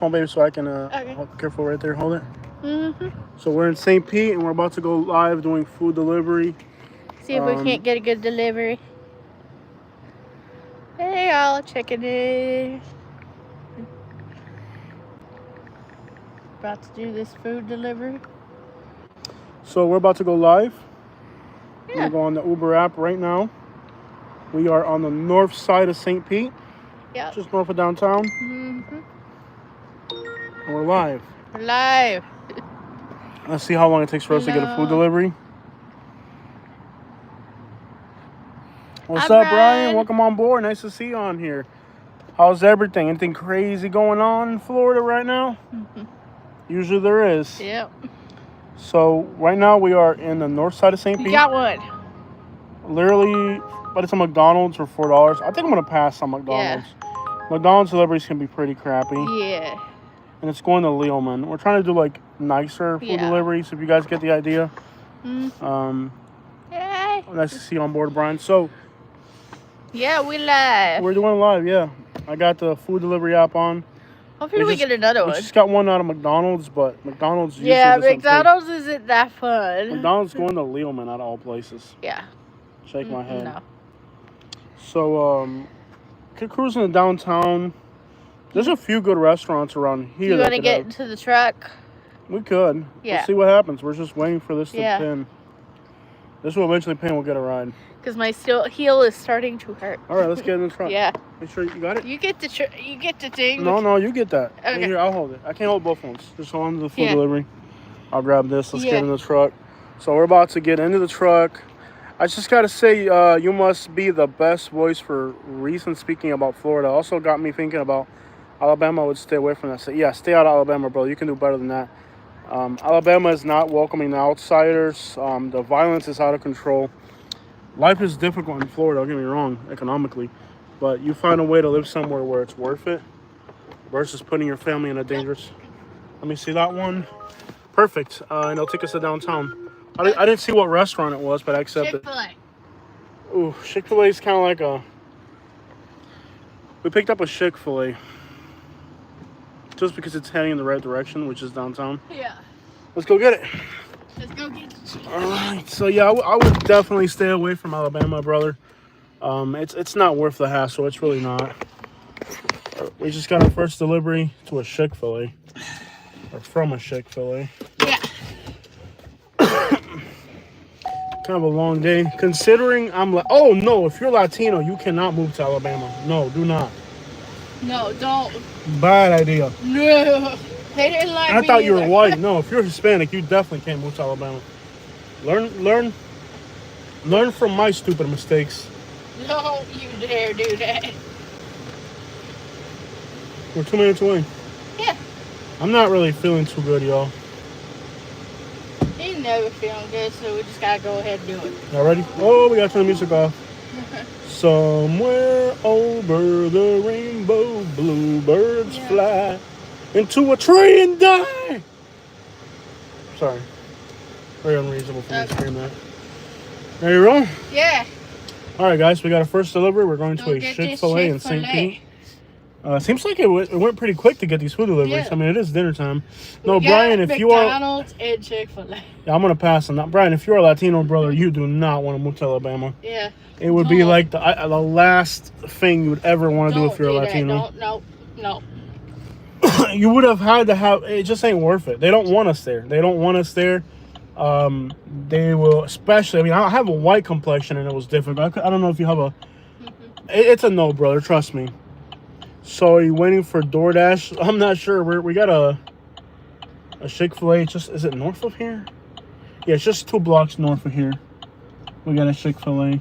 phone, baby, so I can, Okay. careful right there, hold it. Mm-hmm. So we're in St. Pete, and we're about to go live doing food delivery. See if we can't get a good delivery. Hey, y'all, checking in. About to do this food delivery. So we're about to go live. I'm Yeah. gonna go on the Uber app right now. We are on the north side of St. Pete, Yep. just north of downtown, Mm-hmm. and we're live. We're live. Let's see how long it takes for us to get a food delivery. What's Hi, up, Brian? Brian? Welcome on board. Nice to see you on here. How's everything? Anything crazy going on in Florida right now? Mm-hmm. Usually there is. Yep. So right now we are in the north side of St. Pete. You got one. Literally, but it's a McDonald's for $4. I think I'm gonna pass on McDonald's. Yeah. McDonald's deliveries can be pretty crappy. Yeah. And it's going to Leoman. We're trying to do like nicer food deliveries. If you guys get the idea. Mm-hmm. Yay. Nice to see you on board, Brian. So. Yeah, we live. We're doing live. Yeah, I got the food delivery app on. Hopefully we get another one. We just got one out of McDonald's, but McDonald's usually McDonald's isn't that fun. McDonald's going to Leoman out of all places. Yeah. Shake my head. No. So, cruising to downtown. There's a few good restaurants around here. Do you want to get into the truck? We could. Yeah. Let's see what happens. We're just waiting for this to pin. This will eventually pin. We'll get a ride. Because my heel is starting to hurt. All right, let's get in the truck. Yeah. Make sure you got it. You get the thing. No, you get that. Okay. Here, I'll hold it. I can't hold both ones. Just hold on to the food delivery. I'll grab this. Let's get in the truck. So we're about to get into the truck. I just got to say, you must be the best voice for recent speaking about Florida. Also got me thinking about Alabama. I would stay away from that. So, yeah, stay out of Alabama, bro. You can do better than that. Alabama is not welcoming the outsiders. The violence is out of control. Life is difficult in Florida, don't get me wrong, economically. But you find a way to live somewhere where it's worth it versus putting your family in a dangerous... Let me see that one. Perfect. And it'll take us to downtown. I didn't see what restaurant it was, but I accepted. Chick-fil-A. Ooh, Chick-fil-A is kind of like a... We picked up a Chick-fil-A. Just because it's heading in the right direction, which is downtown. Yeah. Let's go get it. Let's go get it. All right. So, yeah, I would definitely stay away from Alabama, brother. It's not worth the hassle. It's really not. We just got our first delivery to a Chick-fil-A. Or from a Chick-fil-A. Yeah. Kind of a long day. Considering I'm like... Oh, no. If you're Latino, you cannot move to Alabama. No, do not. No, don't. Bad idea. No. They didn't like me I thought you were either. white. No, if you're Hispanic, you definitely can't move to Alabama. Learn from my stupid mistakes. Don't you dare do that. We're 2 minutes away. Yeah. I'm not really feeling too good, y'all. He's never feeling good, so we just gotta go ahead and do it. Y'all ready? Oh, we gotta turn the music off. Somewhere over the rainbow, bluebirds fly into a tree and die. Sorry. Very unreasonable for me to scream that. There you go. Yeah. All right, guys. We got our first delivery. We're going to a Chick-fil-A in St. Pete. Seems like it went pretty quick to get these food deliveries. Yeah. I mean, it is dinner time. No, Brian, if you are... McDonald's and Chick-fil-A. Yeah, I'm going to pass on that. Brian, if you're a Latino brother, you do not want to move to Alabama. Yeah. It would be like the last thing you would ever want to do if you're a Latino. No. You would have had to have... It just ain't worth it. They don't want us there. They will... Especially... I mean, I have a white complexion and it was difficult. I don't know if you have a... It's a no, brother. Trust me. So, are you waiting for DoorDash? I'm not sure. We got a Chick-fil-A. Is it north of here? Yeah, it's just 2 blocks north of here. We got a Chick-fil-A.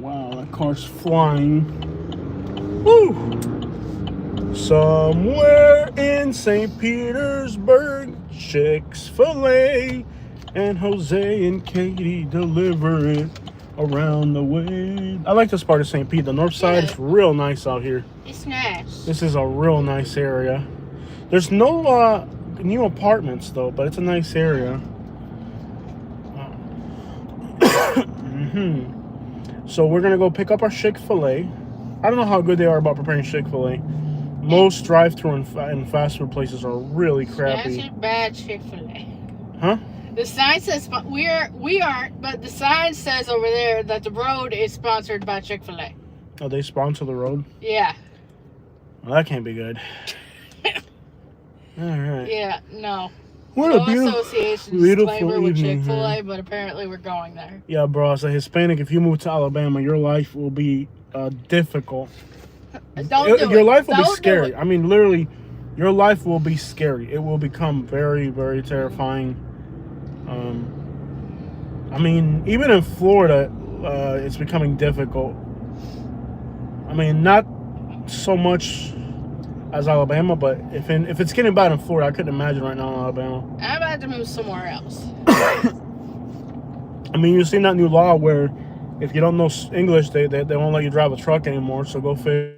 Wow, that car's flying. Woo! Somewhere in St. Petersburg, Chick-fil-A, and Jose and Katie deliver it around the way. I like this part of St. Pete. The north side is real nice out here. It's nice. This is a real nice area. There's no new apartments though, but it's a nice area. So we're gonna go pick up our Chick-fil-A. I don't know how good they are about preparing Chick-fil-A. most drive-through and fast food places are really crappy. That's a bad Chick-fil-A. Huh? The sign says we aren't, but the sign says over there that the road is sponsored by Chick-fil-A. Oh, they sponsor the road? Yeah. Well, that can't be good. All right. Yeah, no. What No a beautiful disclaimer with evening Chick-fil-A, here. but apparently we're going there. Yeah, bro. As a Hispanic, if you move to Alabama, your life will be difficult. Your life will be scary. I mean, literally, your life will be scary. It will become very, very terrifying. I mean, even in Florida, it's becoming difficult. I mean, not so much as Alabama, but if it's getting bad in Florida, I couldn't imagine right now in Alabama. I'm about to move somewhere else. I mean, you've seen that new law where if you don't know English, they won't let you drive a truck anymore. So go figure.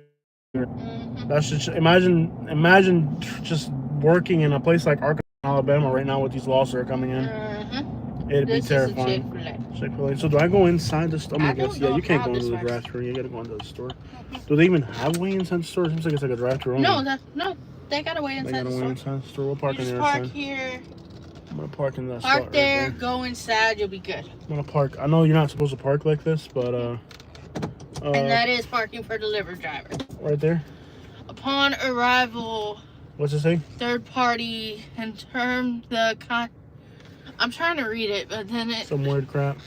Mm-hmm. That's just imagine just working in a place like Arkansas, Alabama right now with these laws that are coming in. Mm-hmm. It'd be This terrifying. is a Chick-fil-A. So do I go inside the store? I guess yeah. You can't go into the works. drive-thru. You gotta go into the store. Do they even have way inside the store? It seems like it's like a drive-thru. No, they got a way inside they got the a store. way inside the store. We'll park You in just there. park here. I'm gonna park in that Park spot there, right go inside, you'll be good. I'm gonna park. I know you're not supposed to park like this, but and that is parking for delivery drivers. Right there. Upon arrival, What's it say? third party and term I'm trying to read it, but then it Some weird crap.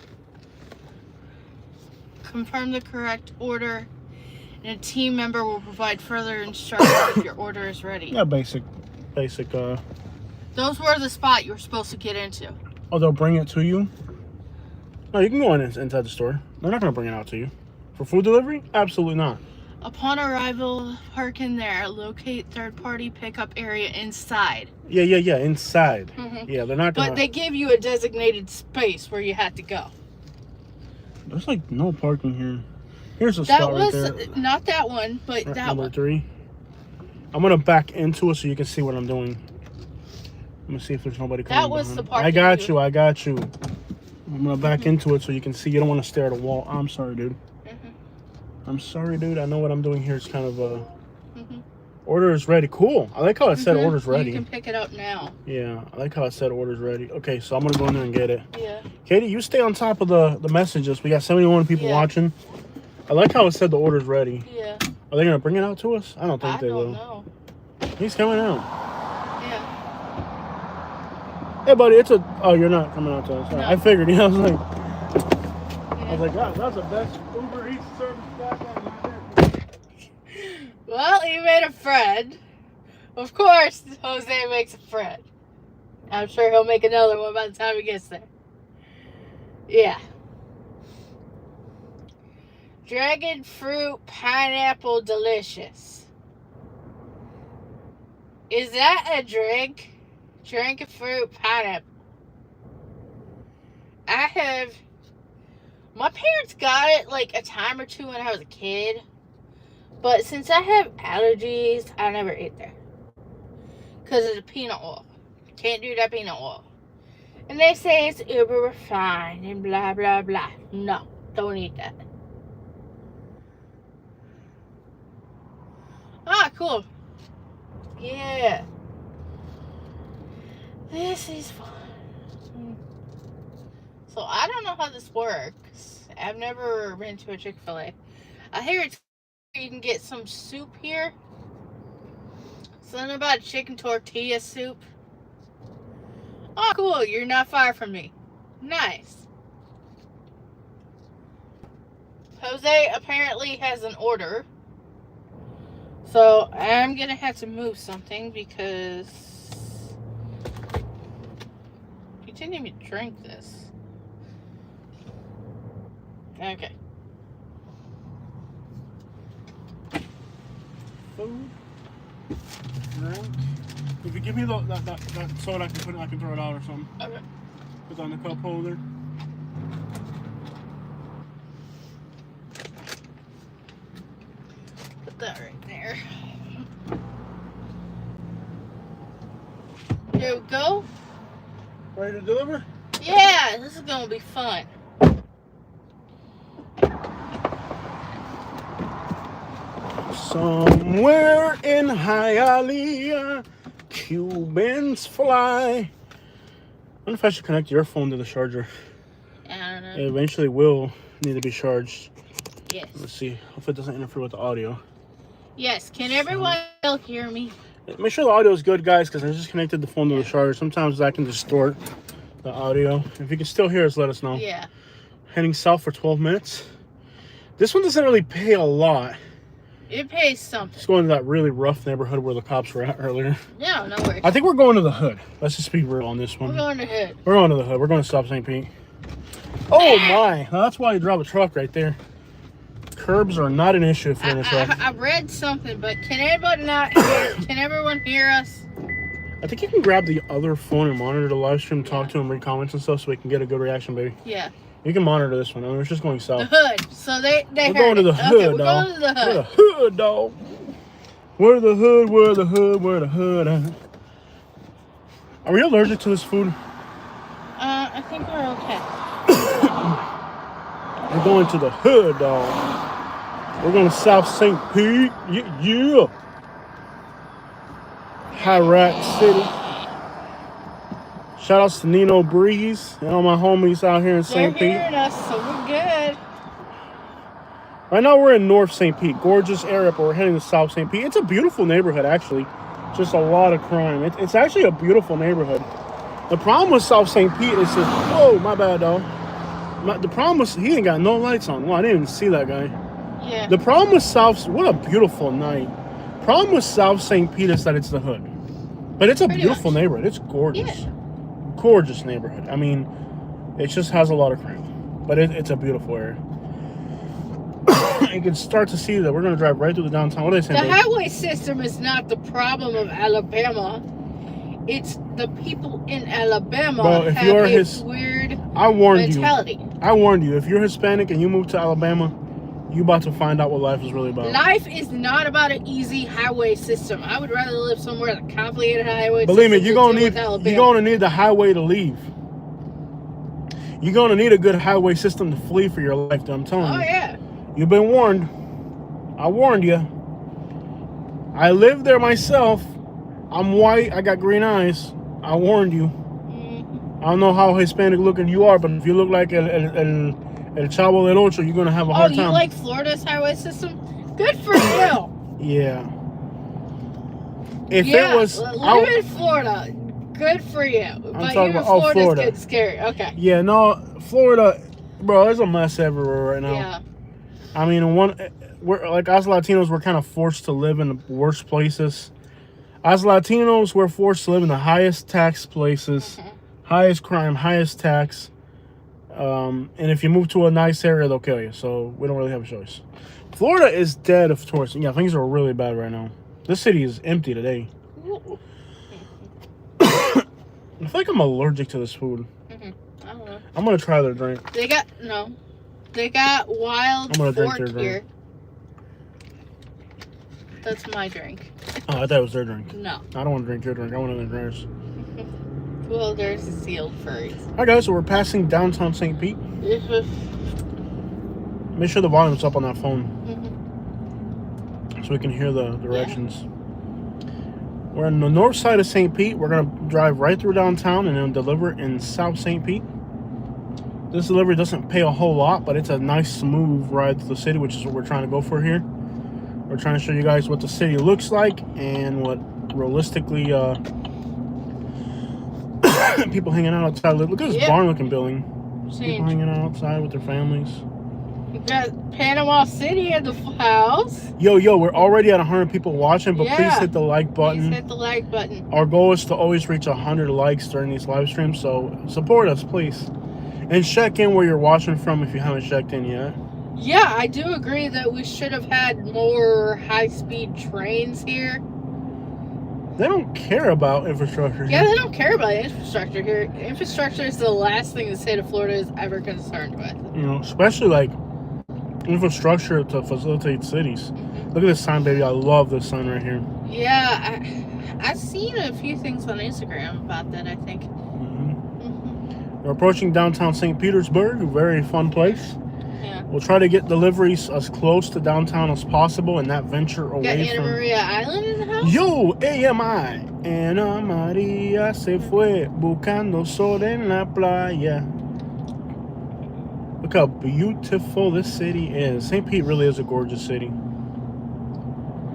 confirm the correct order, and a team member will provide further instructions if your order is ready. Yeah, basic. Those were the spot you were supposed to get into. Oh, they'll bring it to you? No, you can go inside the store. They're not gonna bring it out to you. For food delivery? Absolutely not. Upon arrival, park in there. Locate third-party pickup area inside. Yeah, inside. Mm-hmm. Yeah, they're not gonna... But they give you a designated space where you have to go. There's like no parking here. Here's a spot right there. That was not that one, but that number one. 3. I'm gonna back into it so you can see what I'm doing. Let me see if there's nobody coming That was behind. the parking. I got you. I'm gonna back into it so you can see. You don't want to stare at a wall. I'm sorry, dude. I'm sorry, dude. I know what I'm doing here is kind of order is ready. Cool. I like how it said order's ready. You can pick it up now. Yeah, I like how it said order's ready. Okay, so I'm gonna go in there and get it. Yeah. Katie, you stay on top of the messages. We got 71 people watching. I like how it said the order's ready. Yeah. Are they gonna bring it out to us? I don't think they will. I don't know. He's coming out. Yeah. Hey, buddy, it's a... Oh, you're not coming out to us. No. I figured. I was like... God, that's the best Uber Eats service back on. Well, he made a friend. Of course, Jose makes a friend. I'm sure he'll make another one by the time he gets there. Yeah. Dragon fruit pineapple delicious. Is that a drink? Dragon fruit pineapple. My parents got it like a time or two when I was a kid. But since I have allergies, I never ate there. Because of the peanut oil. Can't do that peanut oil. And they say it's uber refined and blah, blah, blah. No, don't eat that. Ah, cool. Yeah. This is fun. So I don't know how this works. I've never been to a Chick-fil-A. I hear you can get some soup here. Something about chicken tortilla soup. Oh, cool. You're not far from me. Nice. Jose apparently has an order. So I'm going to have to move something because he didn't even drink this. Okay. Food. Drink. If you give me that soda, I can throw it out or something. Okay. Put it on the cup holder. Put that right there. There we go. Ready to deliver? Yeah, this is gonna be fun. Somewhere in Hialeah, Cubans fly. I wonder if I should connect your phone to the charger. I don't know. It eventually will need to be charged. Yes. Let's see. Hopefully it doesn't interfere with the audio. Yes. Can everyone still hear me? Make sure the audio is good, guys, because I just connected the phone to the charger. Sometimes that can distort the audio. If you can still hear us, let us know. Yeah. Heading south for 12 minutes. This one doesn't really pay a lot. It pays something. Just going to that really rough neighborhood where the cops were at earlier. No, no worries. I think we're going to the hood. Let's just be real on this one. We're going to hood. We're going to the hood. We're going to South St. Pete. Oh my! That's why you drive a truck right there. Curbs are not an issue if you're in a truck. I read something, but can anybody not hear? Can everyone hear us? I think you can grab the other phone and monitor the live stream, talk to them, read comments and stuff, so we can get a good reaction, baby. Yeah. You can monitor this one. I mean, we're just going south. The hood. So they we're going to the hood, we're dog. going to the hood. We're the hood, dog. We're the hood. We're the hood. We're the hood. Are we allergic to this food? I think we're okay. We're going to the hood, dog. We're going to South St. Pete. Yeah. High Rack City. Shout outs to Nino Breeze and all my homies out here in St. Pete. They're hearing us, so we're good. Right now we're in North St. Pete. Gorgeous area, but we're heading to South St. Pete. It's a beautiful neighborhood, actually. Just a lot of crime. It's actually a beautiful neighborhood. The problem with South St. Pete is just, whoa, my bad, dog. The problem was he ain't got no lights on. Well, I didn't even see that guy. Yeah. The problem with what a beautiful night. Problem with South St. Pete is that it's the hood. But it's a beautiful neighborhood. It's gorgeous. Yeah. Gorgeous neighborhood. I mean, it just has a lot of crime. But it's a beautiful area. You can start to see that we're going to drive right through the downtown. What are they saying? The highway system is not the problem of Alabama. It's the people in Alabama if have you're weird mentality. I warned you. If you're Hispanic and you move to Alabama, you about to find out what life is really about. Life is not about an easy highway system. I would rather live somewhere with a complicated highway Believe me, system. you're gonna need the highway to leave. You're gonna need a good highway system to flee for your life. I'm telling you. Oh yeah. You've been warned. I warned you. I lived there myself. I'm white. I got green eyes. I warned you. Mm-hmm. I don't know how Hispanic looking you are, but if you look like El Chavo del Ocho, you're going to have a hard time. Oh, you like Florida's highway system? Good for you. Yeah. If yeah, it was... live in Florida. Good for you. But Florida's good, scary. Okay. Yeah, no, Florida, bro, there's a mess everywhere right now. Yeah. I mean, we're like, us Latinos, we're kind of forced to live in the worst places. As Latinos, we're forced to live in the highest tax places, highest crime, highest tax. And if you move to a nice area, they'll kill you. So we don't really have a choice. Florida is dead of tourists. Yeah, things are really bad right now. This city is empty today. I feel like I'm allergic to this food. I don't know. I'm going to try their drink. They got wild fork here. That's my drink. Oh, I thought it was their drink. No. I don't want to drink your drink. I want to drink theirs. Well, theirs is sealed furries. Alright guys, so we're passing downtown St. Pete. Make sure the volume's up on that phone. So we can hear the directions. Yeah. We're on the north side of St. Pete. We're going to drive right through downtown and then deliver in South St. Pete. This delivery doesn't pay a whole lot, but it's a nice smooth ride to the city, which is what we're trying to go for here. We're trying to show you guys what the city looks like and what realistically people hanging out outside. Look at this barn looking building. People hanging out outside with their families. You got Panama City in the house. Yo, we're already at 100 people watching, but please hit the like button. Please hit the like button. Our goal is to always reach 100 likes during these live streams, so support us, please. And check in where you're watching from if you haven't checked in yet. Yeah, I do agree that we should have had more high-speed trains here. They don't care about infrastructure here. Yeah, they don't care about infrastructure here. Infrastructure is the last thing the state of Florida is ever concerned with. You know, especially like infrastructure to facilitate cities. Look at this sign, baby. I love this sign right here. Yeah, I've seen a few things on Instagram about that, I think. We're approaching downtown St. Petersburg, a very fun place. Yeah. We'll try to get deliveries as close to downtown as possible and not venture away Got Anna from... Maria Island in the house? Yo, AMI. Ana Maria se fue buscando sol en la playa. Look how beautiful this city is. St. Pete really is a gorgeous city.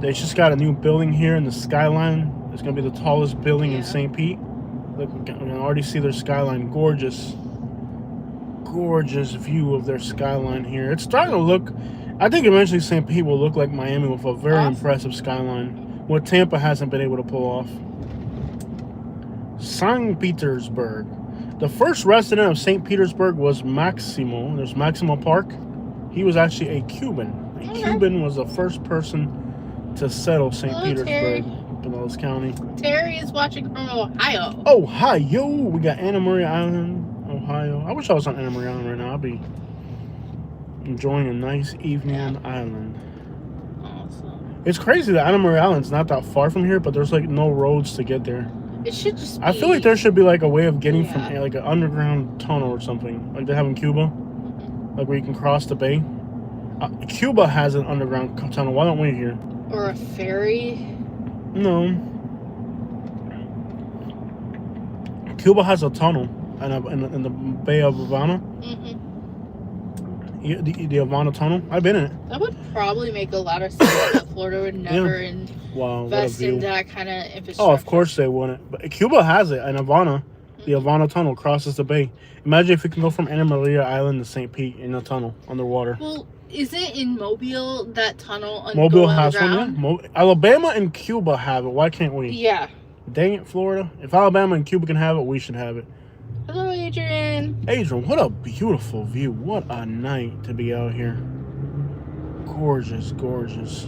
They just got a new building here in the skyline. It's going to be the tallest building in St. Pete. Look, we can already see their skyline. Gorgeous view of their skyline here. It's starting to look... I think eventually St. Pete will look like Miami with a very impressive skyline. What Tampa hasn't been able to pull off. St. Petersburg. The first resident of St. Petersburg was Maximo. There's Maximo Park. He was actually a Cuban. A Cuban was the first person to settle St. Petersburg, Pinellas County. Terry is watching from Ohio. Ohio. We got Anna Maria Island, Ohio. I wish I was on Anna Maria Island right now. I'd be enjoying a nice evening on the island. Awesome. It's crazy that Anna Maria Island's not that far from here, but there's like no roads to get there. It should just be... I feel like there should be like a way of getting from like an underground tunnel or something, like they have in Cuba, like where you can cross the bay. Cuba has an underground tunnel. Why don't we here? Or a ferry? No. Cuba has a tunnel in the Bay of Havana. The Havana Tunnel. I've been in it. That would probably make a lot of sense, but Florida would never invest in that kind of infrastructure. Oh, of course they wouldn't. But Cuba has it in Havana. The Havana Tunnel crosses the bay. Imagine if we can go from Anna Maria Island to St. Pete in a tunnel underwater. Well, is it in Mobile, that tunnel? Mobile has one, yeah. Alabama and Cuba have it. Why can't we? Yeah. Dang it, Florida. If Alabama and Cuba can have it, we should have it. Hello, Adrian. Adrian, what a beautiful view. What a night to be out here. Gorgeous, gorgeous.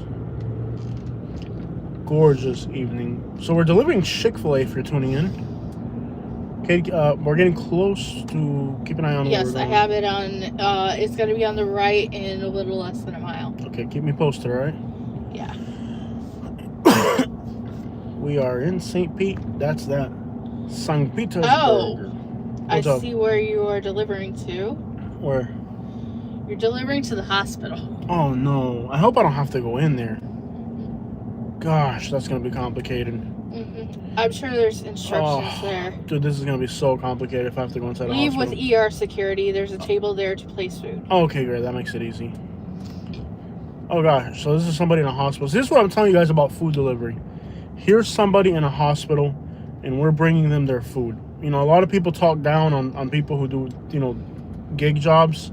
Gorgeous evening. So we're delivering Chick-fil-A if you're tuning in. Okay, we're getting close to... Keep an eye on... Yes, I have it on... it's going to be on the right in a little less than a mile. Okay, keep me posted, all right? Yeah. We are in St. Pete. That's that. St. Petersburg. Oh. I see where you are delivering to. Where? You're delivering to the hospital. Oh, no. I hope I don't have to go in there. Gosh, that's going to be complicated. I'm sure there's instructions there. Dude, this is going to be so complicated if I have to go inside the hospital. Leave with ER security. There's a table there to place food. Okay, great. That makes it easy. Oh, gosh. So this is somebody in a hospital. So this is what I'm telling you guys about food delivery. Here's somebody in a hospital, and we're bringing them their food. You know, a lot of people talk down on people who do, you know, gig jobs.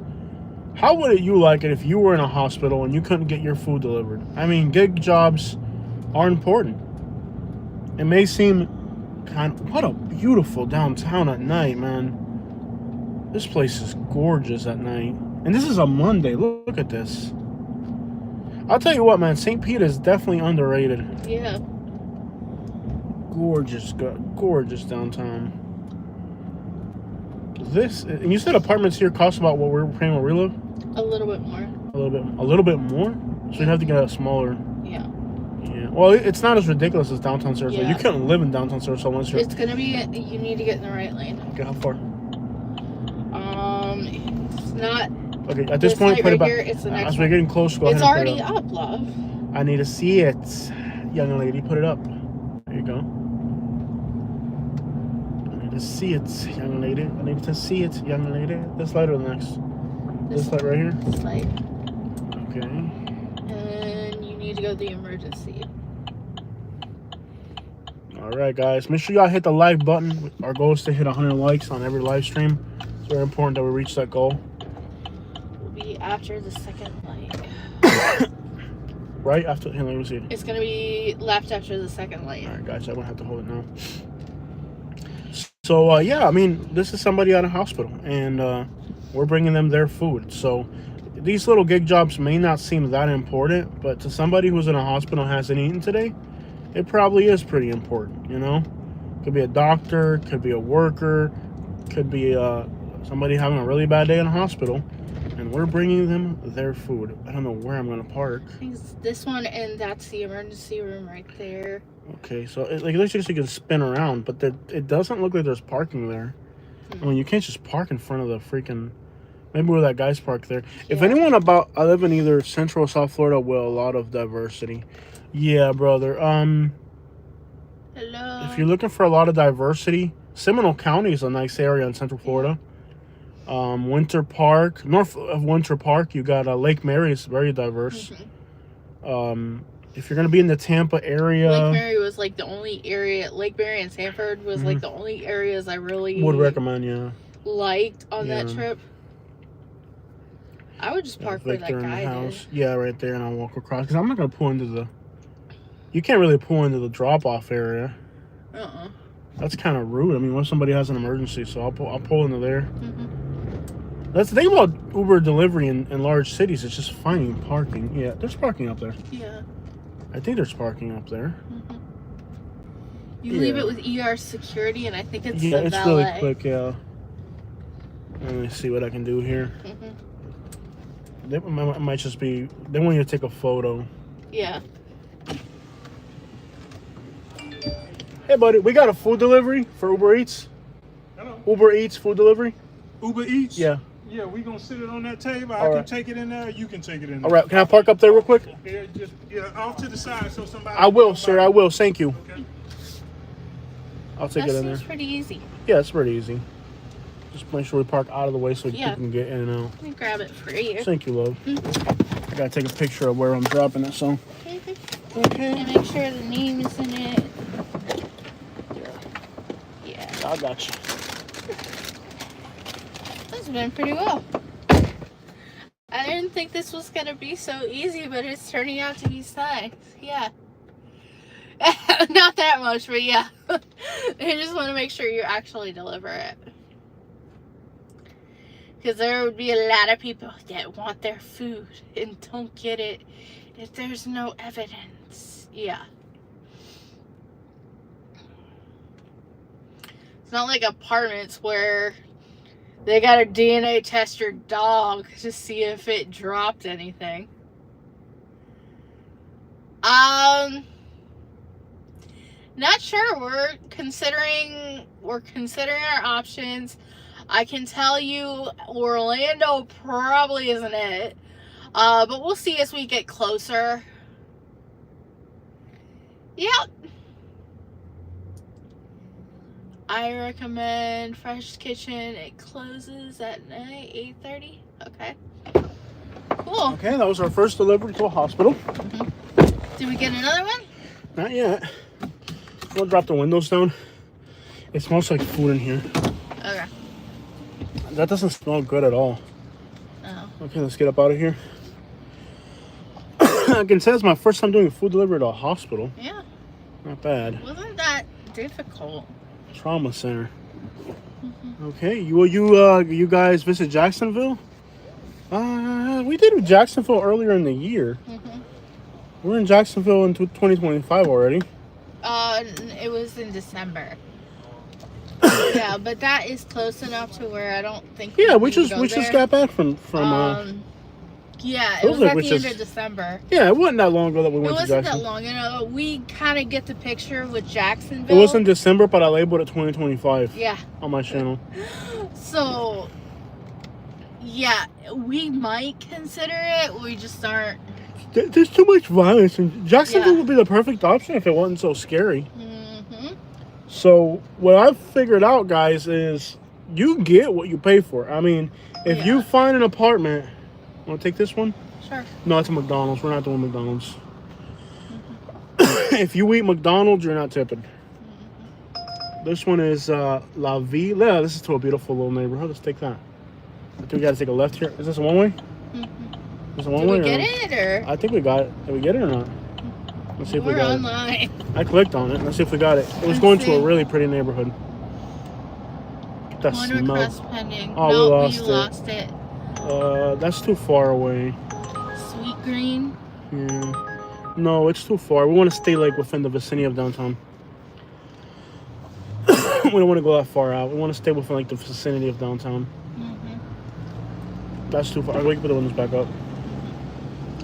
How would you like it if you were in a hospital and you couldn't get your food delivered? I mean, gig jobs are important. It may seem kind of... What a beautiful downtown at night, man. This place is gorgeous at night. And this is a Monday. Look at this. I'll tell you what, man. St. Pete is definitely underrated. Yeah. Gorgeous downtown. This, and you said apartments here cost about what we're paying where we live? A little bit more. A little bit more? So you'd have to get a smaller. Yeah. Yeah. Well, it's not as ridiculous as downtown Sarasota. Yeah. You couldn't live in downtown Sarasota unless you're... It's gonna be. You need to get in the right lane. Okay, how far? It's not. Okay, at this point, put it back. Here, it's the next as we're getting close, go ahead and put put it up. It's already up, love. I need to see it, young lady. Put it up. There you go. To see it, young lady. I need to see it, young lady. This light or the next? This light right here? This light. Okay. And you need to go to the emergency. Alright, guys. Make sure y'all hit the like button. Our goal is to hit 100 likes on every live stream. It's very important that we reach that goal. Will be after the second light. Right after... Here, let me see. It's going to be left after the second light. Alright, guys. I won't have to hold it now. So, yeah, I mean, this is somebody at a hospital, and we're bringing them their food. So, these little gig jobs may not seem that important, but to somebody who's in a hospital and hasn't eaten today, it probably is pretty important, you know? Could be a doctor, could be a worker, could be somebody having a really bad day in a hospital, and we're bringing them their food. I don't know where I'm going to park. I think it's this one, and that's the emergency room right there. Okay, so it looks like you can spin around, but it doesn't look like there's parking there. I mean, you can't just park in front of the freaking Maybe where that guy's parked there. Yeah. If anyone I live in either Central or South Florida with a lot of diversity. Yeah, brother. Hello. If you're looking for a lot of diversity, Seminole County is a nice area in Central Florida. Winter Park, north of Winter Park, you got Lake Mary. It's very diverse. If you're gonna be in the Tampa area, Lake Mary was like the only area. Lake Mary and Sanford was like the only areas I really would recommend. Yeah, liked on that trip. I would just park where that guy did. Yeah, right there, and I'll walk across because I'm not gonna pull into the. You can't really pull into the drop-off area. That's kind of rude. I mean, when somebody has an emergency, so I'll pull into there. That's the thing about Uber delivery in large cities. It's just finding parking. Yeah, there's parking up there. Yeah. I think there's parking up there. You leave it with ER security, and I think it's the it's valet. really quick. Yeah. Let me see what I can do here. It might just be they want you to take a photo. Yeah. Hey, buddy, we got a food delivery for Uber Eats. Hello. Uber Eats food delivery. Uber Eats? Yeah. Yeah, we gonna sit it on that table. All I right. can take it in there. You can take it in there. All right. Can I park up there real quick? Yeah, just off to the side so somebody. I will, sir. I will. Thank you. Okay. I'll take That it in there. seems pretty easy. Yeah, it's pretty easy. Just make sure we park out of the way so Yeah. people can get in and out. Let me grab it for you. Thank you, love. I gotta take a picture of where I'm dropping it, so. Okay. And make sure the name is in it. Yeah. I got you. This has been pretty well. I didn't think this was gonna be so easy, but it's turning out to be nice. Yeah. Not that much, but yeah. You just want to make sure you actually deliver it. Because there would be a lot of people that want their food and don't get it if there's no evidence. Yeah. It's not like apartments where they gotta DNA test your dog to see if it dropped anything. Not sure. We're considering our options. I can tell you Orlando probably isn't it. But we'll see as we get closer. Yep. I recommend Fresh Kitchen. It closes at night, 8:30. Okay. Cool. Okay, that was our first delivery to a hospital. Did we get another one? Not yet. We'll drop the windows down. It smells like food in here. Okay. That doesn't smell good at all. Oh. Okay, let's get up out of here. I can say it's my first time doing a food delivery to a hospital. Yeah. Not bad. Wasn't that difficult? Trauma center. Okay, you guys visit Jacksonville? We did Jacksonville earlier in the year. We're in Jacksonville in 2025 already. It was in December. Yeah, but that is close enough to where I don't think. Yeah, we just got back from. Yeah, it was at the end of December. Yeah, it wasn't that long ago that we went to Jacksonville. It wasn't that long ago. We kind of get the picture with Jacksonville. It was in December, but I labeled it 2025. Yeah. On my channel. So, yeah, we might consider it. We just aren't. There's too much violence, and Jacksonville would be the perfect option if it wasn't so scary. So what I've figured out, guys, is you get what you pay for. I mean, if you find an apartment, want to take this one? Sure. No, it's a McDonald's. We're not doing McDonald's. If you eat McDonald's, you're not tipping. This one is La Vie. Yeah, this is to a beautiful little neighborhood. Let's take that. I think we got to take a left here. Is this a one-way? Is it one-way? Did we get it, or? I think we got it. Did we get it or not? Let's see if we got online. it. I clicked on it. Let's see if we got it. It was going to a really pretty neighborhood. That One smell. request pending. Oh, no, we lost it. Lost it. That's too far away. Sweet Green. Yeah. No, it's too far. We want to stay like within the vicinity of downtown. We don't want to go that far out. We want to stay within like the vicinity of downtown. That's too far. We can put the windows back up.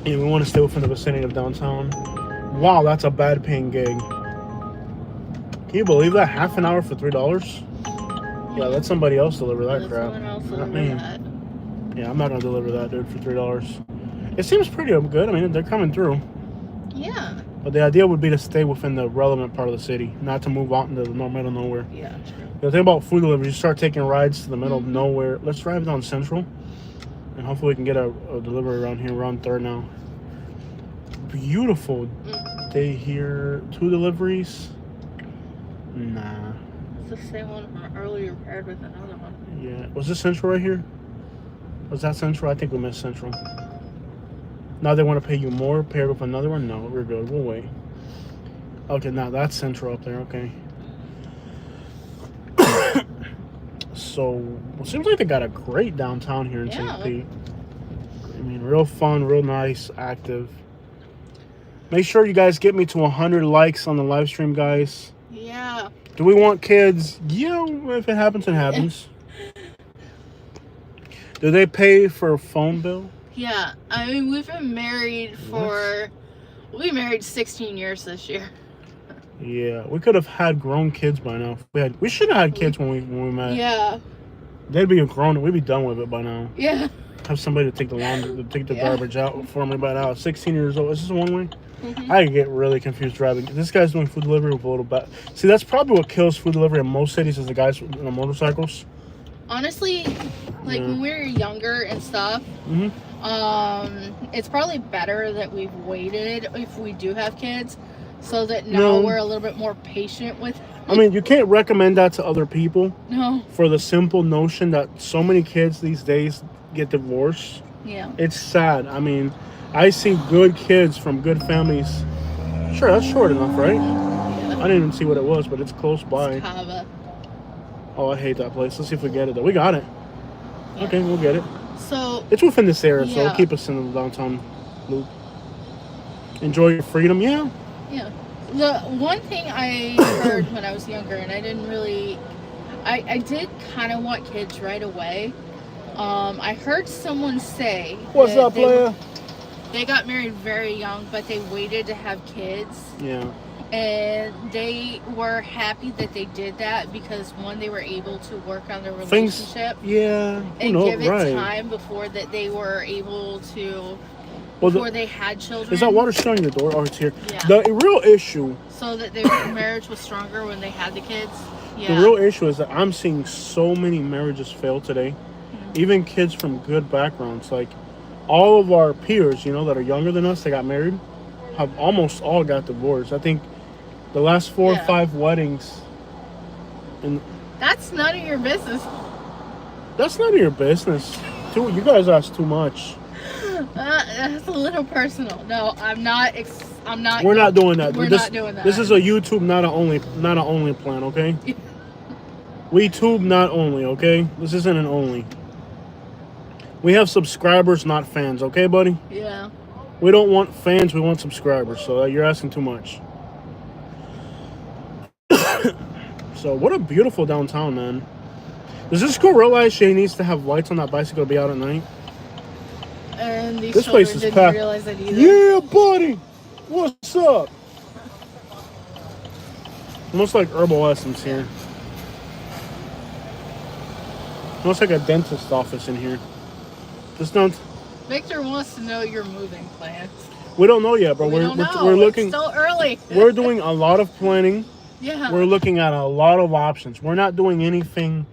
Yeah, we want to stay within the vicinity of downtown. Wow, that's a bad paying gig. Can you believe that? Half an hour for $3? Yeah, let somebody else deliver that crap. Someone else Not deliver me. that. Yeah, I'm not gonna deliver that, dude, for $3. It seems pretty good. I mean, they're coming through. Yeah. But the idea would be to stay within the relevant part of the city, not to move out into the middle of nowhere. Yeah, true. The thing about food delivery, you start taking rides to the middle of nowhere. Let's drive down Central, and hopefully we can get a delivery around here. We're on 3rd now. Beautiful day here. 2 deliveries. Nah. It's the same one from earlier paired with another one. Yeah. Was this Central right here? Was that Central? I think we missed Central. Now they want to pay you more paired with another one? No, we're good. We'll wait. Okay, now that's Central up there. Okay. So, it seems like they got a great downtown here in St. Pete. I mean, real fun, real nice, active. Make sure you guys get me to 100 likes on the live stream, guys. Yeah. Do we want kids? Yeah, if it happens, it happens. Do they pay for a phone bill? Yeah. I mean, we've been married for... We married 16 years this year. Yeah, we could have had grown kids by now. We should have had kids when we met. Yeah. They'd be grown. We'd be done with it by now. Yeah. Have somebody to take the laundry, to take the garbage out for me by now. 16 years old. Is this one way? Mm-hmm. I get really confused driving. This guy's doing food delivery with a little bit. See, that's probably what kills food delivery in most cities is the guys on the motorcycles. Honestly, like when we were younger and stuff, it's probably better that we've waited if we do have kids, so that now we're a little bit more patient with. I mean, you can't recommend that to other people. No. For the simple notion that so many kids these days get divorced. Yeah. It's sad. I mean, I see good kids from good families. Sure, that's short enough, right? Yeah. I didn't even see what it was, but it's close by. It's Cava. Oh, I hate that place. Let's see if we get it, though. We got it. Yeah. Okay, we'll get it. So... It's within this area, so it'll keep us in the downtown loop. Enjoy your freedom, yeah. Yeah. The one thing I heard when I was younger, and I didn't really... I did kind of want kids right away. I heard someone say... What's up, player? They got married very young, but they waited to have kids. Yeah. And they were happy that they did that because, one, they were able to work on their relationship. And give it time before that they were able to... Before they had children. Is that water still on your door? Oh, it's here. Yeah. The real issue... So that their marriage was stronger when they had the kids. Yeah. The real issue is that I'm seeing so many marriages fail today. Mm-hmm. Even kids from good backgrounds. Like, all of our peers, that are younger than us, that got married, have almost all got divorced. I think the last 4 or 5 weddings... And that's none of your business. That's none of your business. You guys ask too much. That's a little personal. No, I'm not. We're not doing that. We're not doing that. This is a YouTube, not an only plan, okay? We tube not only, okay? This isn't an only. We have subscribers, not fans, okay, buddy? Yeah. We don't want fans, we want subscribers. So you're asking too much. So what a beautiful downtown, man. Does this girl realize she needs to have lights on that bicycle to be out at night? And these this place is didn't packed. Realize that either. Yeah, buddy. What's up? Almost like herbal essence here. Almost like a dentist office in here. Just don't. Victor wants to know your moving plans. We don't know yet, but we're looking. It's still early. We're doing a lot of planning. Yeah. We're looking at a lot of options. We're not doing anything.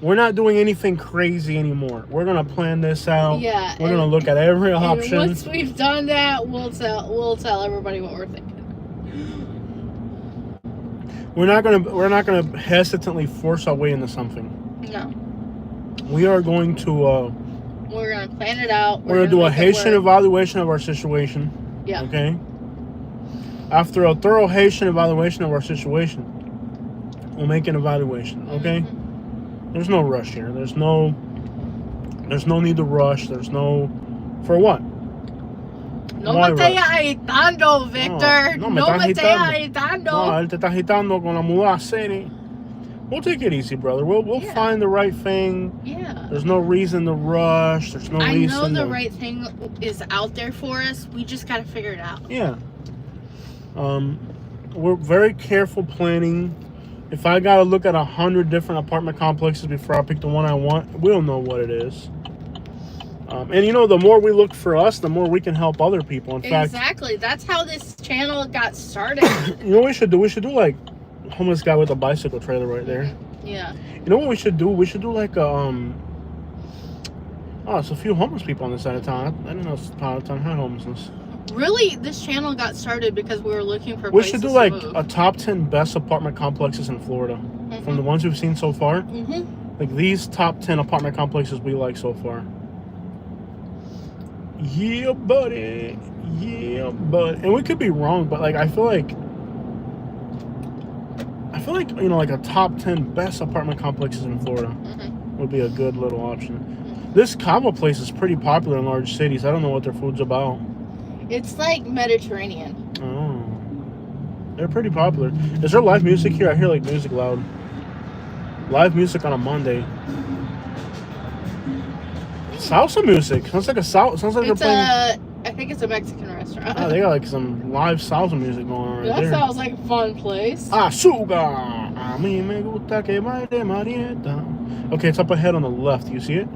We're not doing anything crazy anymore. We're gonna plan this out. Yeah. We're gonna look at every option. Once we've done that, we'll tell everybody what we're thinking. We're not gonna hesitantly force our way into something. No. We are going to. We're gonna plan it out. We're gonna do a Haitian evaluation of our situation. Yeah. Okay. After a thorough Haitian evaluation of our situation, we'll make an evaluation. Okay. Mm-hmm. There's no rush here. There's no need to rush. There's no... For what? No me estés agitando, Victor. No me estés agitando. No, él te está agitando con la muda. We'll take it easy, brother. We'll find the right thing. Yeah. There's no reason to rush. There's no reason I know the right thing is out there for us. We just got to figure it out. Yeah. We're very careful planning. If I gotta look at 100 different apartment complexes before I pick the one I want, we'll know what it is. And you know, the more we look for us, the more we can help other people. In fact, Exactly. That's how this channel got started. you know what we should do? We should do like homeless guy with a bicycle trailer right there. Yeah. You know what we should do? We should do like a oh, it's a few homeless people on this side of town. I didn't know this part of town had homelessness. Really, this channel got started because we were looking for We places should do to like move. a top 10 best apartment complexes in Florida. From the ones we've seen so far. Like these top 10 apartment complexes we like so far. Yeah, buddy. Yeah, buddy. And we could be wrong, but like I feel like you know, like a top 10 best apartment complexes in Florida would be a good little option. This Cava place is pretty popular in large cities. I don't know what their food's about. It's like Mediterranean. Oh, they're pretty popular. Is there live music here? I hear like music loud. Live music on a Monday. Salsa music. Sounds like sounds like It's they're playing. I think it's a Mexican restaurant. Oh, they got like some live salsa music going on right That there. sounds like a fun place. Azúcar. A mí me gusta que baile Marieta. Okay, it's up ahead on the left. You see it?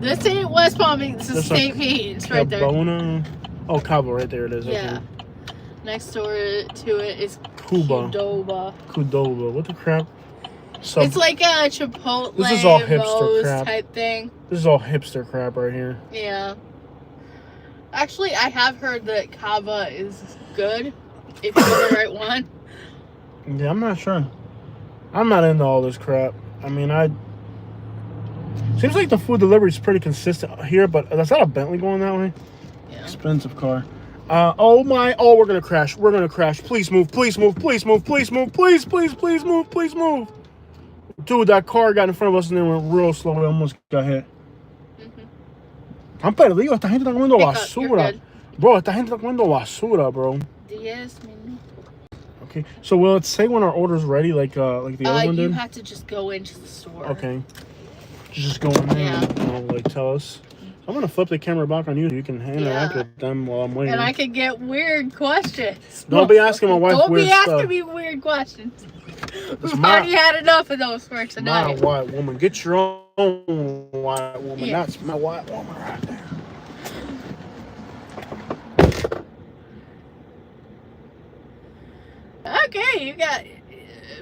This ain't West Palm. It's There's St. Pete. It's right there. Cabona. Oh, Cava, right there it is. Yeah. Okay. Next door to it is Cuba. Qdoba. What the crap? It's like a Chipotle This is all hipster Moe's crap. type thing. This is all hipster crap right here. Yeah. Actually, I have heard that Cava is good if you get the right one. Yeah, I'm not sure. I'm not into all this crap. I mean, seems like the food delivery is pretty consistent here, but that's not a Bentley going that way. Yeah. Expensive car. Oh, we're gonna crash. We're gonna crash. Please move. Please move. Please move. Please move. Please move. Please move. Dude, that car got in front of us and then went real slow. We almost got hit. I'm perdido. Esta gente está comiendo basura. Bro, esta gente está comiendo basura, bro. 10 minutos. Okay, so will it say when our order's ready, like the other one did? You have to just go into the store. Okay. Just go in there Yeah. and it'll, like, tell us. I'm going to flip the camera back on you so you can interact with them while I'm waiting. And I can get weird questions. Don't be asking my wife Don't weird be asking stuff. me weird questions. It's We've already had enough of those for my tonight. white woman. Get your own white woman. Yeah. That's my white woman right there. Okay, you got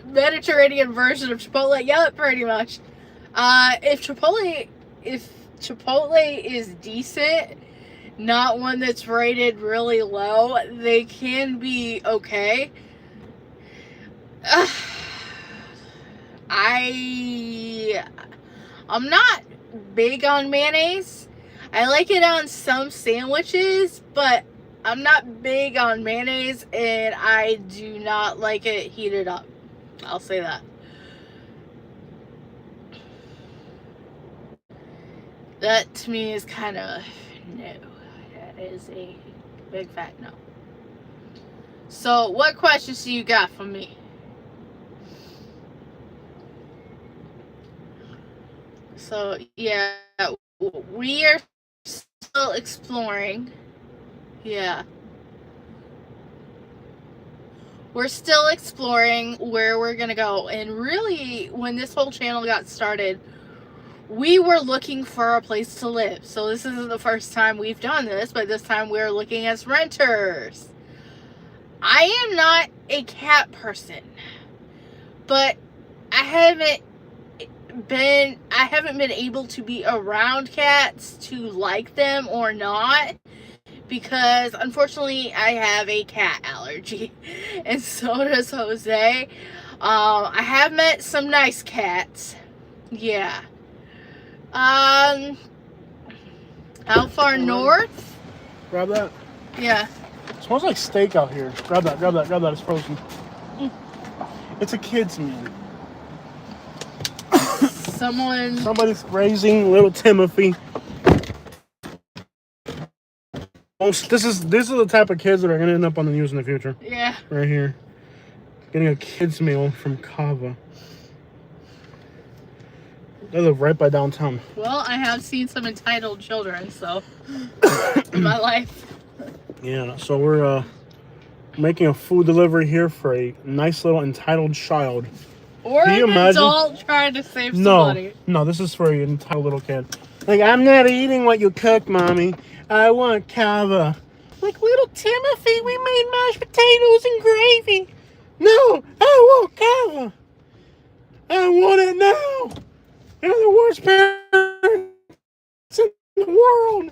Mediterranean version of Chipotle. Yeah, pretty much. If Chipotle is decent, not one that's rated really low, they can be okay. I'm not big on mayonnaise. I like it on some sandwiches, but I'm not big on mayonnaise, and I do not like it heated up. I'll say that. That to me is kind of no. That is a big fat no. So, what questions do you got for me? So, yeah, we are still exploring. Yeah. We're still exploring where we're going to go. And really, when this whole channel got started, we were looking for a place to live. So this isn't the first time we've done this, but this time we're looking as renters. I am not a cat person, but I haven't been able to be around cats to like them or not, because unfortunately I have a cat allergy, and so does Jose. I have met some nice cats. Yeah. How far north? Grab that. Yeah. It smells like steak out here. Grab that. It's frozen. It's a kid's meal. Somebody's raising little Timothy. These are the type of kids that are gonna end up on the news in the future. Yeah. Right here. Getting a kid's meal from Cava. They live right by downtown. Well, I have seen some entitled children, so in my life. Yeah, so we're making a food delivery here for a nice little entitled child. Or Can you an imagine? adult trying to save some money. No, this is for an entitled little kid. Like, I'm not eating what you cook, Mommy. I want Cava. Like, little Timothy, we made mashed potatoes and gravy. No, I want Cava. I want it now. You're the worst parents in the world.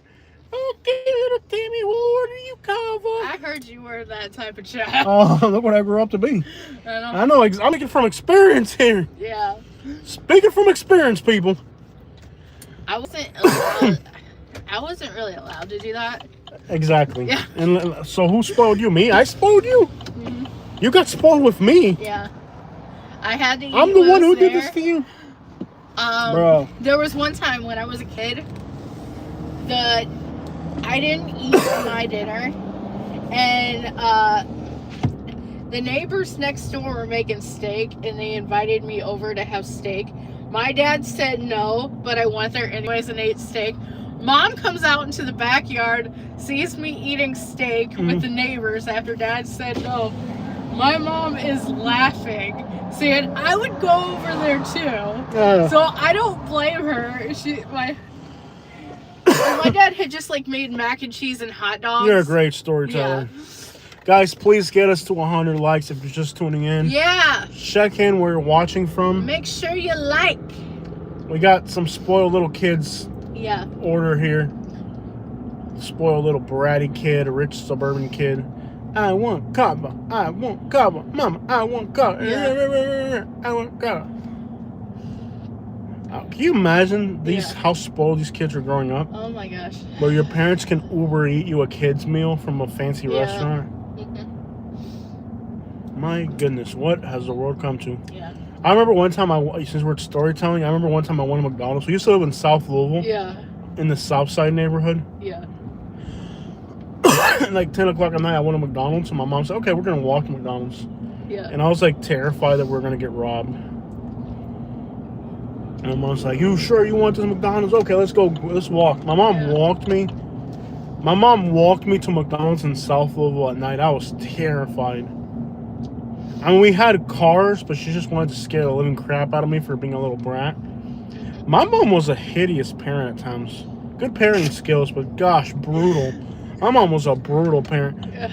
Okay, little Timmy, we'll order you Cava. I heard you were that type of child. Oh, look what I grew up to be. I know. I'm speaking from experience here. Yeah. Speaking from experience, people. I wasn't really allowed to do that. Exactly. Yeah. And so who spoiled you? Me? I spoiled you? Mm-hmm. You got spoiled with me. Yeah. I had to eat. I'm the one who did this to you? Bro. There was one time when I was a kid that I didn't eat my dinner, and the neighbors next door were making steak, and they invited me over to have steak. My dad said no, but I went there anyways and ate steak. Mom comes out into the backyard, sees me eating steak with the neighbors after Dad said no. My mom is laughing, saying I would go over there too. So I don't blame her. My dad had just like made mac and cheese and hot dogs. You're a great storyteller. Yeah. Guys, please get us to 100 likes if you're just tuning in. Yeah. Check in where you're watching from. Make sure you like. We got some spoiled little kids. Yeah. Order here. Spoiled little bratty kid, a rich suburban kid. I want Cava. I want Cava. Mama, I want Cava. Yeah. I want Cava. Can you imagine how spoiled these kids are growing up? Oh my gosh. Where your parents can Uber eat you a kid's meal from a fancy restaurant. Mm-hmm. My goodness, what has the world come to? Yeah. I remember one time, since we're storytelling, I remember one time I went to McDonald's. We used to live in South Louisville. Yeah. In the South Side neighborhood. Yeah. Like 10 o'clock at night, I went to McDonald's, and my mom said, okay, we're going to walk to McDonald's. Yeah. And I was like terrified that we were going to get robbed. And my mom's like, you sure you want this McDonald's? Okay, let's go. Let's walk. My mom walked me. My mom walked me to McDonald's in South Louisville at night. I was terrified. I mean, we had cars, but she just wanted to scare the living crap out of me for being a little brat. My mom was a hideous parent at times. Good parenting skills, but gosh, brutal. My mom was a brutal parent. Yeah.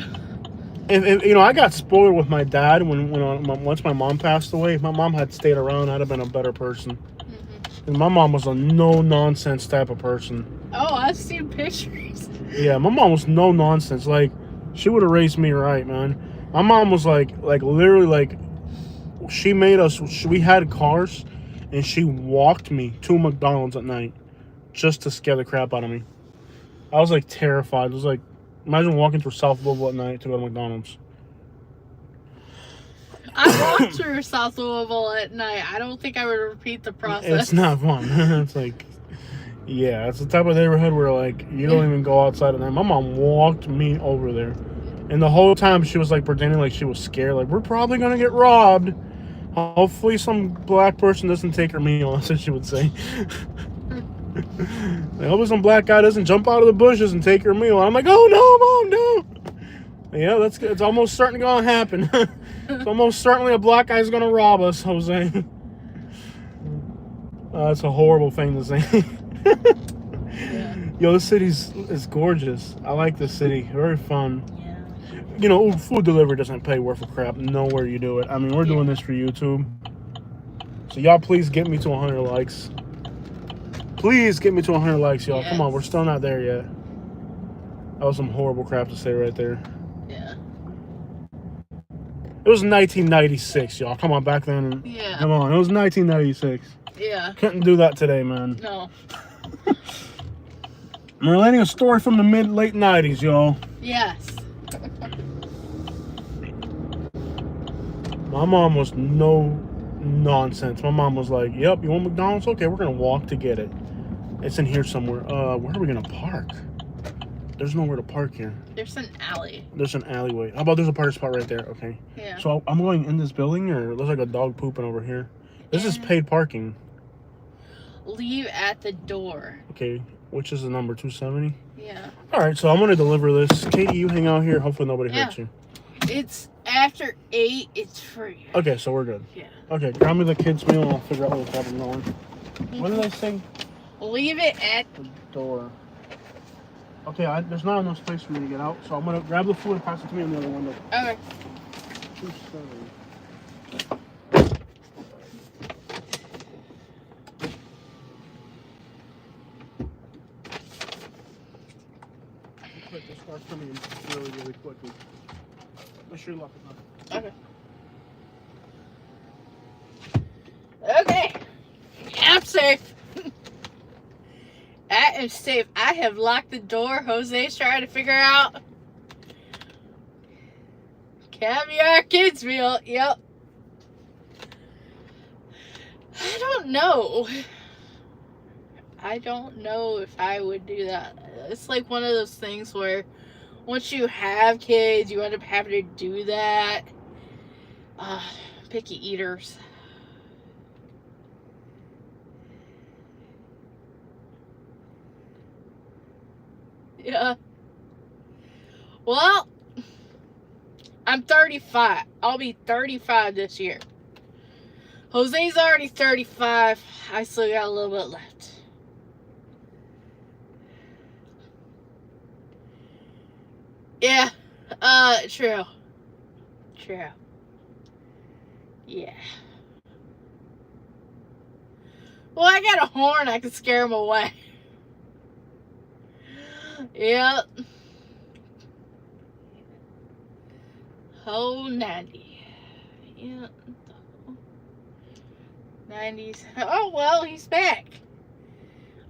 If I got spoiled with my dad once my mom passed away. If my mom had stayed around, I'd have been a better person. And my mom was a no-nonsense type of person. Oh, I've seen pictures. Yeah, my mom was no-nonsense. Like, she would have raised me right, man. My mom was like literally, like, she made us, we had cars, and she walked me to McDonald's at night just to scare the crap out of me. I was, like, terrified. It was like, imagine walking through South Louisville at night to go to McDonald's. I walked through South Louisville at night. I don't think I would repeat the process. It's not fun. It's like, yeah, it's the type of neighborhood where, like, you don't even go outside at night. My mom walked me over there. And the whole time she was, like, pretending like she was scared. Like, we're probably going to get robbed. Hopefully some black person doesn't take her meal. That's what she would say. I hope some black guy doesn't jump out of the bushes and take her meal. And I'm like, oh, no, Mom, no. Yeah, it's almost starting to go and happen. It's almost certainly a black guy's going to rob us, Jose. That's a horrible thing to say. Yeah. Yo, this city is gorgeous. I like this city. Very fun. Yeah. Food delivery doesn't pay worth a crap. Nowhere you do it. I mean, we're doing this for YouTube. So y'all please get me to 100 likes. Please get me to 100 likes, y'all. Yes. Come on, we're still not there yet. That was some horrible crap to say right there. Yeah. It was 1996, y'all. Come on, back then. Yeah. Come on, it was 1996. Yeah. Couldn't do that today, man. No. I'm relating a story from the late 90s, y'all. Yes. My mom was no nonsense. My mom was like, yep, you want McDonald's? Okay, we're going to walk to get it. It's in here somewhere. Where are we going to park? There's nowhere to park here. There's an alley. There's an alleyway. How about there's a parking spot right there? Okay. Yeah. So I'm going in this building, or it looks like a dog pooping over here. This is paid parking. Leave at the door. Okay. Which is the number, 270? Yeah. All right, so I'm going to deliver this. Katie, you hang out here. Hopefully nobody hurts you. It's after 8. It's free. Okay, so we're good. Yeah. Okay, grab me the kids' meal and I'll figure out where the problem going. What did I say? Leave it at the door. Okay, there's not enough space for me to get out, so I'm gonna grab the food and pass it to me on the other window. Okay. 270. Quick, this starts coming in really, really quickly. Make sure you lock it up. Okay. Okay. I'm safe. I am safe. I have locked the door. Jose's trying to figure out. Caviar kids meal. Yep. I don't know. I don't know if I would do that. It's like one of those things where once you have kids, you end up having to do that. Picky eaters. Yeah. Well, I'm 35. I'll be 35 this year. Jose's already 35. I still got a little bit left. Yeah. True. True. Yeah. Well, I got a horn. I can scare him away. Yep. Oh, 90. Yeah. 90s. Oh, well, he's back.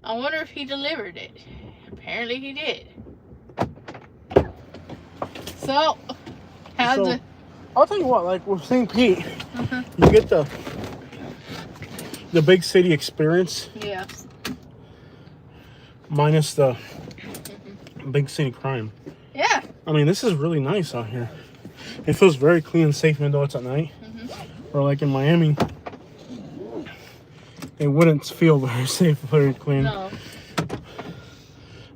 I wonder if he delivered it. Apparently he did. So, how's it? I'll tell you what, like with St. Pete, you get the big city experience. Yeah. Minus the big city crime. Yeah. I mean, this is really nice out here. It feels very clean and safe even though it's at night. Or like in Miami, it wouldn't feel very safe, very clean. No.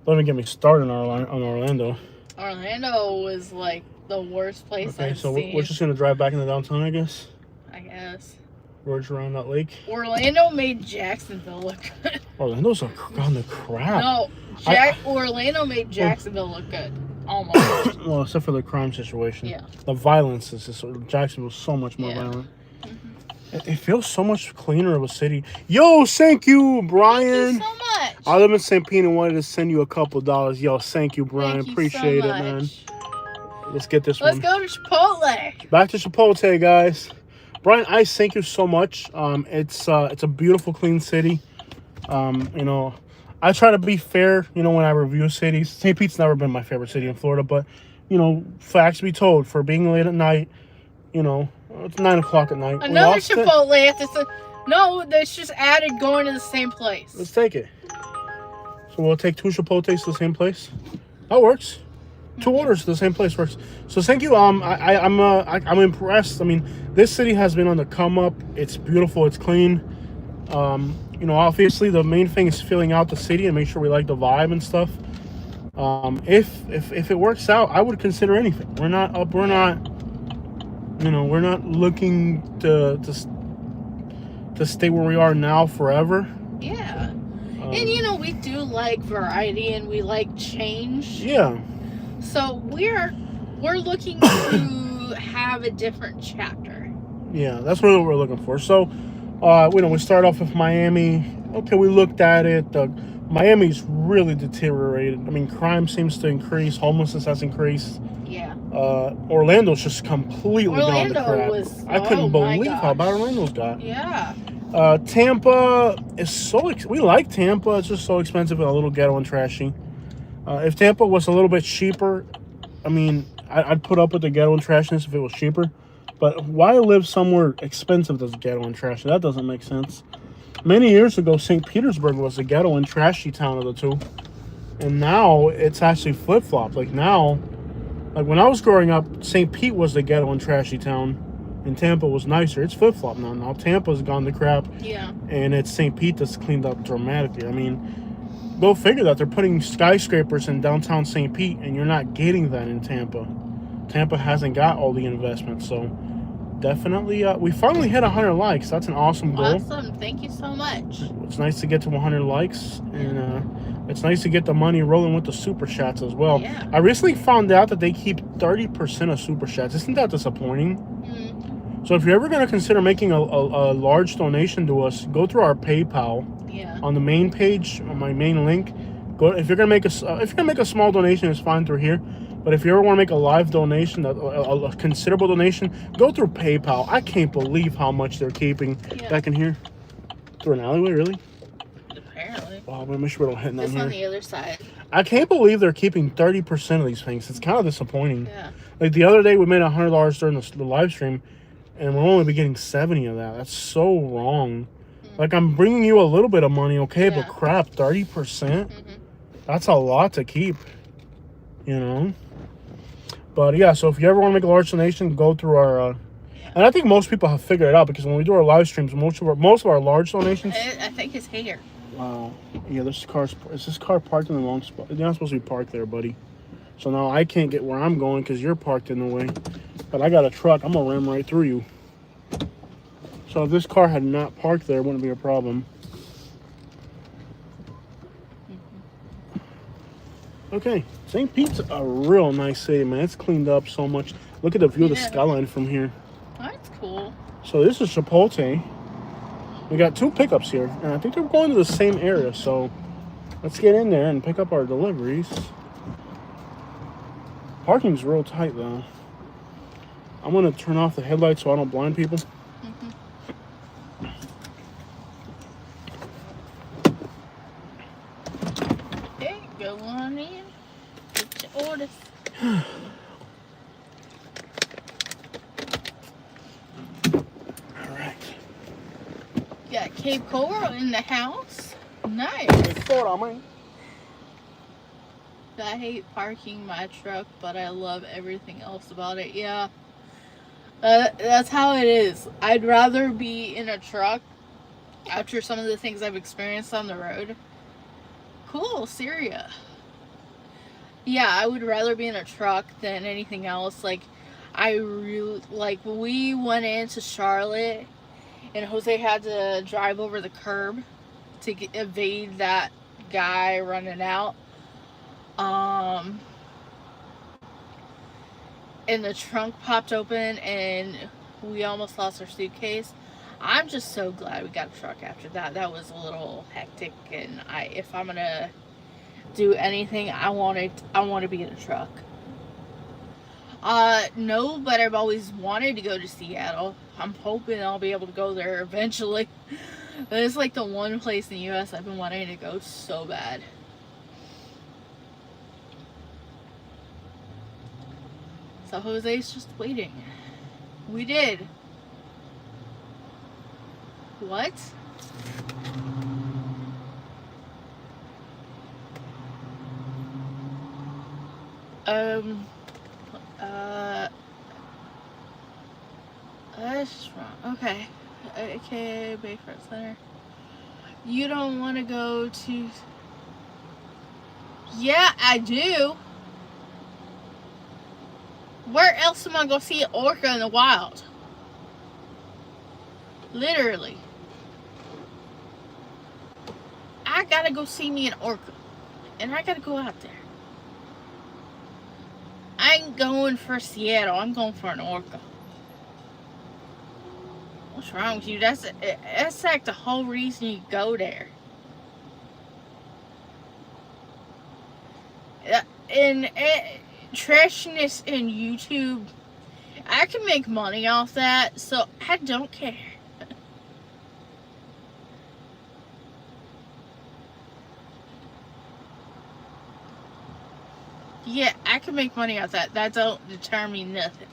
Don't even get me started on Orlando. Orlando was like the worst place Okay, I've so seen. we're just going to drive back into downtown, I guess. I guess. Roads around that lake. Orlando made Jacksonville look good. Orlando's on the crap. No, Orlando made Jacksonville look good. Almost. Well, except for the crime situation. Yeah. The violence is just, Jacksonville's so much more violent. It feels so much cleaner of a city. Yo, thank you, Brian. Thank you so much. I live in St. Pete and wanted to send you a couple $. Yo, thank you, Brian. Thank you Appreciate so it, man. much. Let's get this Let's one. go to Chipotle. Back to Chipotle, guys. Brian, I thank you so much. It's a beautiful, clean city. You know, I try to be fair, you know, when I review cities. St. Pete's never been my favorite city in Florida, but, you know, facts be told, for being late at night, you know, it's 9 o'clock at night. Another Chipotle at this. No, that's just added going to the same place. Let's take it. So we'll take 2 Chipotles to the same place. That works. 2 orders to the same place works. So thank you. I'm impressed. I mean, this city has been on the come up. It's beautiful. It's clean. You know, obviously the main thing is filling out the city and make sure we like the vibe and stuff. If it works out, I would consider anything. We're not looking to stay where we are now forever. Yeah. And you know, we do like variety and we like change. Yeah. So we're looking to have a different chapter. Yeah, that's really what we're looking for. So, we start off with Miami. Okay, we looked at it. Miami's really deteriorated. I mean, crime seems to increase. Homelessness has increased. Yeah. Orlando's just completely gone to crap. I couldn't believe how bad Orlando's got. Yeah. Tampa is we like Tampa. It's just so expensive and a little ghetto and trashy. If Tampa was a little bit cheaper, I mean, I'd put up with the ghetto and trashiness if it was cheaper. But why live somewhere expensive that's ghetto and trashy? That doesn't make sense. Many years ago, St. Petersburg was the ghetto and trashy town of the two. And now it's actually flip-flopped. Like now, like when I was growing up, St. Pete was the ghetto and trashy town. And Tampa was nicer. It's flip-flopped now. Now Tampa's gone to crap. Yeah. And it's St. Pete that's cleaned up dramatically. I mean, go figure that. They're putting skyscrapers in downtown St. Pete, and you're not getting that in Tampa. Tampa hasn't got all the investment, so definitely, we finally hit 100 likes. That's an awesome goal. Awesome. Thank you so much. It's nice to get to 100 likes, and it's nice to get the money rolling with the super chats as well. Yeah. I recently found out that they keep 30% of super chats. Isn't that disappointing? So if you're ever going to consider making a large donation to us, go through our PayPal. Yeah. On the main page, on my main link. Go if you're gonna make a small donation, it's fine through here. But if you ever want to make a live donation, a considerable donation, go through PayPal. I can't believe how much they're keeping back in here. Through an alleyway, really? Apparently. Wow, I'm gonna make sure we don't hit It's here. on the other side. I can't believe they're keeping 30% of these things. It's kind of disappointing. Yeah. Like the other day, we made $100 during the live stream, and we'll only be getting 70 of that. That's so wrong. Like, I'm bringing you a little bit of money, okay, but crap, 30%? That's a lot to keep, you know? But, yeah, so if you ever want to make a large donation, go through our... And I think most people have figured it out, because when we do our live streams, most of our large donations... I think it's here. Wow. Yeah, is this car parked in the wrong spot? You're not supposed to be parked there, buddy. So now I can't get where I'm going because you're parked in the way. But I got a truck. I'm going to ram right through you. So if this car had not parked there, it wouldn't be a problem. Okay, St. Pete's a real nice city, man. It's cleaned up so much. Look at the view of the skyline from here. That's cool. So this is Chipotle. We got 2 pickups here, and I think they're going to the same area. So let's get in there and pick up our deliveries. Parking's real tight, though. I'm going to turn off the headlights so I don't blind people. Go on in. Get your orders. Alright. Got Cape Coral in the house. Nice. I hate parking my truck, but I love everything else about it. Yeah. That's how it is. I'd rather be in a truck after some of the things I've experienced on the road. Cool, Syria. Yeah, I would rather be in a truck than anything else. Like, we went into Charlotte and Jose had to drive over the curb to evade that guy running out. And the trunk popped open and we almost lost our suitcase. I'm just so glad we got a truck after that. That was a little hectic, and if I'm gonna do anything, I want to be in a truck. No, but I've always wanted to go to Seattle. I'm hoping I'll be able to go there eventually. But it's like the one place in the U.S. I've been wanting to go so bad. So Jose's just waiting. We did. What? That's wrong. Okay. AKA Bayfront Center. You don't want to go to... Yeah, I do. Where else am I going to see an orca in the wild? Literally. I gotta go see me an orca. And I gotta go out there. I ain't going for Seattle. I'm going for an orca. What's wrong with you? That's like the whole reason you go there. And trashiness in YouTube, I can make money off that, so I don't care. Yeah, I can make money off that. That don't deter me nothing.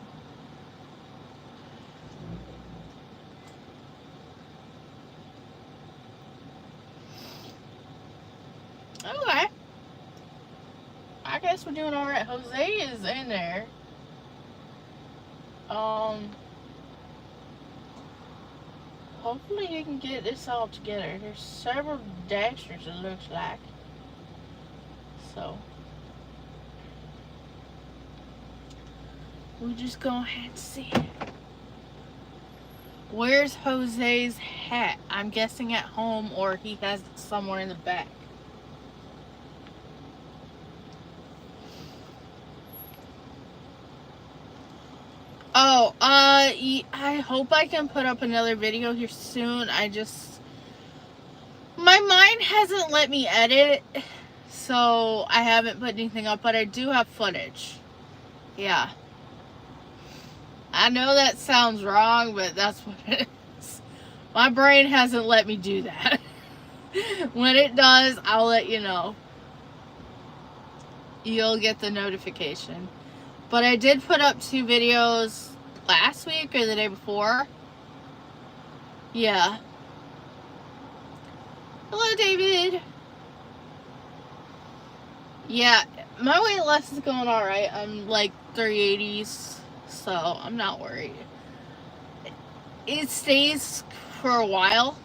Okay. I guess we're doing alright. Jose is in there. Hopefully you can get this all together. There's several dashers, it looks like. So we just gonna have to see. Where's Jose's hat? I'm guessing at home, or he has it somewhere in the back. Oh, I hope I can put up another video here soon. My mind hasn't let me edit, so I haven't put anything up, but I do have footage. Yeah. I know that sounds wrong, but that's what it is. My brain hasn't let me do that. When it does, I'll let you know. You'll get the notification. But I did put up 2 videos last week or the day before. Yeah. Hello, David. Yeah, my weight loss is going alright. I'm like 380s, so I'm not worried. It stays for a while.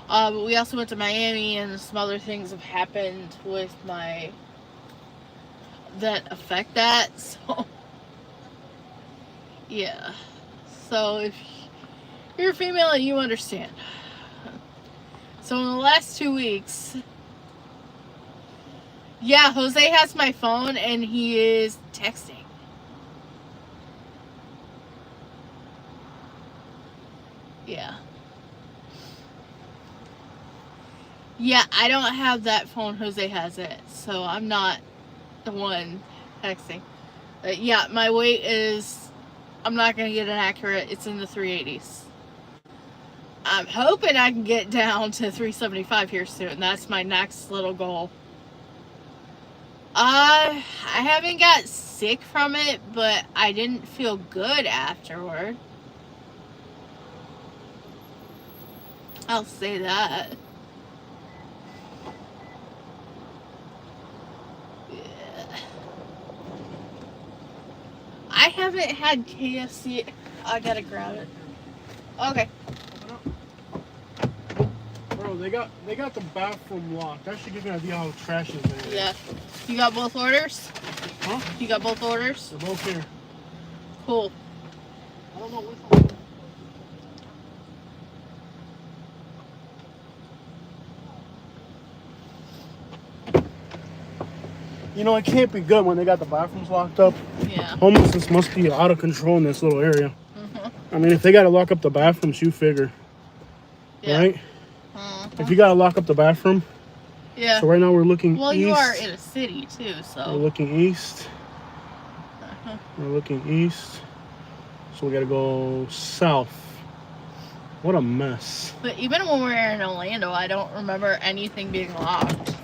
But we also went to Miami, and some other things have happened with that affect that. So, yeah. So if you're a female, you understand. So in the last 2 weeks, yeah, Jose has my phone and he is texting. Yeah. Yeah, I don't have that phone. Jose has it. So I'm not the one texting. Yeah, my weight is, I'm not going to get it accurate. It's in the 380s. I'm hoping I can get down to 375 here soon. That's my next little goal. I haven't got sick from it, but I didn't feel good afterward. I'll say that. Yeah. I haven't had KFC. I gotta grab it. Okay. Bro, they got the bathroom locked. That should give you an idea how trash it is. Yeah. You got both orders? Huh? You got both orders? They're both here. Cool. I don't know which one. You know, it can't be good when they got the bathrooms locked up. Yeah. Homelessness must be out of control in this little area. Mm-hmm. I mean, if they got to lock up the bathrooms, you figure. Yeah. Right? Mm-hmm. If you got to lock up the bathroom. Yeah. So right now we're looking well, east. you are in a city too, so. We're looking east. Uh-huh. We're looking east. So we got to go south. What a mess. But even when we were in Orlando, I don't remember anything being locked.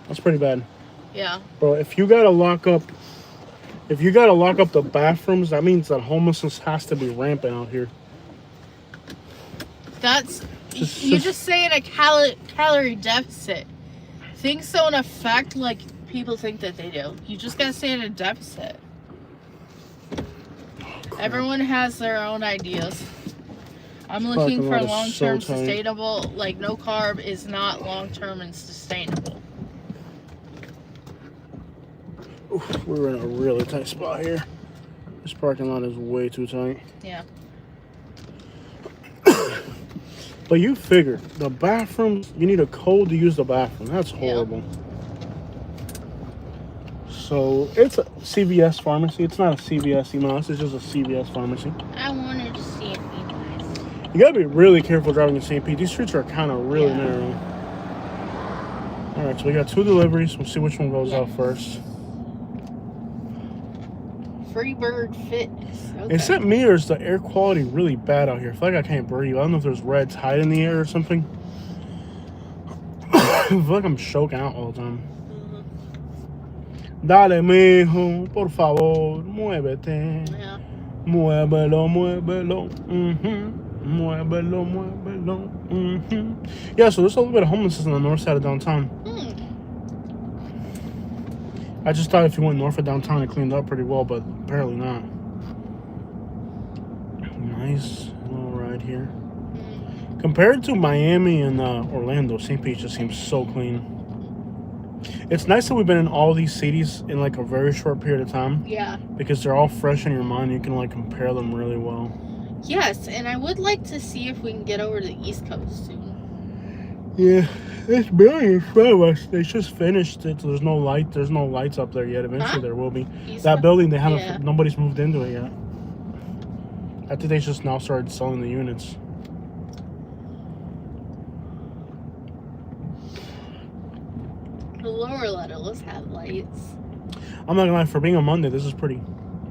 That's pretty bad. Yeah. Bro, if you got to lock up the bathrooms, that means that homelessness has to be rampant out here. You're just saying a calorie deficit. Things don't affect like people think that they do. You just gotta stay in a deficit. Everyone has their own ideas. I'm looking for long-term sustainable. Like, no carb is not long-term and sustainable. Oof, we're in a really tight spot here. This parking lot is way too tight. Yeah. But you figure, the bathrooms, you need a code to use the bathroom. That's horrible. Yeah. So, it's a CVS pharmacy. It's not a CVS email. This is just a CVS pharmacy. I wanted to see if you guys. You gotta be really careful driving in St. Pete. These streets are kind of really narrow. Alright, so we got 2 deliveries. We'll see which one goes out first. Freebird Fitness. Okay. Is it me or is the air quality really bad out here? I feel like I can't breathe. I don't know if there's red tide in the air or something. I feel like I'm choking out all the time. Dale, mijo, por favor, muévete. Yeah. Muévelo, muévelo. Muévelo, muévelo. Yeah, so there's a little bit of homelessness on the north side of downtown. I just thought if you went north of downtown, it cleaned up pretty well, but apparently not. Nice little ride here. Compared to Miami and Orlando, St. Pete just seems so clean. It's nice that we've been in all these cities in like a very short period of time. Yeah. Because they're all fresh in your mind. You can like compare them really well. Yes, and I would like to see if we can get over to the East Coast soon. Yeah, this building in front of us, they just finished it. So there's no light. There's no lights up there yet. Eventually there will be. East That Coast? building, they haven't. Yeah. Nobody's moved into it yet. I think they just now started selling the units. The lower levels have lights. I'm not gonna lie. For being a Monday, this is pretty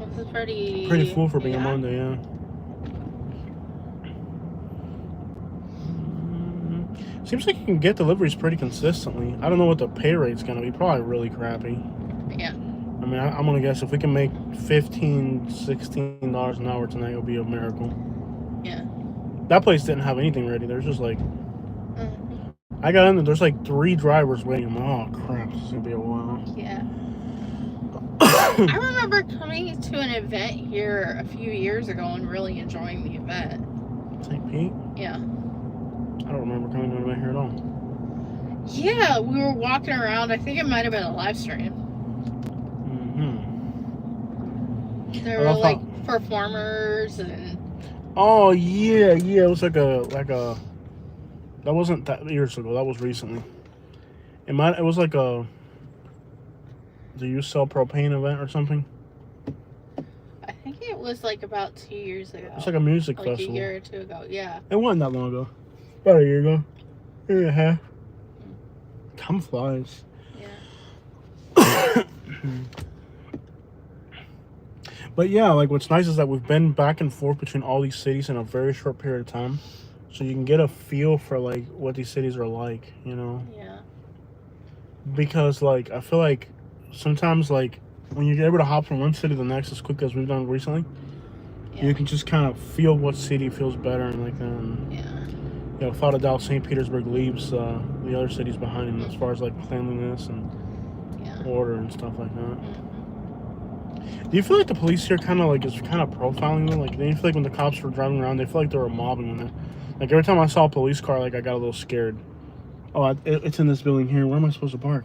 This is pretty full for being a Monday. Yeah. Seems like you can get deliveries pretty consistently. I don't know what the pay rate's gonna be. Probably really crappy. Yeah. I mean, I'm gonna guess if we can make $15, $16 an hour tonight, it'll be a miracle. Yeah. That place didn't have anything ready. There's just like, Mm-hmm. I got in there. There's like 3 drivers waiting. I'm like, oh crap, this is gonna be a while. Yeah. I remember coming to an event here a few years ago and really enjoying the event. St. Pete? Yeah. I don't remember coming to an event here at all. Yeah, we were walking around. I think it might have been a live stream. Mm-hmm. There were like performers and. Oh yeah. It was like a. That wasn't that years ago. That was recently. It was like a. Do you sell propane event or something? I think it was like about 2 years ago. It's like a music like festival. a year or two ago. Yeah. It wasn't that long ago. About a year ago. Year and a half. Time flies. Yeah. But yeah, like what's nice is that we've been back and forth between all these cities in a very short period of time. So you can get a feel for like what these cities are like, you know? Yeah. Because like I feel like sometimes like when you're able to hop from one city to the next as quick as we've done recently, Yeah. you can just kind of feel what city feels better and like Yeah. you know, without a doubt, St. Petersburg leaves the other cities behind him as far as like cleanliness and order and stuff like that. Do you feel like the police here kind of like is kind of profiling them? Like, do you feel like when the cops were driving around, they feel like they were mobbing them? Like every time I saw a police car, like I got a little scared. Oh, it's in this building here. Where am I supposed to park?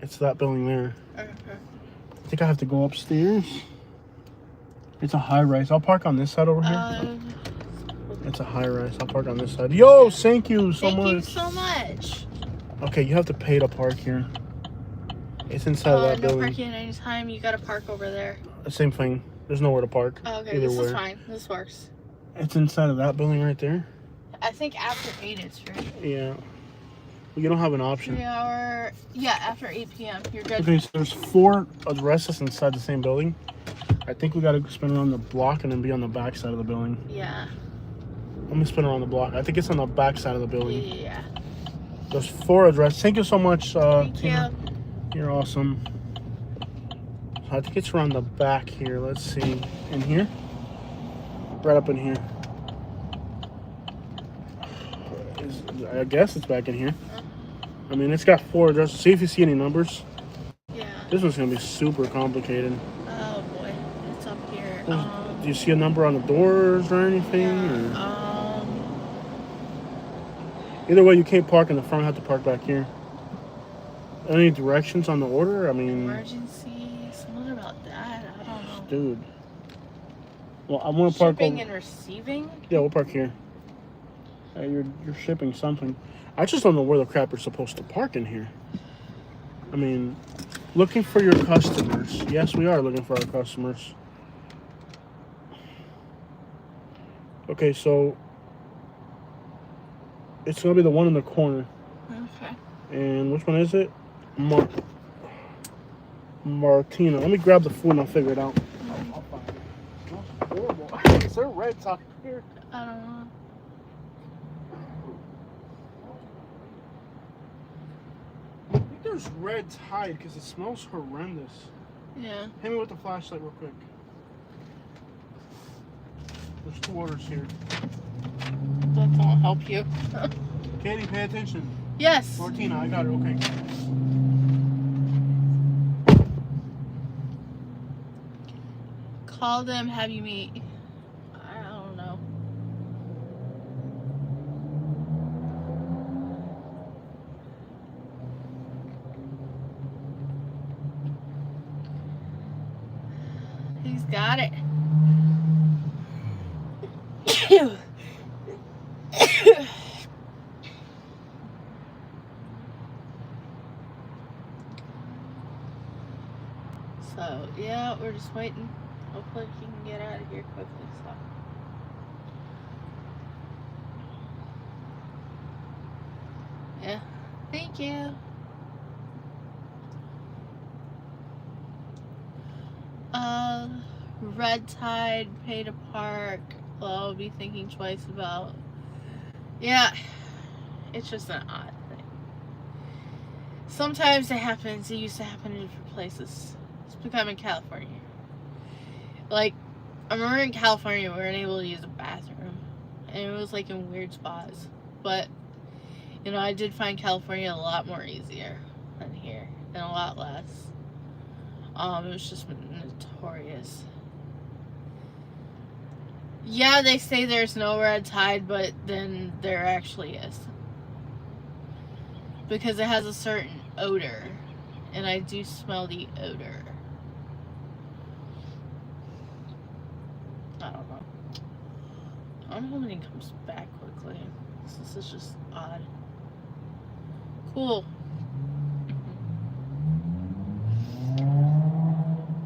It's that building there. I think I have to go upstairs. It's a high rise. I'll park on this side over here. It's a high rise. I'll park on this side. Yo, thank you so much. Thank you so much. Okay, you have to pay to park here. It's inside of that No building. parking anytime. You gotta park over there. Same thing. There's nowhere to park. Okay, this is fine. This works. It's inside of that building right there. I think after 8 it's free. Yeah. Well, you don't have an option. 3 hour. Yeah, after 8 p.m. You're good. Okay, so there's 4 addresses inside the same building. I think we gotta spin around the block and then be on the back side of the building. Yeah. Let me spin around the block. I think it's on the back side of the building. Yeah. There's 4 addresses. Thank you so much, Thank Tina. you. You're awesome. I think it's around the back here. Let's see. In here? Right up in here. I guess it's back in here. I mean, it's got 4 addresses. See if you see any numbers. Yeah. This one's going to be super complicated. Oh boy. It's up here. Do you see a number on the doors or anything? Yeah. Or? Either way, you can't park in the front. You have to park back here. Any directions on the order? I mean... Emergency. Something about that. I don't know. Dude. Well, I want to park... Shipping and receiving? Yeah, we'll park here. You're shipping something. I just don't know where the crap you're supposed to park in here. I mean, looking for your customers. Yes, we are looking for our customers. Okay, so it's going to be the one in the corner. Okay. And which one is it? Martina. Let me grab the food and I'll figure it out. I'll find it. That's horrible. Is there red top here? I don't know. I think there's red tide because it smells horrendous. Yeah. Hit me with the flashlight real quick. There's 2 orders here. That won't help you. Katie, pay attention. Yes. Martina, I got it. Okay. Call them, have you meet. I don't know. He's got it. So, yeah, we're just waiting. Hopefully we can get out of here quickly. So. Yeah. Thank you. Red Tide, Pay Park. Well, I'll be thinking twice about. Yeah. It's just an odd thing. Sometimes it happens. It used to happen in different places. It's become in California. Like, I remember in California we weren't able to use a bathroom. And it was like in weird spots. But, you know, I did find California a lot more easier than here. And a lot less. It was just notorious. Yeah, they say there's no red tide, but then there actually is. Because it has a certain odor. And I do smell the odor. I don't know. I'm hoping he comes back quickly. This is just odd. Cool.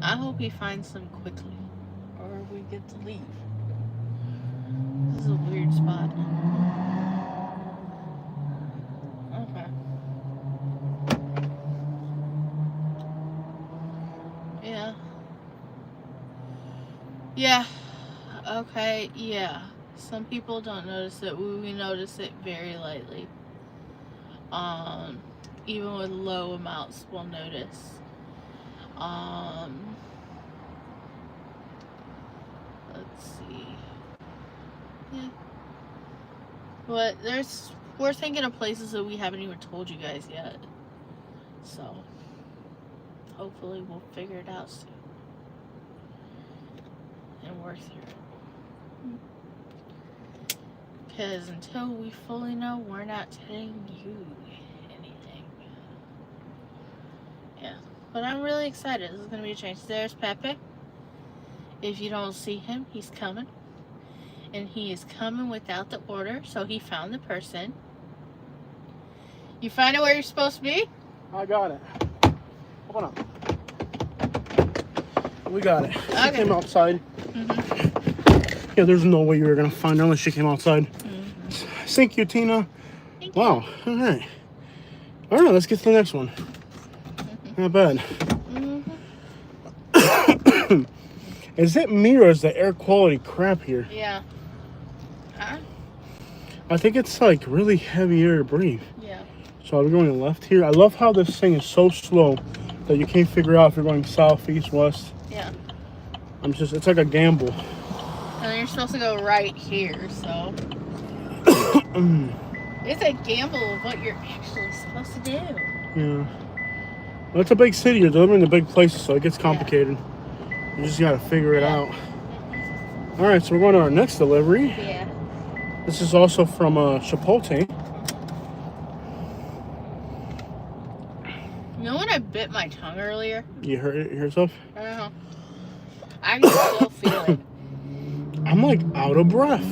I hope he finds them quickly. Or we get to leave. This is a weird spot. Okay. Yeah. Yeah. Okay, yeah. Some people don't notice it. We notice it very lightly. Even with low amounts, we'll notice. Let's see. Yeah. But we're thinking of places that we haven't even told you guys yet. So, hopefully we'll figure it out soon. And work through it. Because until we fully know, we're not telling you anything. Yeah. But I'm really excited. This is going to be a change. There's Pepe. If you don't see him, he's coming. And he is coming without the order. So he found the person. You find out where you're supposed to be? I got it. Open up. We got it. She Okay. came outside. Mm-hmm. Yeah, there's no way you were going to find her unless she came outside. Mm-hmm. Thank you, Tina. Thank Wow. All right. All right, let's get to the next one. Not bad. Mm-hmm. Is it me or is the air quality crap here? Yeah. Huh? I think it's like really heavy air to breathe. Yeah. So are we going left here? I love how this thing is so slow that you can't figure out if you're going south, east, west. Yeah. It's like a gamble. And then you're supposed to go right here, so. It's a gamble of what you're actually supposed to do. Yeah. Well, it's a big city. You're delivering to big places, so it gets complicated. You just gotta figure it out. All right, so we're going to our next delivery. Yeah. This is also from Chipotle. You know when I bit my tongue earlier? You heard it yourself? I can still feel it. I'm like out of breath.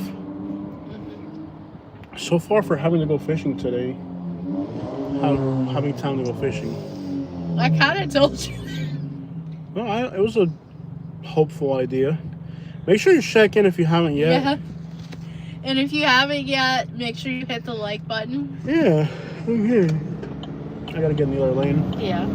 So far for having to go fishing today. Having time to go fishing. I kind of told you. Well, it was a hopeful idea. Make sure you check in if you haven't yet. Yeah. And if you haven't yet, make sure you hit the like button. Yeah, I'm here. I gotta get in the other lane. Yeah.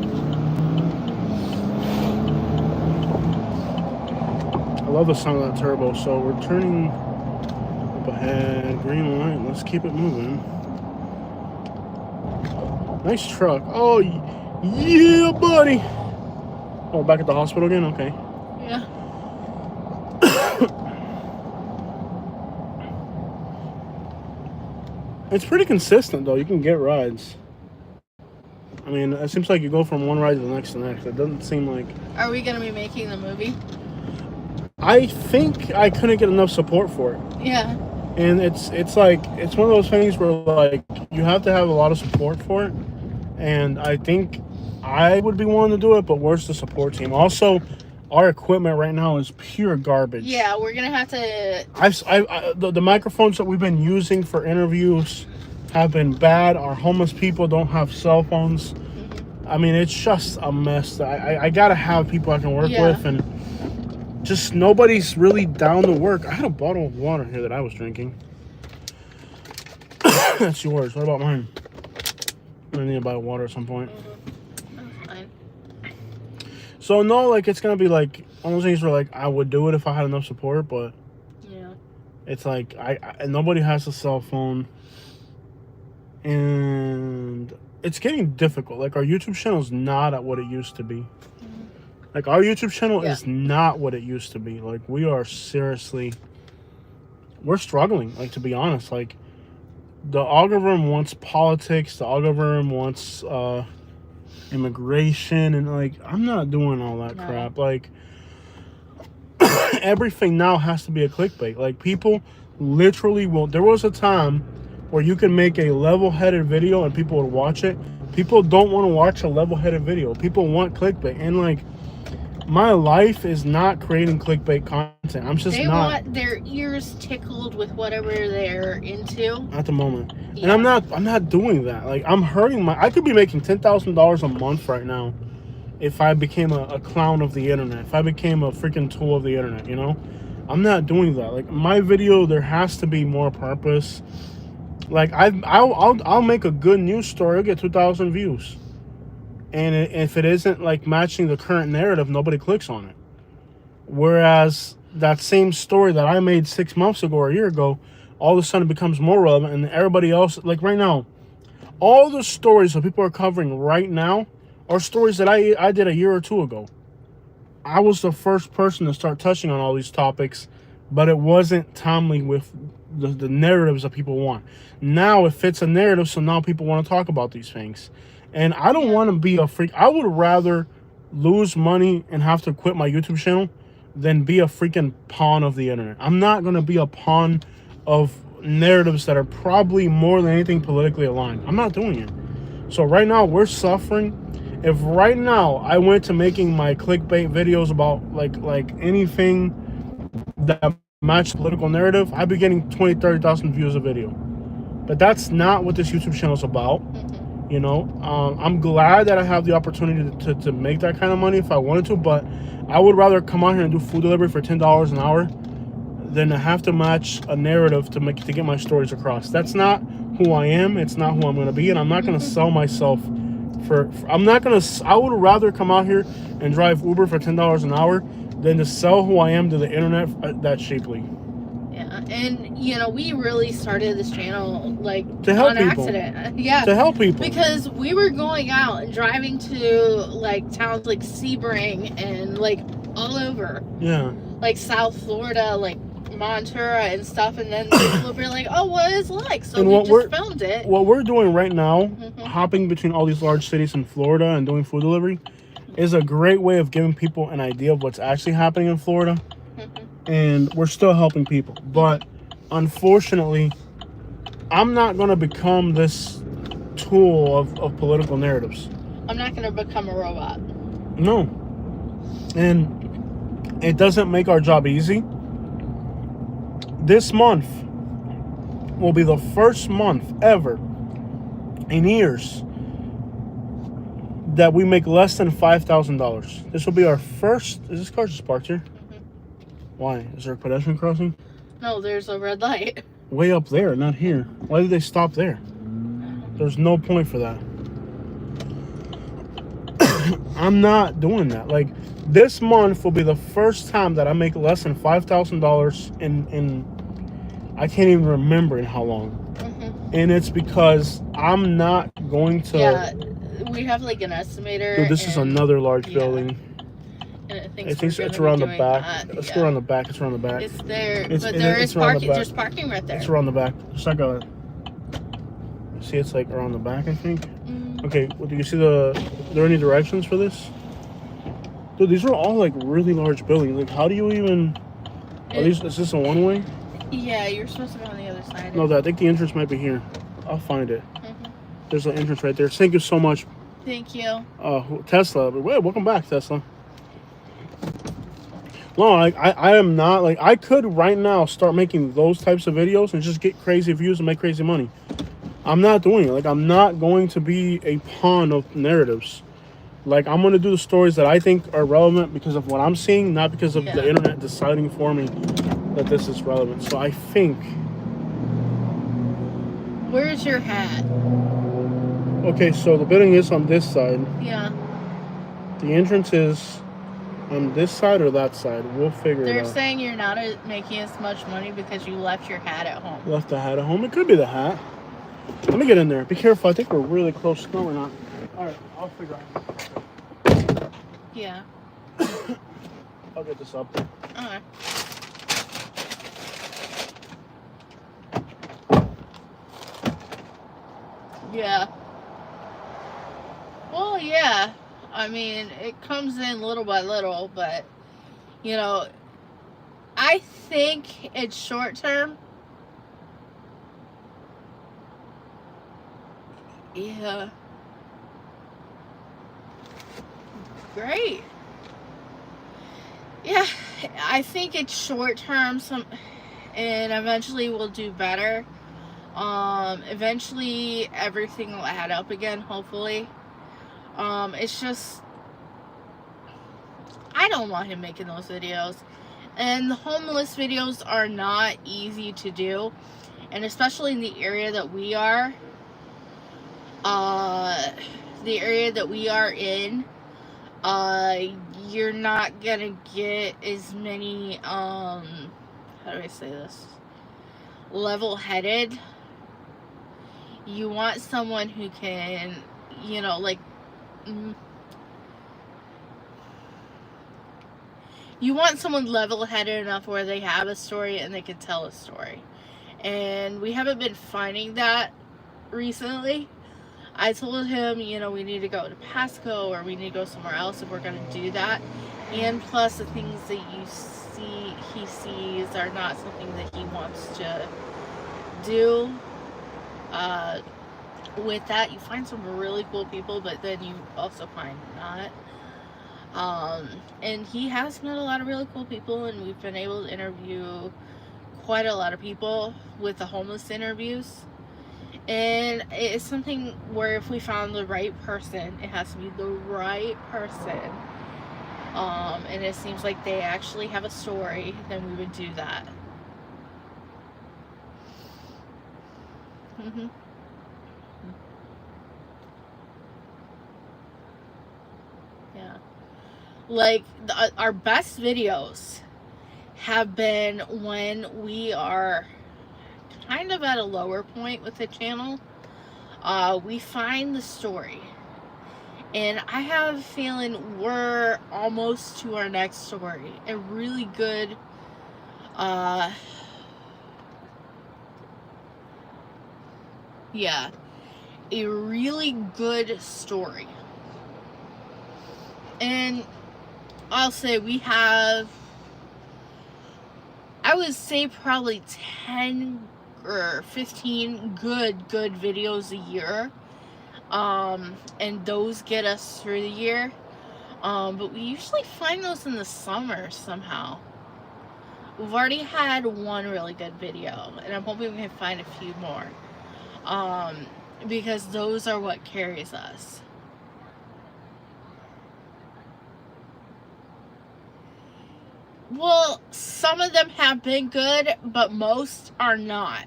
I love the sound of that turbo. So we're turning up ahead, green light. Let's keep it moving. Nice truck. Oh, yeah, buddy. Oh, back at the hospital again? Okay. Yeah. It's pretty consistent, though. You can get rides. I mean, it seems like you go from one ride to the next to the next. It doesn't seem like... Are we going to be making the movie? I think I couldn't get enough support for it. Yeah. And it's like, it's one of those things where, like, you have to have a lot of support for it. And I think I would be willing to do it, but where's the support team? Also, our equipment right now is pure garbage. Yeah, we're gonna have to. The microphones that we've been using for interviews have been bad. Our homeless people don't have cell phones. I mean, it's just a mess. I gotta have people I can work with, and just nobody's really down to work. I had a bottle of water here that I was drinking. That's yours. What about mine? I need to buy water at some point. That's fine. So no, like it's gonna be like one of those things where like I would do it if I had enough support, but Yeah. it's like I nobody has a cell phone, and it's getting difficult. Like our YouTube channel is not at what it used to be. Like our YouTube channel is not what it used to be. Like we're struggling. Like to be honest, like the algorithm wants politics. The algorithm wants immigration, and like I'm not doing all that crap. Like everything now has to be a clickbait. Like people literally will. There was a time where you can make a level-headed video and people would watch it. People don't want to watch a level-headed video. People want clickbait, and like my life is not creating clickbait content. I'm just they not. want their ears tickled with whatever they're into At the moment. And I'm not doing that. Like I'm hurting I could be making $10,000 a month right now if I became a clown of the internet. If I became a freaking tool of the internet, you know? I'm not doing that. Like my video, there has to be more purpose. Like I'll make a good news story, I'll get 2,000 views. And if it isn't like matching the current narrative, nobody clicks on it. Whereas that same story that I made 6 months ago or a year ago, all of a sudden becomes more relevant, and everybody else, like right now, all the stories that people are covering right now are stories that I did a year or two ago. I was the first person to start touching on all these topics, but it wasn't timely with the narratives that people want. Now it fits a narrative, so now people want to talk about these things. And I don't want to be a freak. I would rather lose money and have to quit my YouTube channel than be a freaking pawn of the internet. I'm not going to be a pawn of narratives that are probably more than anything politically aligned. I'm not doing it. So right now we're suffering. If right now I went to making my clickbait videos about like anything that matched political narrative, I'd be getting 20, 30,000 views a video. But that's not what this YouTube channel is about. You know, I'm glad that I have the opportunity to make that kind of money if I wanted to, but I would rather come out here and do food delivery for $10 an hour than to have to match a narrative to get my stories across. That's not who I am. It's not who I'm going to be, and I'm not going to sell myself I would rather come out here and drive Uber for $10 an hour than to sell who I am to the internet that cheaply. Yeah, and you know, we really started this channel like to help on people. Accident. Yeah, to help people, because we were going out and driving to like towns like Sebring and like all over. Yeah, like South Florida, like Montura and stuff, and then people were like, "Oh, what is it like?" So we just filmed it. What we're doing right now, hopping between all these large cities in Florida and doing food delivery, is a great way of giving people an idea of what's actually happening in Florida. And we're still helping people, but unfortunately I'm not going to become this tool of political narratives. I'm not going to become a robot. No. And it doesn't make our job easy. This month will be the first month ever in years that we make less than $5,000. This will be our first. Is this car just parked here? Why? Is there a pedestrian crossing? No, there's a red light. Way up there, not here. Why did they stop there? There's no point for that. I'm not doing that. Like, this month will be the first time that I make less than $5,000 in I can't even remember in how long. And it's because I'm not going to... Yeah, we have like an estimator. Dude, this is another large building. And I think it's around the back. Let's go around the back. It's around the back. It's there, but there is parking. There's parking right there. It's around the back. It's like a. See, it's like around the back, I think. Okay, well, do you see are there any directions for this? Dude, these are all like really large buildings. Like, how do you even? Is this a one way? Yeah, you're supposed to go on the other side. No, I think the entrance might be here. I'll find it. There's an entrance right there. Thank you so much. Thank you. Tesla. Welcome back, Tesla. No, I am not. Like, I could right now start making those types of videos and just get crazy views and make crazy money. I'm not doing it. Like, I'm not going to be a pawn of narratives. Like, I'm going to do the stories that I think are relevant because of what I'm seeing, not because of the internet deciding for me that this is relevant. So I think... Where's your hat? Okay, so the building is on this side. Yeah. The entrance is on this side or that side. We'll figure it out. They're saying you're not making as much money because you left your hat at home. Left the hat at home. It could be the hat. Let me get in there. Be careful. I think we're really close. No, we're not. All right, I'll figure out. Yeah. I'll get this up. Okay. Yeah. Well, yeah. I mean, it comes in little by little, but, you know, I think it's short term. Yeah. Great. Yeah, I think it's short term, and eventually we'll do better. Eventually everything will add up again, hopefully. It's just, I don't want him making those videos. And the homeless videos are not easy to do. And especially in the area that we are. The area that we are in. You're not gonna get as many, how do I say this? Level-headed. You want someone who can, you know, like, you want someone level-headed enough where they have a story and they can tell a story. And we haven't been finding that recently. I told him, you know, we need to go to Pasco or we need to go somewhere else if we're going to do that. And plus the things that he sees are not something that he wants to do. With that, you find some really cool people, but then you also find not. And he has met a lot of really cool people, and we've been able to interview quite a lot of people with the homeless interviews. And it's something where if we found the right person, it has to be the right person. And it seems like they actually have a story, then we would do that. Mm-hmm. Yeah. Like, our best videos have been when we are kind of at a lower point with the channel. We find the story. And I have a feeling we're almost to our next story. A really good, yeah, a really good story. And I'll say we have, I would say probably 10 or 15 good videos a year. And those get us through the year. But we usually find those in the summer somehow. We've already had one really good video, and I'm hoping we can find a few more. Because those are what carries us. Well, some of them have been good, but most are not.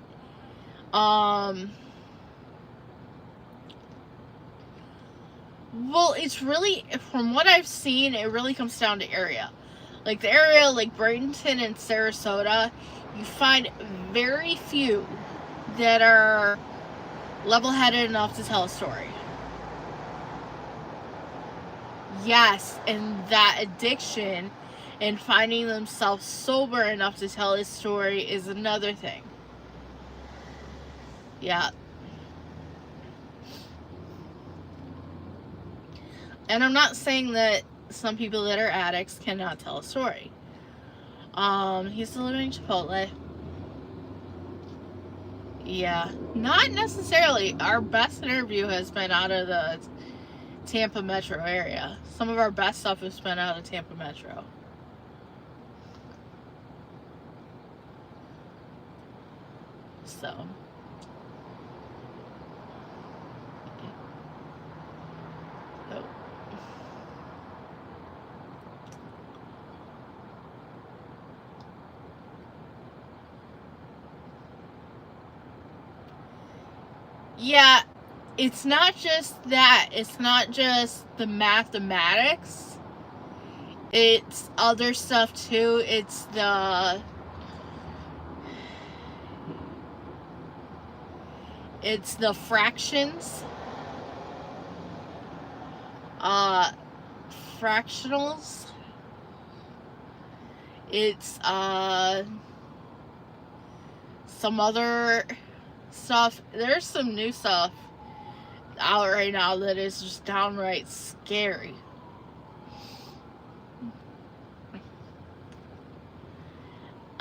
Well, it's really, from what I've seen, it really comes down to area. Like the area like Bradenton and Sarasota, you find very few that are level-headed enough to tell a story. Yes, and that addiction and finding themselves sober enough to tell a story is another thing. Yeah. And I'm not saying that some people that are addicts cannot tell a story. He's delivering Chipotle. Yeah. Not necessarily. Our best interview has been out of the Tampa metro area. Some of our best stuff has been out of Tampa metro. So. Oh. Yeah, it's not just that. It's not just the mathematics. It's other stuff too. It's the fractions. Fractionals. It's some other stuff. There's some new stuff out right now that is just downright scary.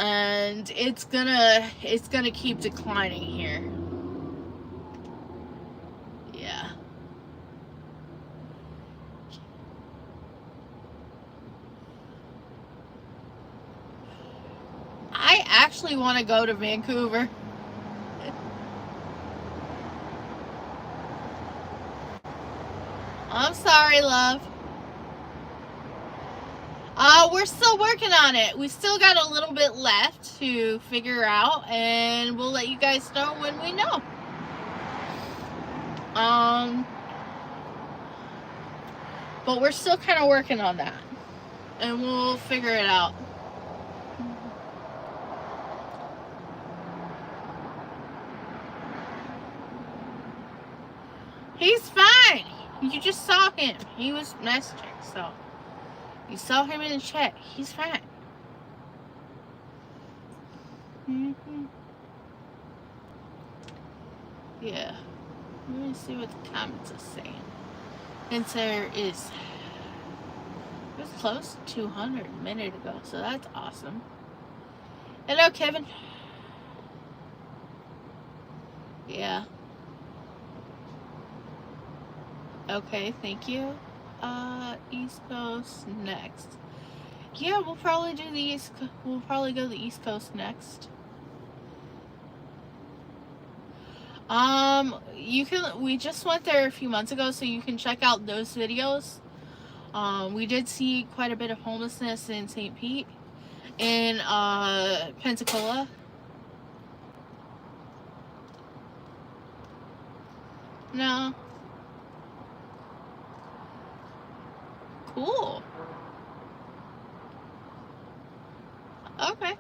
And it's gonna keep declining here. Yeah. I actually want to go to Vancouver. I'm sorry, love. We're still working on it. We still got a little bit left to figure out, and we'll let you guys know when we know. But we're still kind of working on that, and we'll figure it out. He's fine. You just saw him. He was messaging, so you saw him in the chat. He's fine. Yeah. Let me see what the comments are saying. Since it was close to 200 a minute ago, so that's awesome. Hello, Kevin. Yeah. Okay, thank you. East Coast next. Yeah, we'll probably do the East. We'll probably go to the East Coast next. You can. We just went there a few months ago, so you can check out those videos. We did see quite a bit of homelessness in St. Pete, in Pensacola. No. Cool. Okay.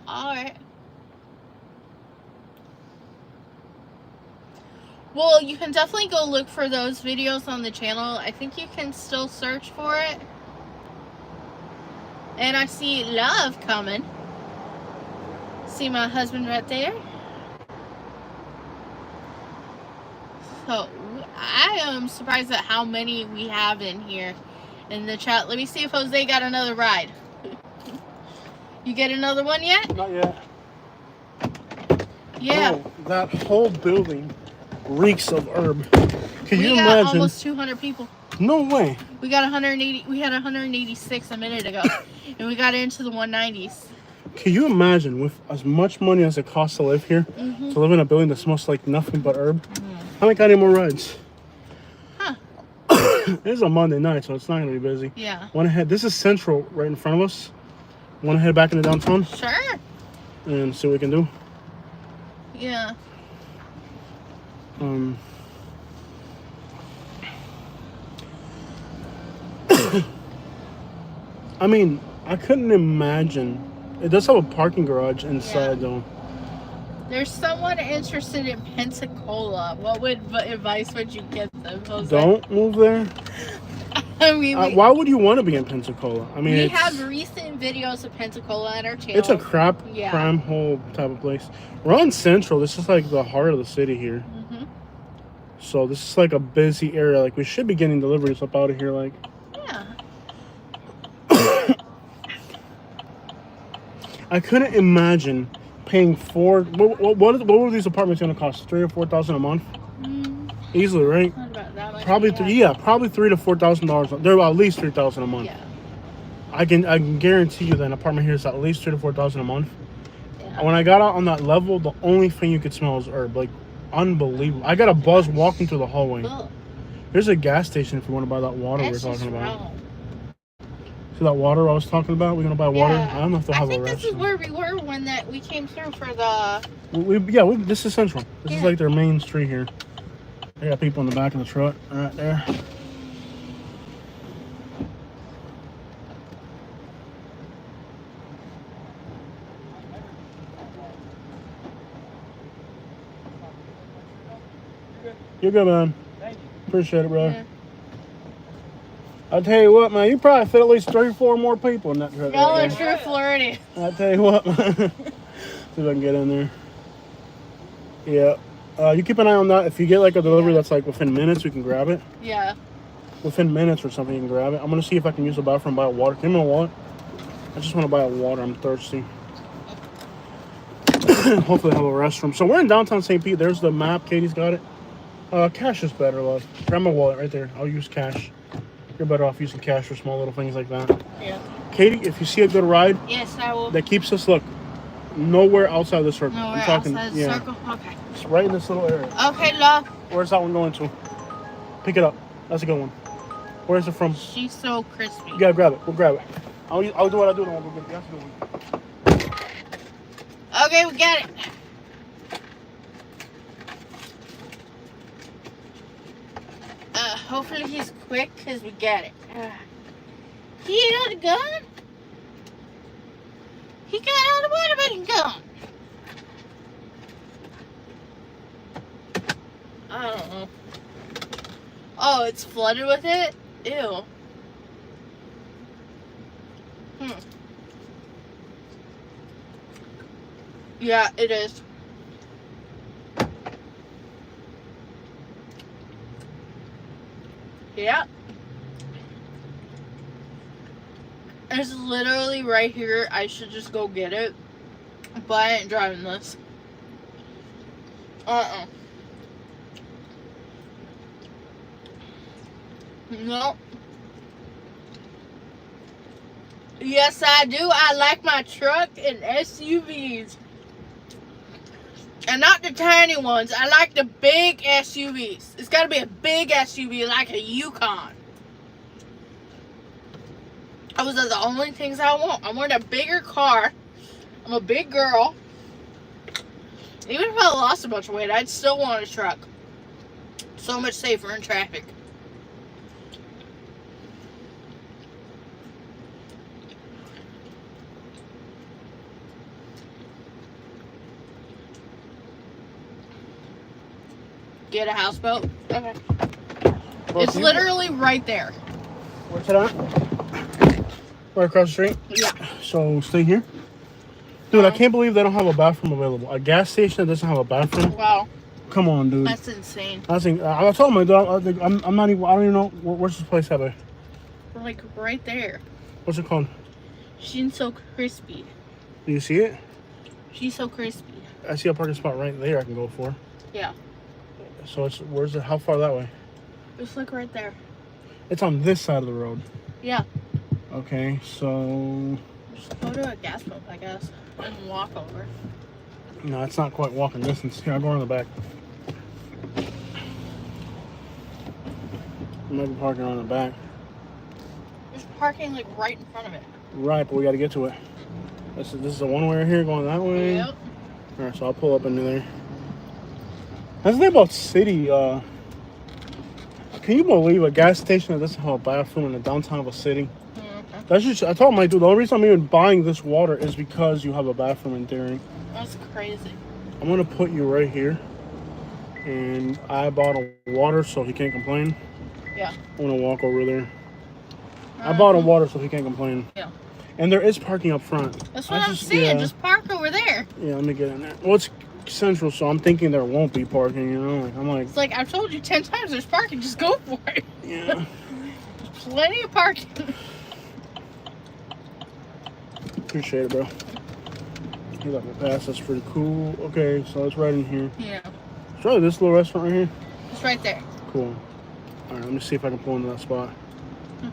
Alright. Well, you can definitely go look for those videos on the channel. I think you can still search for it. And I see love coming. See my husband right there. So, I am surprised at how many we have in here in the chat. Let me see if Jose got another ride. You get another one yet? Not yet. Yeah. Oh, that whole building reeks of herb. Can you We got imagine? almost 200 people. No way. We got 180. We had 186 a minute ago, and we got into the 190s. Can you imagine, with as much money as it costs to live here, to live in a building that smells like nothing but herb? I haven't got any more rides. Huh. It's a Monday night, so it's not going to be busy. Yeah. Want to head? This is Central right in front of us. Want to head back into downtown? Sure. And see what we can do? Yeah. I mean, I couldn't imagine. It does have a parking garage inside, though. There's someone interested in Pensacola. What advice would you give them, Jose? Don't move there. I mean, why would you want to be in Pensacola? I mean, we have recent videos of Pensacola on our channel. It's a crime hole type of place. We're on Central. This is like the heart of the city here. So this is like a busy area. Like, we should be getting deliveries up out of here. Like, yeah. I couldn't imagine paying what were these apartments going to cost? $3,000 or $4,000 a month? Easily, right? Not about that much. Probably probably $3,000 to $4,000. They're at least $3,000 a month. Yeah. I can guarantee you that an apartment here is at least $3,000 to $4,000 a month. Yeah. When I got out on that level, the only thing you could smell is herb. Like, unbelievable. I got a buzz walking through the hallway. Ugh. There's a gas station if you want to buy that water That's we're talking just about. wrong. See that water I was talking about? We're gonna buy water. Yeah. I don't know if they'll have a I think this is restaurant. where we were when we came through for the. This is Central. This is like their main street here. They got people in the back of the truck right there. You're good, man. Thank you. Appreciate it, bro. Yeah. I'll tell you what, man. You probably fit at least 3 or 4 more people in that truck. Y'all right are there. true Floridians. I'll tell you what, man. See if I can get in there. Yeah. You keep an eye on that. If you get like a delivery that's like within minutes, we can grab it. Yeah. Within minutes or something, you can grab it. I'm gonna see if I can use the bathroom and buy water. Give me a wallet. I just want to buy a water. I'm thirsty. Hopefully, I have a restroom. So we're in downtown St. Pete. There's the map. Katie's got it. Cash is better, love. Grab my wallet right there. I'll use cash. You're better off using cash for small little things like that. Yeah. Katie, if you see a good ride Yes, I will. that keeps us, look, nowhere outside the circle. Nowhere I'm talking, outside the yeah, circle? Okay. it's right in this little area. Okay, love. Where's that one going to? Pick it up. That's a good one. Where's it from? She's so crispy. You gotta grab it. We'll grab it. I'll do what I do. Then we'll go get it. That's a good one. Okay, we got it. Hopefully he's quick because we got it. He got a gun? He got out the watermelon gun. I don't know. Oh, it's flooded with it? Ew. Yeah, it is. Yeah. It's literally right here. I should just go get it. But I ain't driving this. No. Yes, I do. I like my truck and SUVs. And not the tiny ones. I like the big SUVs. It's got to be a big SUV like a Yukon. Those are the only things I want. I want a bigger car. I'm a big girl. Even if I lost a bunch of weight, I'd still want a truck. So much safer in traffic. Get a houseboat? Okay. It's literally right there. Where's it at? Right across the street? Yeah. So stay here. Dude, I can't believe they don't have a bathroom available. A gas station that doesn't have a bathroom? Wow. Come on, dude. That's insane. I told him, dude, I'm not even, I don't even know, where's this place at? Like right there. What's it called? She's so crispy. Do you see it? She's so crispy. I see a parking spot right there I can go for. Yeah. So where's it, how far that way? Just look right there. It's on this side of the road. Yeah. Okay, so... Just go to a gas pump, I guess, and walk over. No, it's not quite walking distance. Here, I'll go around the back. I might be parking around the back. There's parking like right in front of it. Right, but we got to get to it. This is a one-way right here going that way. Yep. All right, so I'll pull up into there. That's the thing about city. Can you believe a gas station that doesn't have a bathroom in the downtown of a city? Mm-hmm. That's just, I told my dude, the only reason I'm even buying this water is because you have a bathroom in theory. That's crazy. I'm gonna put you right here, and I bought a water so he can't complain. Yeah. I'm gonna walk over there. I bought a water so he can't complain. Yeah. And there is parking up front. That's what I'm saying. Yeah. Just park over there. Yeah, let me get in there. Well, it's central, so I'm thinking there won't be parking, you know? Like, I'm like... It's like, I've told you 10 times there's parking. Just go for it. Yeah. There's plenty of parking. Appreciate it, bro. You let me pass. That's pretty cool. Okay, so it's right in here. Yeah. It's right this little restaurant right here. It's right there. Cool. All right, let me see if I can pull into that spot.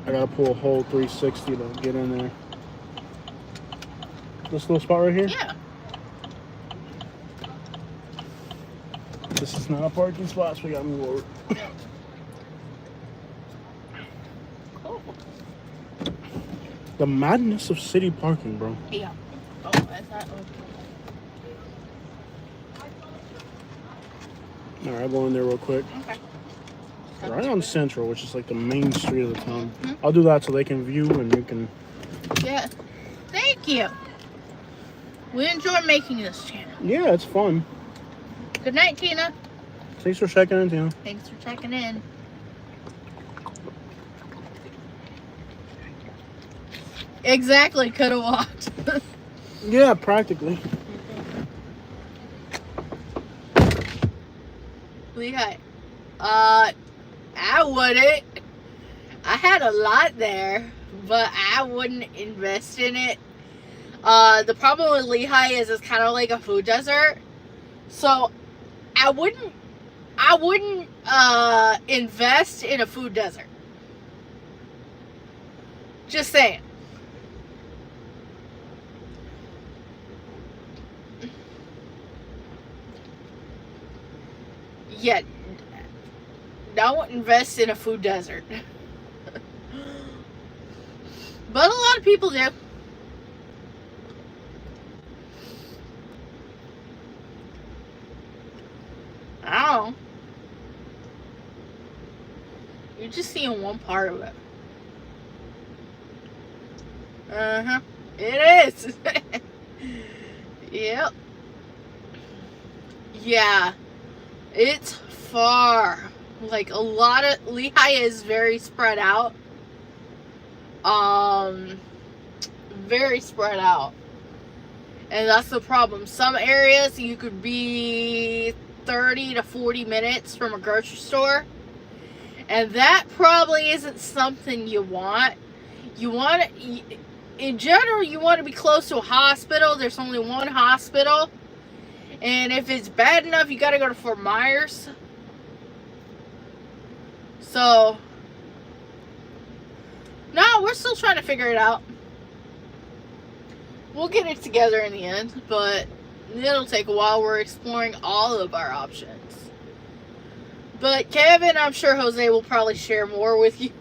I gotta pull a whole 360 to get in there. This little spot right here? Yeah. This is not a parking spot, so we gotta move over. Cool. The madness of city parking, bro. Yeah. Oh, that's that one. All right, I'll go in there real quick. Okay. Right on Central, which is like the main street of the town. Mm-hmm. I'll do that so they can view and you can. Yeah. Thank you. We enjoy making this channel. Yeah, it's fun. Good night, Tina. Thanks for checking in, Tina. Thanks for checking in. Exactly. Could have walked. Yeah, practically. Lehigh. I wouldn't. I had a lot there, but I wouldn't invest in it. The problem with Lehigh is it's kind of like a food desert. So I wouldn't invest in a food desert. Just saying. Yeah, don't invest in a food desert. But a lot of people do. I don't know. You're just seeing one part of it. Uh-huh. It is. Yep. Yeah. It's far. Like, a lot of... Lehigh is very spread out. Very spread out. And that's the problem. Some areas you could be 30 to 40 minutes from a grocery store. And that probably isn't something you want. You want to... In general, you want to be close to a hospital. There's only one hospital. And if it's bad enough, you got to go to Fort Myers. So, no, we're still trying to figure it out. We'll get it together in the end, but it'll take a while. We're exploring all of our options. But Kevin, I'm sure Jose will probably share more with you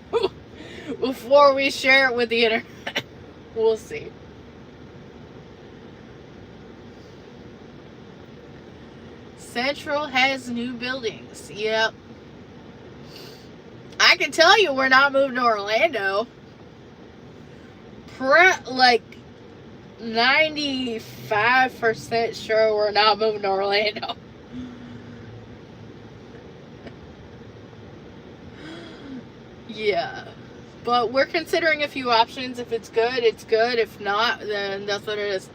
before we share it with the internet. We'll see. Central has new buildings. Yep. I can tell you we're not moving to Orlando. Like 95% sure we're not moving to Orlando. Yeah. But we're considering a few options. If it's good, it's good. If not, then that's what it is.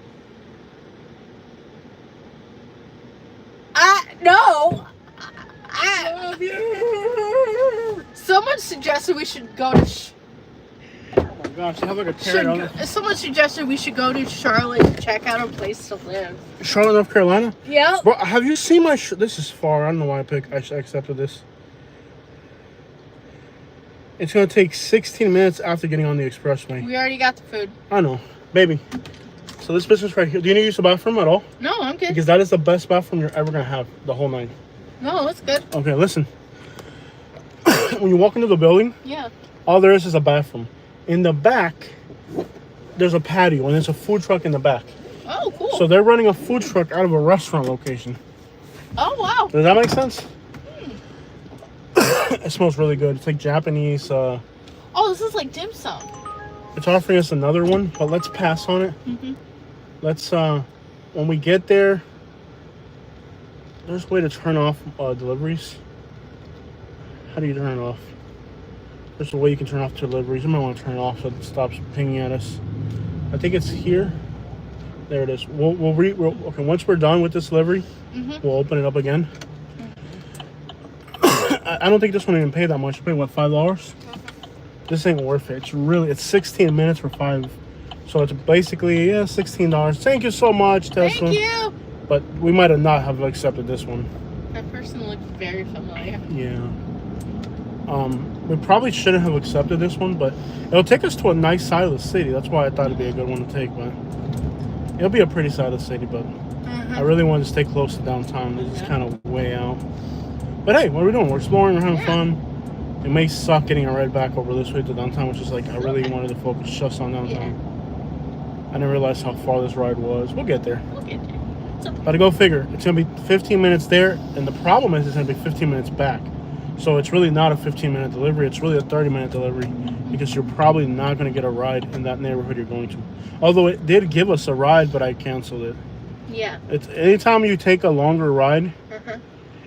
No. I love you. Someone suggested we should go to... Oh my gosh, they have like a carrot on it. Someone suggested we should go to Charlotte and check out a place to live. Charlotte, North Carolina? Yep. Bro, have you seen my... This is far. I don't know why I accepted this. It's going to take 16 minutes after getting on the expressway. We already got the food. I know. Baby. So this business right here, do you need to use the bathroom at all? No, I'm good. Because that is the best bathroom you're ever going to have, the whole night. No, it's good. Okay, listen. When you walk into the building, Yeah. all there is a bathroom. In the back, there's a patio, and there's a food truck in the back. Oh, cool. So they're running a food truck out of a restaurant location. Oh, wow. Does that make sense? It smells really good. It's like Japanese. Oh, this is like dim sum. It's offering us another one, but let's pass on it. Mm-hmm. Let's, when we get there, there's a way to turn off deliveries. How do you turn it off? There's a way you can turn off deliveries. You might want to turn it off so it stops pinging at us. I think it's here. There it is. Okay, once we're done with this delivery, we'll open it up again. I don't think this one even paid that much. You paid, what, $5? This ain't worth it. It's 16 minutes for $5. So it's basically, yeah, $16. Thank you so much, Tesla. Thank you. But we might have not have accepted this one. That person looked very familiar. Yeah. We probably shouldn't have accepted this one, but it'll take us to a nice side of the city. That's why I thought it'd be a good one to take, but it'll be a pretty side of the city, but I really wanted to stay close to downtown. It's just kind of way out. But hey, what are we doing? We're exploring, we're having fun. It may suck getting a ride back over this way to downtown, which is like, I really wanted to focus just on downtown. I didn't realize how far this ride was. We'll get there. But to go figure, it's going to be 15 minutes there, and the problem is it's going to be 15 minutes back. So it's really not a 15-minute delivery. It's really a 30-minute delivery because you're probably not going to get a ride in that neighborhood you're going to. Although it did give us a ride, but I canceled it. Yeah. It's anytime you take a longer ride,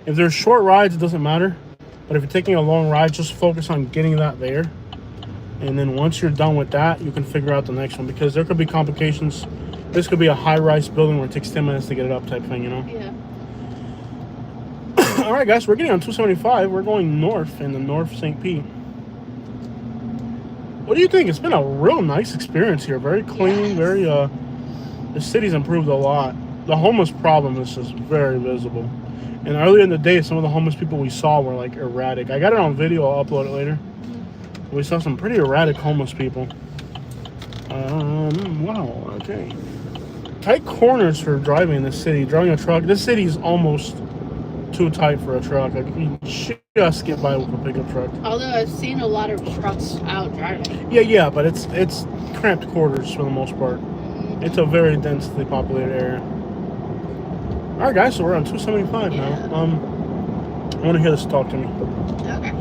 if there's short rides, it doesn't matter. But if you're taking a long ride, just focus on getting that there. And then once you're done with that, you can figure out the next one because there could be complications. This could be a high-rise building where it takes 10 minutes to get it up type thing, you know? Yeah. All right, guys, we're getting on 275. We're going north in the North St. Pete. What do you think? It's been a real nice experience here. Very clean, very, the city's improved a lot. The homeless problem is just very visible. And earlier in the day, some of the homeless people we saw were, like, erratic. I got it on video. I'll upload it later. We saw some pretty erratic homeless people. Wow, okay. Tight corners for driving in this city. Driving a truck. This city is almost too tight for a truck. Like, you just get by with a pickup truck. Although I've seen a lot of trucks out driving. Yeah, but it's cramped quarters for the most part. It's a very densely populated area. All right, guys, so we're on 275 now. I want to hear this talk to me. Okay.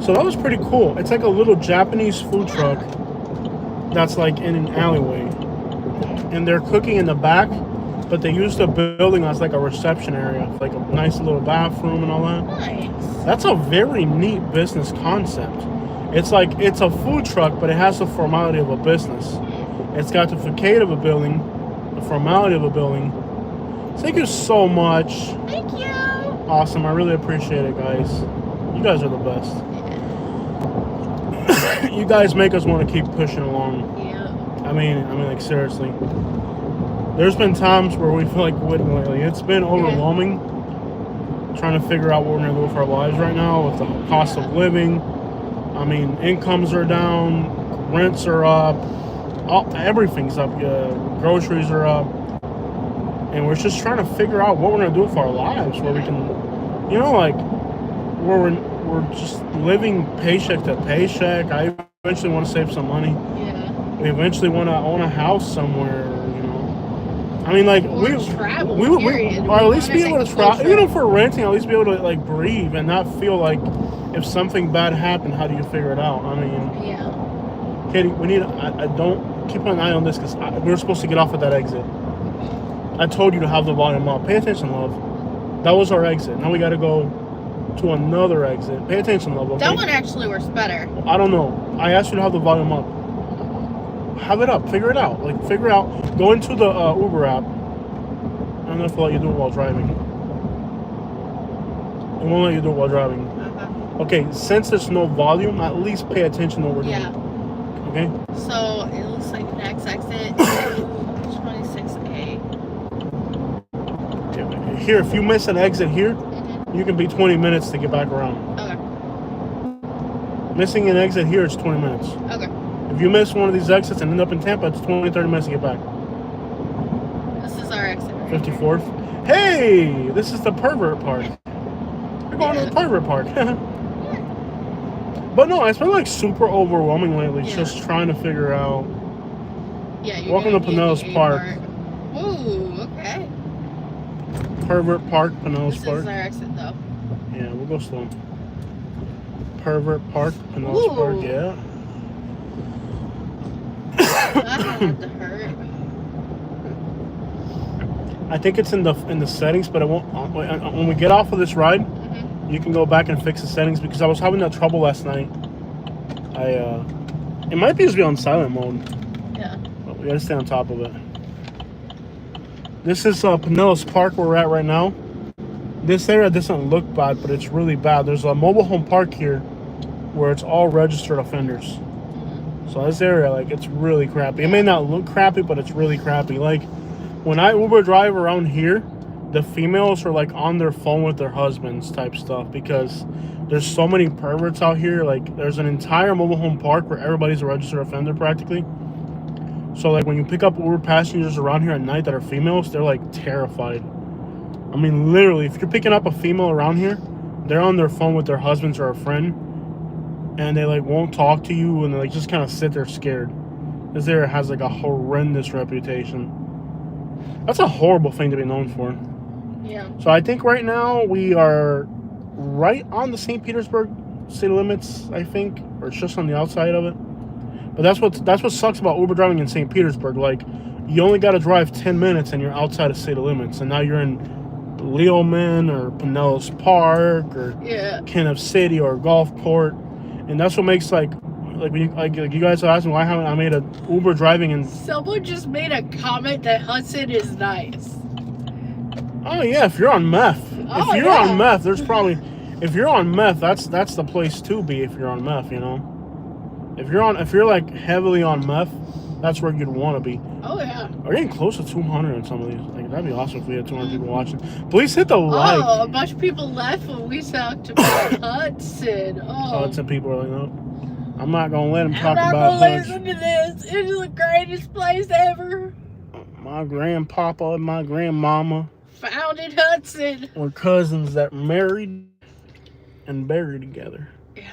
So that was pretty cool. It's like a little Japanese food truck that's like in an alleyway. And they're cooking in the back, but they use the building as like a reception area, like a nice little bathroom and all that. Nice. That's a very neat business concept. It's like, it's a food truck, but it has the formality of a business. It's got the facade of a building, the formality of a building. Thank you so much. Thank you. Awesome. I really appreciate it, guys. You guys are the best. You guys make us want to keep pushing along. Yeah. I mean, like, seriously. There's been times where we feel like quitting lately. It's been overwhelming trying to figure out what we're going to do with our lives right now with the cost of living. I mean, incomes are down, rents are up, everything's up, groceries are up. And we're just trying to figure out what we're going to do with our lives where we can, you know, like, where we're just living paycheck to paycheck. I eventually want to save some money. Yeah. We eventually want to own a house somewhere, you know. I mean, like, we travel, or at least be able to travel. Even if we're renting, at least be able to, like, breathe and not feel like if something bad happened, how do you figure it out? I mean, yeah. Katie, we need, I don't, keep an eye on this because we're supposed to get off at that exit. I told you to have the volume up. Pay attention, love. That was our exit. Now we got to go to another exit. Pay attention, love. Okay? That one actually works better. I don't know. I asked you to have the volume up. Have it up. Figure it out. Like, figure out. Go into the Uber app. I don't know if it'll let you do it while driving. It won't let you do it while driving. Okay, since there's no volume, at least pay attention to what we're doing. Okay? So, it looks like next exit is 26A. Okay. Here, if you miss an exit here, you can be 20 minutes to get back around. Okay. Missing an exit here is 20 minutes. Okay. If you miss one of these exits and end up in Tampa, it's 20, 30 minutes to get back. This is our exit. 54th. Hey, this is the pervert park. We're going to the pervert park. But no, it's been like super overwhelming lately, just trying to figure out. Yeah, welcome to Pinellas Park. Ooh, okay. Pervert Park, Pinellas Park. This is our exit, though. Yeah, we'll go slow. Pervert Park, Pinellas Park, yeah. That had to hurt. I think it's in the settings, but it won't. When we get off of this ride, you can go back and fix the settings because I was having that trouble last night. It might be just be on silent mode. Yeah. But we gotta stay on top of it. This is Pinellas Park where we're at right now. This area doesn't look bad, but it's really bad. There's a mobile home park here where it's all registered offenders. So this area, like, it's really crappy. It may not look crappy, but it's really crappy. Like, when I Uber drive around here, the females are, like, on their phone with their husbands type stuff because there's so many perverts out here. Like, there's an entire mobile home park where everybody's a registered offender practically. So, like, when you pick up Uber passengers around here at night that are females, they're, like, terrified. I mean, literally, if you're picking up a female around here, they're on their phone with their husbands or a friend, and they, like, won't talk to you, and they, like, just kind of sit there scared. This area has, like, a horrendous reputation. That's a horrible thing to be known for. Yeah. So I think right now we are right on the St. Petersburg city limits, I think, or it's just on the outside of it. But that's what sucks about Uber driving in St. Petersburg. Like, you only got to drive 10 minutes and you're outside of city limits, and now you're in Leoman or Pinellas Park or Kenneth City or Gulfport, and that's what makes like when you guys are asking why haven't I made a Uber driving in. Someone just made a comment that Hudson is nice. Oh yeah, if you're on meth, if you're on meth, there's probably if you're on meth, that's the place to be. If you're on meth, you know, if you're like heavily on meth, that's where you'd want to be. Oh yeah. We're getting close to 200 on some of these. Like, that'd be awesome if we had 200 people watching. Please hit the like. Oh, a bunch of people left when we talked about Hudson. Oh. Hudson people are like, no, I'm not gonna let them talk I'm not about gonna Hudson. listen to this. It is the greatest place ever. My grandpapa and my grandmama Founded Hudson. were cousins that married and buried together. Yeah.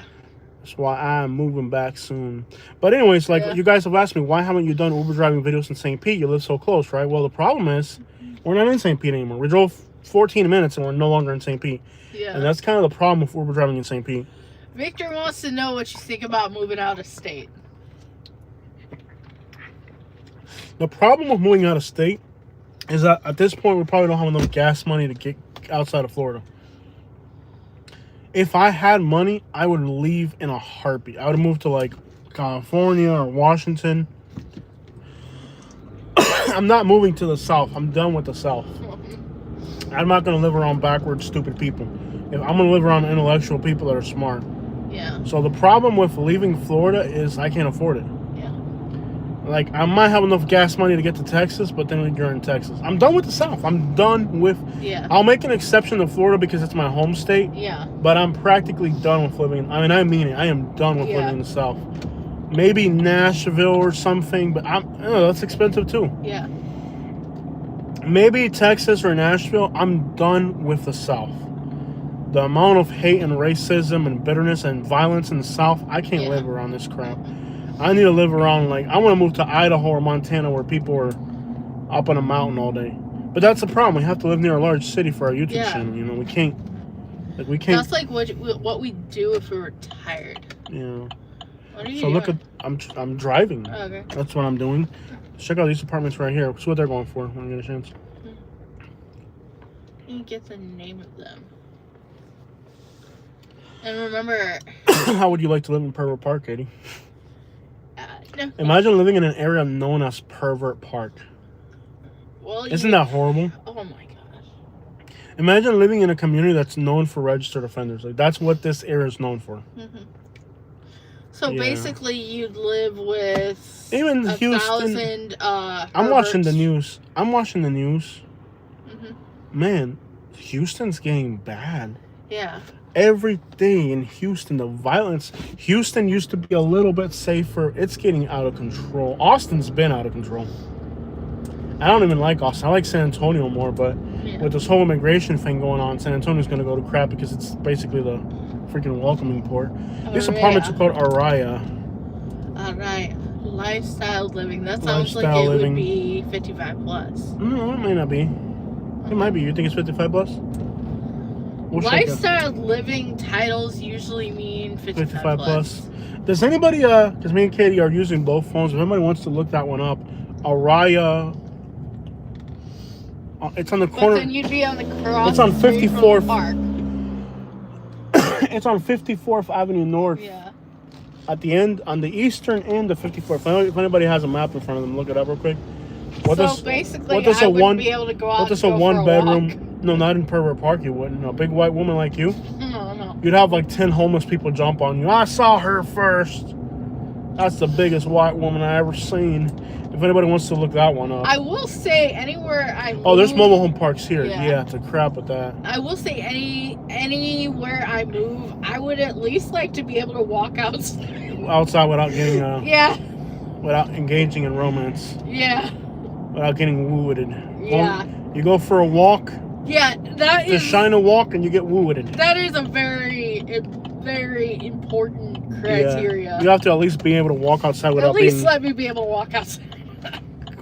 That's why I'm moving back soon. But anyways, like, you guys have asked me, why haven't you done Uber driving videos in St. Pete? You live so close, right? Well, the problem is, we're not in St. Pete anymore. We drove 14 minutes and we're no longer in St. Pete. Yeah. And that's kind of the problem with Uber driving in St. Pete. Victor wants to know what you think about moving out of state. The problem with moving out of state is that at this point, we probably don't have enough gas money to get outside of Florida. If I had money, I would leave in a heartbeat. I would move to, like, California or Washington. I'm not moving to the South. I'm done with the South. I'm not going to live around backward, stupid people. If I'm going to live around intellectual people that are smart. Yeah. So the problem with leaving Florida is I can't afford it. Yeah. Like, I might have enough gas money to get to Texas, but then you're in Texas. I'm done with the South. I'm done with... Yeah. I'll make an exception to Florida because it's my home state. Yeah. But I'm practically done with living... I mean it. I am done with living in the South. Maybe Nashville or something, but that's expensive too. Yeah. Maybe Texas or Nashville. I'm done with the South. The amount of hate and racism and bitterness and violence in the South, I can't live around this crap. I need to live around, like, I want to move to Idaho or Montana where people are up on a mountain all day. But that's the problem. We have to live near a large city for our YouTube channel. You know, we can't. That's like what we do if we were tired. Yeah. What are you So look doing? at, I'm driving. Oh, okay. That's what I'm doing. Check out these apartments right here. See what they're going for when I get a chance. You get the name of them. And remember... How would you like to live in Pervert Park, Katie? No. Imagine living in an area known as Pervert Park. Well, Isn't that horrible? Oh my gosh. Imagine living in a community that's known for registered offenders. Like, that's what this area is known for. Mm-hmm. So basically, you'd live with even Houston. 1,000. I'm watching the news. Mm-hmm. Man, Houston's getting bad. Yeah. Every day in Houston, the violence. Houston used to be a little bit safer. It's getting out of control. Austin's been out of control. I don't even like Austin. I like San Antonio more, but with this whole immigration thing going on, San Antonio's going to go to crap because it's basically the freaking welcoming port. These apartments are called Araya. Alright. Lifestyle living. That sounds like it would be 55 plus. No, it may not be. It might be. You think it's 55 plus? Lifestyle living titles usually mean 55 plus. Does anybody, because me and Katie are using both phones, if anybody wants to look that one up, Araya, it's on the corner. But then you'd be on the cross. It's on 54th. Park. It's on 54th Avenue North. Yeah. At the end, on the eastern end of 54th. If anybody has a map in front of them, look it up real quick. Basically, I wouldn't be able to go out. What does a one-bedroom? No, not in Pervert Park. You wouldn't. A big white woman like you. No. You'd have like 10 homeless people jump on you. I saw her first. That's the biggest white woman I ever seen. If anybody wants to look that one up. I will say anywhere I move, Oh, there's mobile home parks here. Yeah. Yeah, to crap with that. I will say anywhere I move, I would at least like to be able to walk outside. Outside without getting Yeah. without engaging in romance. Yeah. Without getting wooed. Yeah. You go for a walk. Yeah, that is Just shine a walk and you get wooed. That is a very important criteria. Yeah. You have to at least be able to walk outside without At least being... let me be able to walk outside.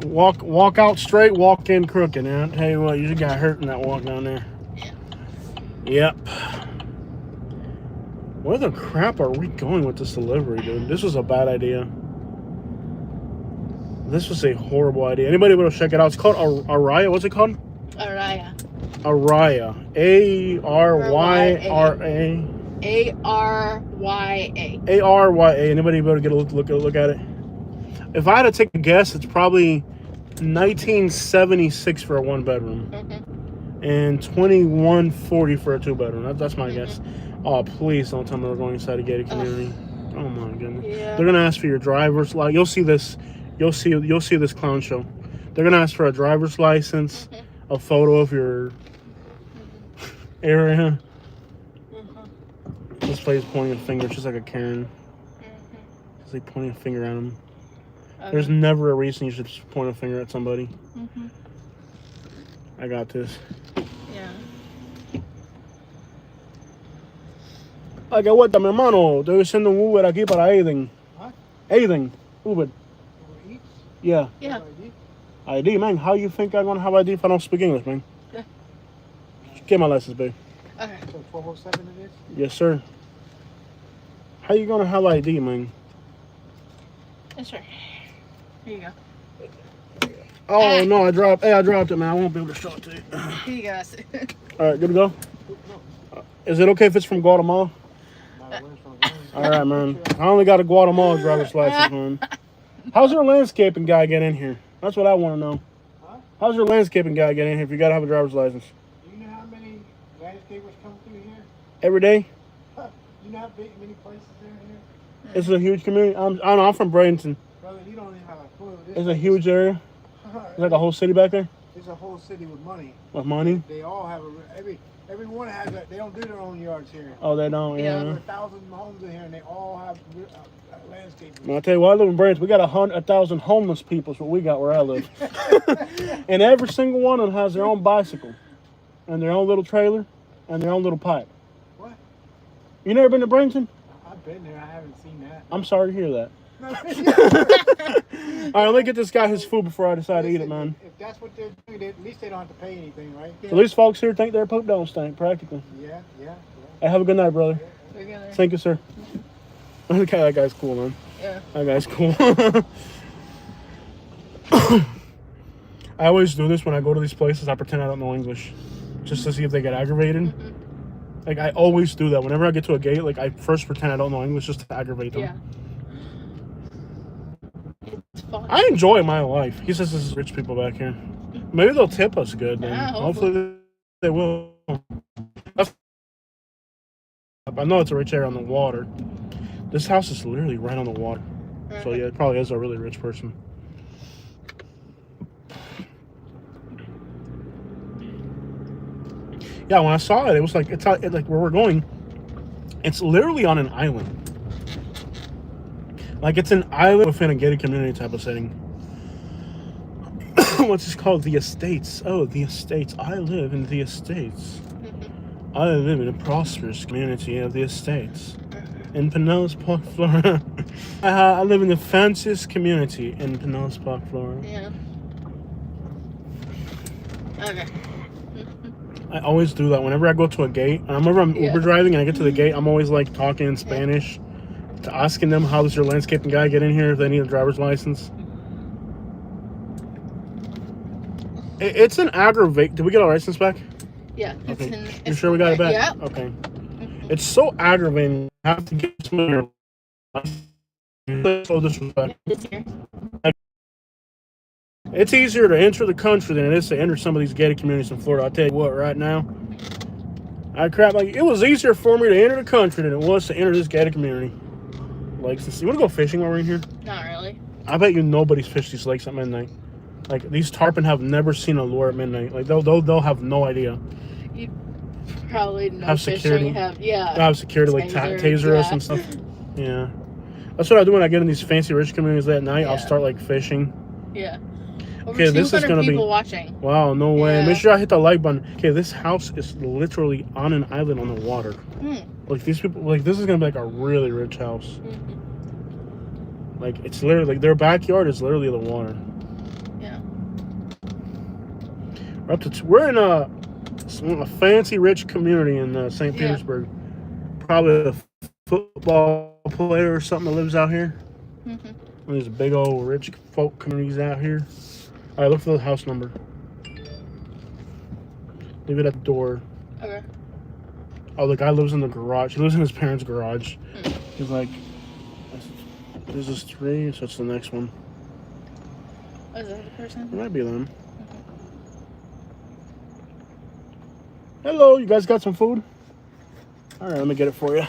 Walk out straight, walk in crooked. And I tell you what, you just got hurt in that walk down there. Yeah. Yep. Where the crap are we going with this delivery, dude? This was a bad idea. This was a horrible idea. Anybody able to check it out? It's called Araya. What's it called? Araya. Araya. A-R-Y-R-A. A-R-Y-A. A-R-Y-A. Anybody able to get a look at it? If I had to take a guess, it's probably 1976 for a one bedroom. Mm-hmm. And 2140 for a two bedroom. That's my guess. Oh, please don't tell me we're going inside a gated community. Oh my goodness. Yeah. They're gonna ask for your driver's license. You'll see this. You'll see this clown show. They're gonna ask for a driver's license, a photo of your area. This lady's pointing a finger, just like a Karen. She's like pointing a finger at him. Okay. There's never a reason you should just point a finger at somebody. I got this. Yeah. Aguanta, mi hermano. Estoy haciendo un Uber aquí para Aiden. Huh? Aiden. Uber. Yeah. Yeah. ID, man. How you think I'm going to have ID if I don't speak English, man? Yeah. Get my license, babe. Okay. So 1207 it is? Yes, sir. How you going to have ID, man? That's right. Here you go. Oh, no, I dropped it, man. I won't be able to show it to you. Here you go. All right, good to go? Is it okay if it's from Guatemala? All right, man. I only got a Guatemala driver's license, man. How's your landscaping guy get in here? That's what I want to know. Huh? How's your landscaping guy get in here if you got to have a driver's license? Do you know how many landscapers come through here? Every day? Huh? You know how many places there are here? It's a huge community. I know, I'm from Bradenton. Brother, you don't even have a clue. It's a huge area. It's like a whole city back there It's a whole city with money. with money. They all have everyone has a, they don't do their own yards here. Oh, they don't, There are yeah. 1,000 homes in here and they all have landscapers. Well, I tell you what, I live in Bradenton. We got 1,000 homeless people. Is what we got where I live. And every single one of them has their own bicycle and their own little trailer and their own little pipe. What? You never been to Bradenton? I've been there. I haven't seen that. I'm sorry to hear that. All right, let me get this guy his food before I decide to eat it, man. If that's what they're doing, at least they don't have to pay anything, right? So these folks here think their poop don't stink, practically. Yeah. Hey, have a good night, brother. Together. Thank you, sir. Okay, that guy's cool, man. Yeah. That guy's cool. I always do this when I go to these places. I pretend I don't know English, just to see if they get aggravated. Like, I always do that. Whenever I get to a gate, like, I first pretend I don't know English just to aggravate them. Yeah. It's fun. I enjoy my life. He says this is rich people back here. Maybe they'll tip us good, then. Yeah, Hopefully they will. I know it's a rich area on the water. This house is literally right on the water. So, yeah, it probably is a really rich person. Yeah, when I saw it, it was like, it's like where we're going, it's literally on an island. Like, it's an island within a gated community type of setting. What's this called? The Estates. Oh, the Estates. I live in the Estates. I live in a prosperous community of the Estates. In Pinellas Park, Florida. I live in the fanciest community in Pinellas Park, Florida. Yeah. Okay. I always do that whenever I go to a gate. And I remember I'm Uber driving and I get to the gate, I'm always like talking in Spanish, to asking them how does your landscaping guy get in here if they need a driver's license. It's an aggravate. Did we get our license back? Yeah. Okay. You sure we got it back? Yeah. Okay. It's so aggravating. I have to get some of your license. So disrespect. It's easier to enter the country than it is to enter some of these gated communities in Florida. I'll tell you what, right now. It was easier for me to enter the country than it was to enter this gated community. lakes and see. You want to go fishing while we're in here? Not really. I bet you nobody's fished these lakes at midnight. Like these tarpon have never seen a lure at midnight. Like they'll have no idea. You probably know Have fishing. security. Have security like taser us and stuff. Yeah, that's what I do when I get in these fancy rich communities at night. I'll start like fishing. Yeah. Over Okay, this is gonna people be watching. Wow, no way. Yeah. Make sure I hit the like button. Okay, this house is literally on an island on the water. Like these people, like this is gonna be like a really rich house. Like it's literally like their backyard is literally the water. Yeah. We're in a fancy rich community in St. Petersburg. Probably a football player or something that lives out here. There's big old rich folk communities out here. All right, look for the house number. Leave it at the door. Okay. Oh, the guy lives in the garage. He lives in his parents' garage. He's like, this is 3, so it's the next one. Oh, is that the person? It might be them. Hello, you guys got some food? All right, let me get it for you.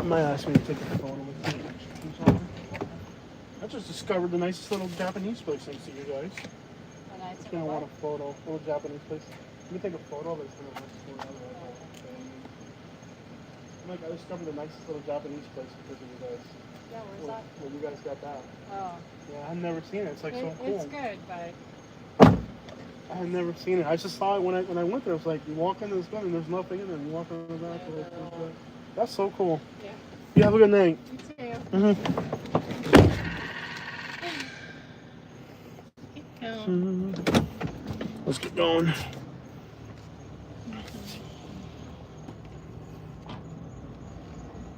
Might ask me to take a photo with me. I just discovered the nicest little Japanese place thanks to you guys. It's gonna want a photo. Little Japanese place. Let me take a photo of it. I discovered the nicest little Japanese place because of you guys. Yeah, where's that? Well, you guys got that. Oh. Yeah, I've never seen it. It's like so cool. It's good, but I had never seen it. I just saw it when I went there. It was like you walk into this building, there's nothing in there. You walk in the back. That's so cool. yeah. You have a good night. You too. Let's get going.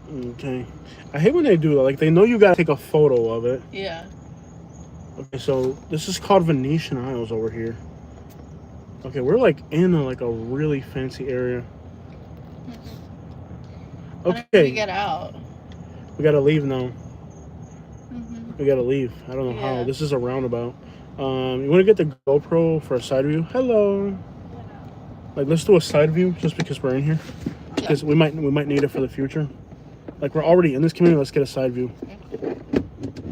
Okay. I hate when they do that. Like they know you gotta take a photo of it. Yeah. Okay, so this is called Venetian Isles over here. Okay, we're like in a really fancy area. How do Okay. we get out? We gotta leave now. We gotta leave. I don't know how. This is a roundabout. You want to get the GoPro for a side view? Hello. Like, let's do a side view just because we're in here. Because we might need it for the future. Like, we're already in this community. Let's get a side view.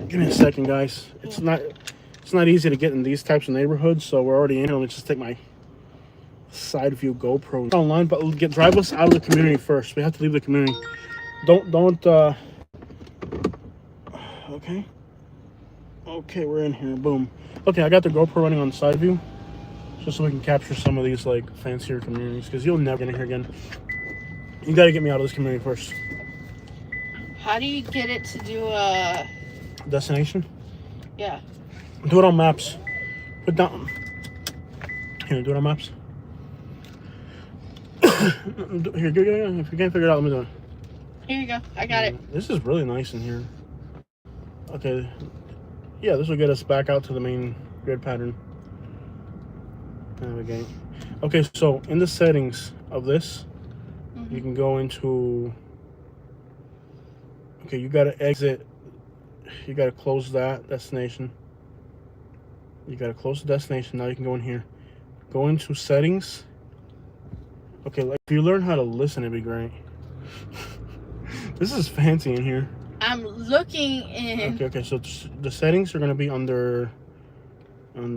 Give me a second, guys. It's not easy to get in these types of neighborhoods, so we're already in here. Let me just take my side view GoPro online, but drive us out of the community first. We have to leave the community. Don't. Okay, we're in here. Boom. Okay, I got the GoPro running on side view, just so we can capture some of these like fancier communities. Because you'll never get in here again. You got to get me out of this community first. How do you get it to do a destination? Yeah. Do it on maps. Put down. Here, do it on maps. Here, if you can't figure it out, let me do it. Here you go. I got it. This is really nice in here. Okay. Yeah, this will get us back out to the main grid pattern. Navigate. Okay, so in the settings of this, you can go into... Okay, you got to exit. You got to close that destination. You got to close the destination. Now you can go in here. Go into settings. Okay, like if you learn how to listen, it'd be great. This is fancy in here. I'm looking in. Okay, so the settings are going to be under give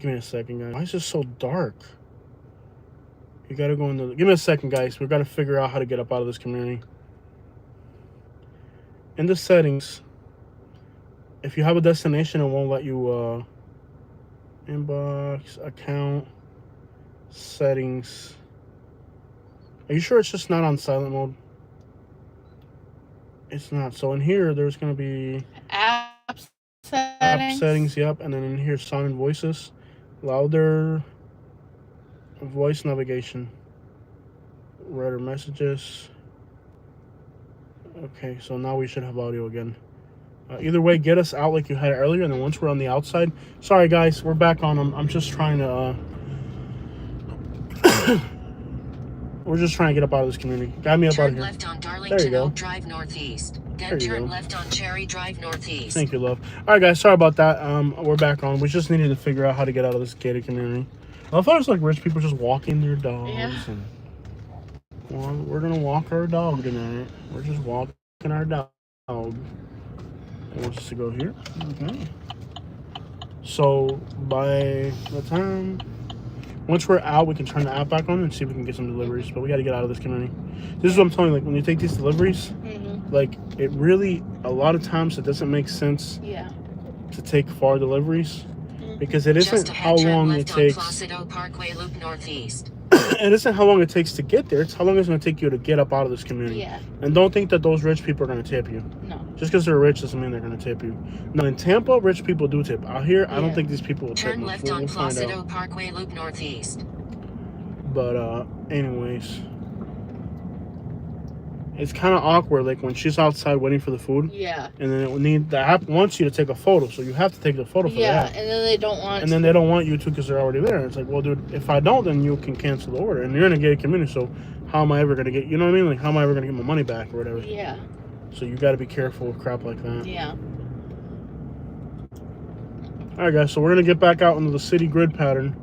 me a second, guys. Why is this so dark? You got to go into give me a second, guys. We've got to figure out how to get up out of this community. In the settings, if you have a destination, it won't let you inbox, account, settings. Are you sure it's just not on silent mode? It's not. So in here, there's going to be App settings. App settings, yep. And then in here, sound and voices. Louder voice navigation. Reader messages. Okay, so now we should have audio again. Either way, get us out like you had earlier. And then once we're on the outside. Sorry, guys. We're back on. I'm just trying to... We're just trying to get up out of this community. Got me up out of here. Turn left on Darlington Oak Drive Northeast. Then turn go. left on Cherry Drive Northeast. Thank you, love. All right, guys. Sorry about that. We're back on. We just needed to figure out how to get out of this gated community. I thought it was like rich people just walking their dogs. Yeah. And, well, we're gonna walk our dog tonight. We're just walking our dog. It wants us to go here. Okay. So by the time, once we're out, we can turn the app back on and see if we can get some deliveries. But we got to get out of this community. This is what I'm telling you. Like when you take these deliveries, like it really, a lot of times it doesn't make sense. Yeah. To take far deliveries because it isn't Just how long it takes. Placido Parkway Loop Northeast. It isn't how long it takes to get there. It's how long it's going to take you to get up out of this community. Yeah. And don't think that those rich people are going to tip you. No. Just because they're rich doesn't mean they're going to tip you. Now in Tampa, rich people do tip. Out here, I don't think these people will tip. Turn left on Placido Parkway Loop Northeast. But anyways, it's kind of awkward. Like when she's outside waiting for the food. Yeah. And then the app wants you to take a photo, so you have to take the photo for yeah, that. and then they don't want. And then they don't want you to because they're already there. It's like, well, dude, if I don't, then you can cancel the order, and you're in a gated community. So how am I ever gonna get? You know what I mean? Like, how am I ever gonna get my money back or whatever? Yeah. So you got to be careful with crap like that. Yeah. All right, guys. So we're gonna get back out into the city grid pattern.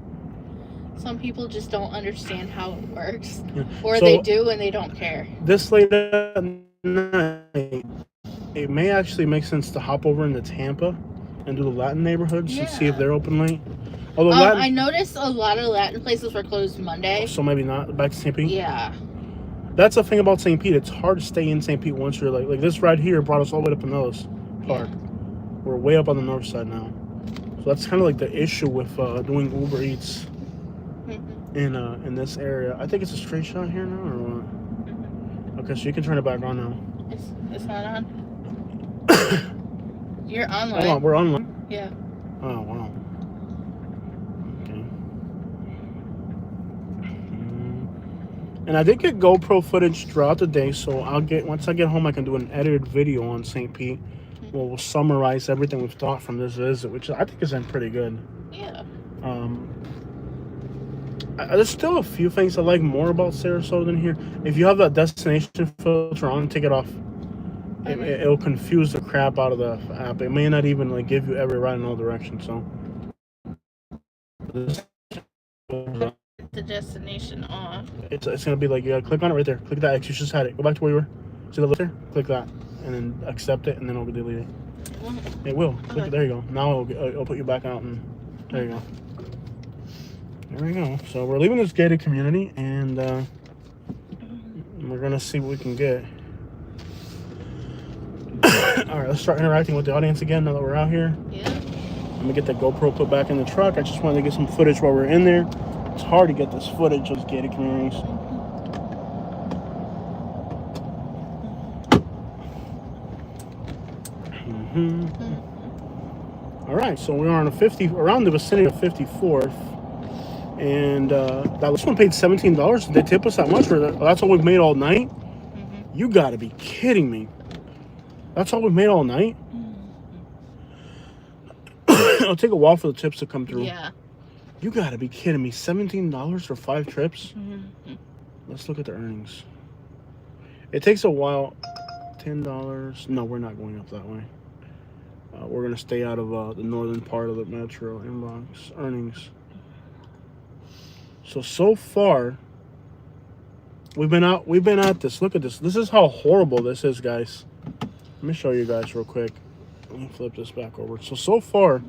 Some people just don't understand how it works, Yeah. or So, they do and they don't care. This late at night, it may actually make sense to hop over into Tampa and do the Latin neighborhoods and see if they're open late. Although I noticed a lot of Latin places were closed Monday. So maybe not. Back to St. Pete. Yeah. That's the thing about St. Pete. It's hard to stay in St. Pete once you're like this right here brought us all the way to Pinellas Park. Yeah. We're way up on the north side now. So that's kind of like the issue with doing Uber Eats in this area. I think it's a straight shot here now, or what? Okay, so you can turn it back on now. It's not on. You're online. Hold on, we're online. Yeah. Oh wow. Okay. And I did get GoPro footage throughout the day, so once I get home, I can do an edited video on St. Pete. We'll summarize everything we've thought from this visit, which I think has been pretty good. Yeah. There's still a few things I like more about Sarasota than here. If you have that destination filter on, take it off. It'll confuse the crap out of the app. It may not even like give you every right in all directions. So the destination off. It's gonna be like you gotta click on it right there. Click that X. You just had it. Go back to where you were. See the list there? Click that, and then accept it, and then it'll delete it. It will. Click it. There you go. Now it'll put you back out, and there you go. There we go. So we're leaving this gated community, and we're gonna see what we can get. All right, let's start interacting with the audience again now that we're out here. Yeah. Let me get the GoPro put back in the truck. I just wanted to get some footage while we're in there. It's hard to get this footage of those gated communities. All right, so we're on around the vicinity of 54th, and this one paid $17. Did they tip us that much? Or that's all we've made all night? You got to be kidding me! That's all we've made all night. It'll take a while for the tips to come through. Yeah. You got to be kidding me! $17 for 5 trips. Let's look at the earnings. It takes a while. $10. No, we're not going up that way. We're gonna stay out of the northern part of the metro inbox earnings. So far, we've been at this. Look at this. This is how horrible this is, guys. Let me show you guys real quick. Let me flip this back over. So far,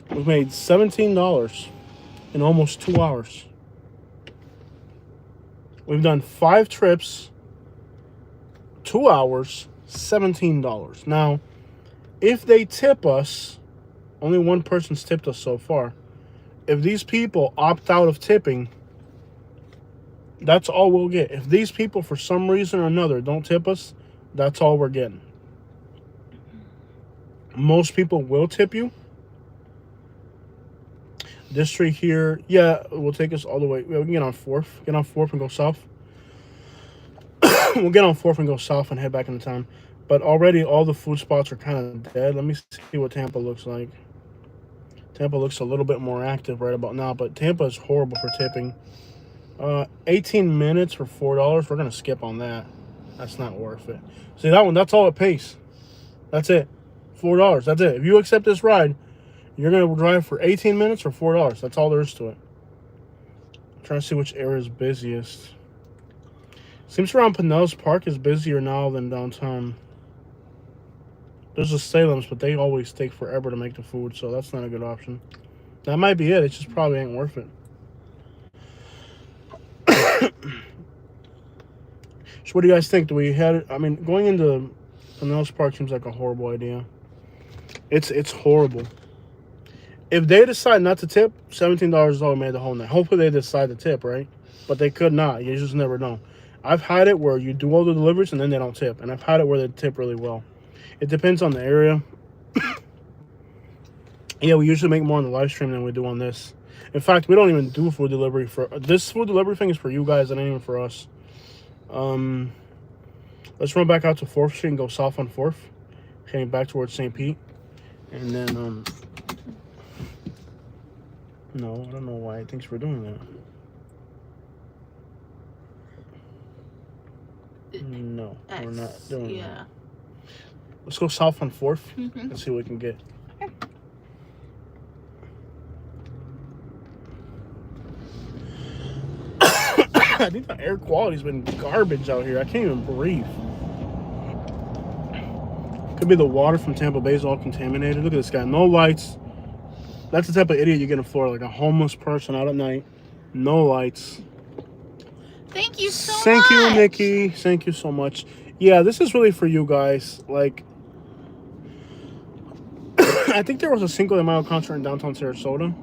we've made $17 in almost 2 hours. We've done 5 trips, 2 hours, $17. Now, if they tip us, only one person's tipped us so far. If these people opt out of tipping, that's all we'll get. If these people, for some reason or another, don't tip us, that's all we're getting. Most people will tip you. This street here, yeah, will take us all the way. We can get on 4th. Get on 4th and go south. We'll get on 4th and go south and head back into town. But already all the food spots are kind of dead. Let me see what Tampa looks like. Tampa looks a little bit more active right about now, but Tampa is horrible for tipping. 18 minutes for $4. We're going to skip on that. That's not worth it. See, that one, that's all it pays. That's it. $4. That's it. If you accept this ride, you're going to drive for 18 minutes or $4. That's all there is to it. Trying to see which area is busiest. Seems around Pinellas Park is busier now than downtown. There's the Salem's, but they always take forever to make the food, so that's not a good option. That might be it. It just probably ain't worth it. So what do you guys think? Do we head? I mean, going into Pinellas Park seems like a horrible idea. It's horrible. If they decide not to tip, $17 is all we made the whole night. Hopefully they decide to tip, right? But they could not. You just never know. I've had it where you do all the deliveries and then they don't tip. And I've had it where they tip really well. It depends on the area. Yeah, we usually make more on the live stream than we do on this. In fact, we don't even do food delivery for... This food delivery thing is for you guys and ain't even for us. Let's run back out to 4th Street and go south on 4th. Heading back towards St. Pete. And then, no, I don't know why it thinks we're doing that. No, we're not doing that. Let's go south on 4th and see what we can get. Okay. I think the air quality's been garbage out here. I can't even breathe. Could be the water from Tampa Bay is all contaminated. Look at this guy. No lights. That's the type of idiot you get in Florida. Like a homeless person out at night. No lights. Thank you so much. Thank you, Nikki. Thank you so much. Yeah, this is really for you guys. Like, I think there was a Cinco de Mayo concert in downtown Sarasota.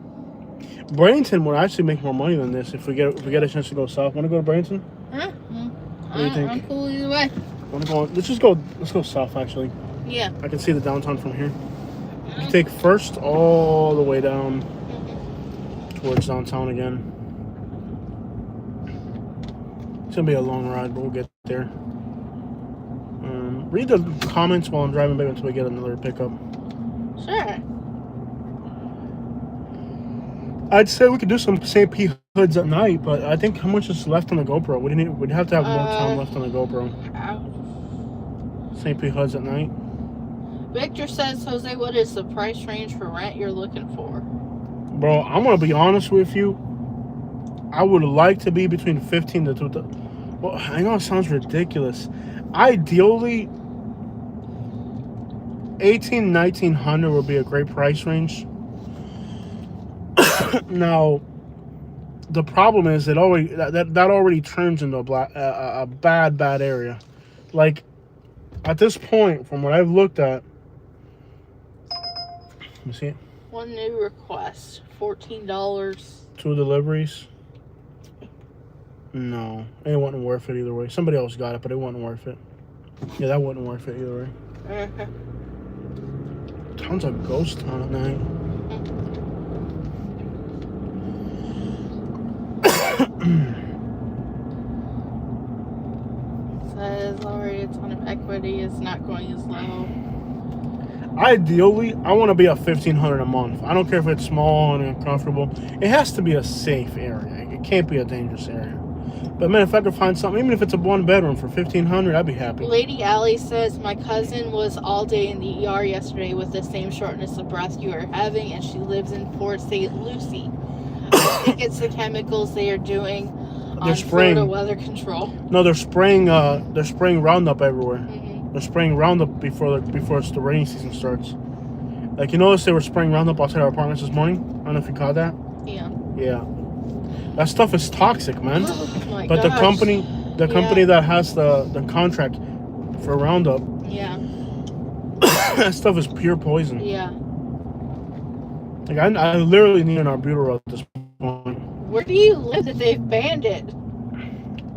Bradenton would actually make more money than this if we get a chance to go south. Want to go to Bradenton? What do you think? I'm cool either way. Want to go? Let's go south actually. Yeah. I can see the downtown from here. You can take first all the way down towards downtown again. It's gonna be a long ride, but we'll get there. Read the comments while I'm driving back until we get another pickup. Sure. I'd say we could do some St. Pete hoods at night, but I think how much is left on the GoPro? We'd have to have more time left on the GoPro. St. Pete hoods at night. Victor says, Jose, what is the price range for rent you're looking for? Bro, I'm gonna be honest with you. I would like to be between 15 to 2000. Well, I know it sounds ridiculous. Ideally, 1900 would be a great price range. Now, the problem is that already turns into a bad area. Like, at this point, from what I've looked at, let me see it. One new request, $14. 2 deliveries. No, it wasn't worth it either way. Somebody else got it, but it wasn't worth it. Yeah, that wasn't worth it either way. Tons of ghost town at night. Says already a ton of equity is not going as low. Ideally, I want to be at $1,500 a month. I don't care if it's small and uncomfortable. It has to be a safe area. It can't be a dangerous area. But man, if I could find something, even if it's a 1-bedroom for $1,500, I'd be happy. Lady Allie says, my cousin was all day in the ER yesterday with the same shortness of breath you are having, and she lives in Port St. Lucie. I think it's the chemicals they are doing on Florida weather control. No, they're spraying Roundup everywhere. They're spraying Roundup before it's the rainy season starts. Like, you notice they were spraying Roundup outside our apartments this morning? I don't know if you caught that. Yeah. Yeah. That stuff is toxic, man. Oh my but gosh. the company that has the contract for Roundup, yeah, that stuff is pure poison. Yeah. Like, I literally need an albuterol at this point. Where do you live that they've banned it?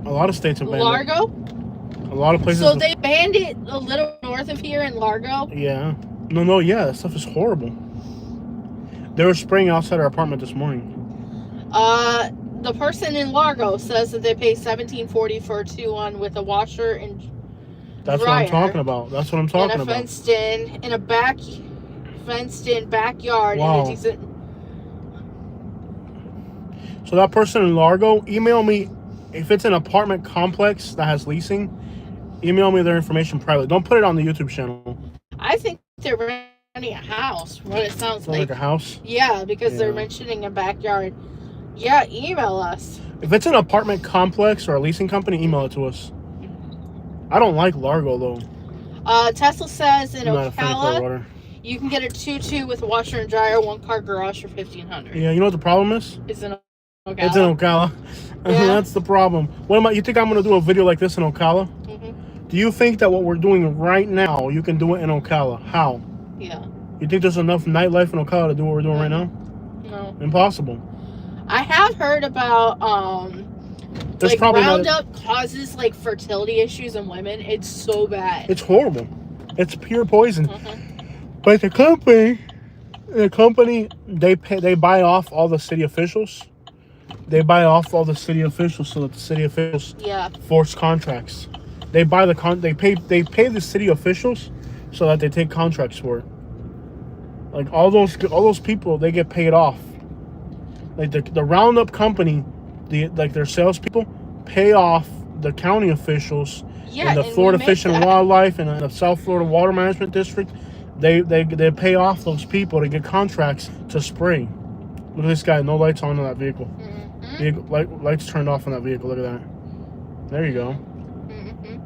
A lot of states have banned Largo? it. A lot of places. So they banned it a little north of here in Largo? Yeah. No, yeah, that stuff is horrible. They were spraying outside our apartment this morning. The person in Largo says that they pay $17.40 for a 2-1 with a washer and That's dryer, what I'm talking about. That's what I'm talking about. In a fenced in backyard. Wow. In a decent... So that person in Largo, email me if it's an apartment complex that has leasing. Email me their information privately. Don't put it on the YouTube channel. I think they're renting a house. What it sounds like. Like a house. Yeah, because they're mentioning a backyard. Yeah, email us. If it's an apartment complex or a leasing company, email it to us. I don't like Largo though. Tesla says in I'm not a fan of Ocala, Clearwater. you can get a 2-2 with washer and dryer, 1-car garage for $1,500. Yeah, you know what the problem is? It's in Ocala. It's in Ocala. Yeah. That's the problem. What am I? You think I'm gonna do a video like this in Ocala? Mm-hmm. Do you think that what we're doing right now, you can do it in Ocala? How? Yeah. You think there's enough nightlife in Ocala to do what we're doing right now? No. Impossible. I have heard about There's like probably Roundup causes like fertility issues in women. It's so bad. It's horrible. It's pure poison. Mm-hmm. But the company, they buy off all the city officials. They buy off all the city officials so that the city officials force contracts. They buy they pay the city officials so that they take contracts for it. Like all those people, they get paid off. Like the Roundup company, their salespeople pay off the county officials and the Florida Fish and Wildlife and the South Florida Water Management District. They pay off those people to get contracts to spray. Look at this guy, no lights on that vehicle. Mm-hmm. Vehicle lights turned off on that vehicle. Look at that. There you go. Mm-hmm.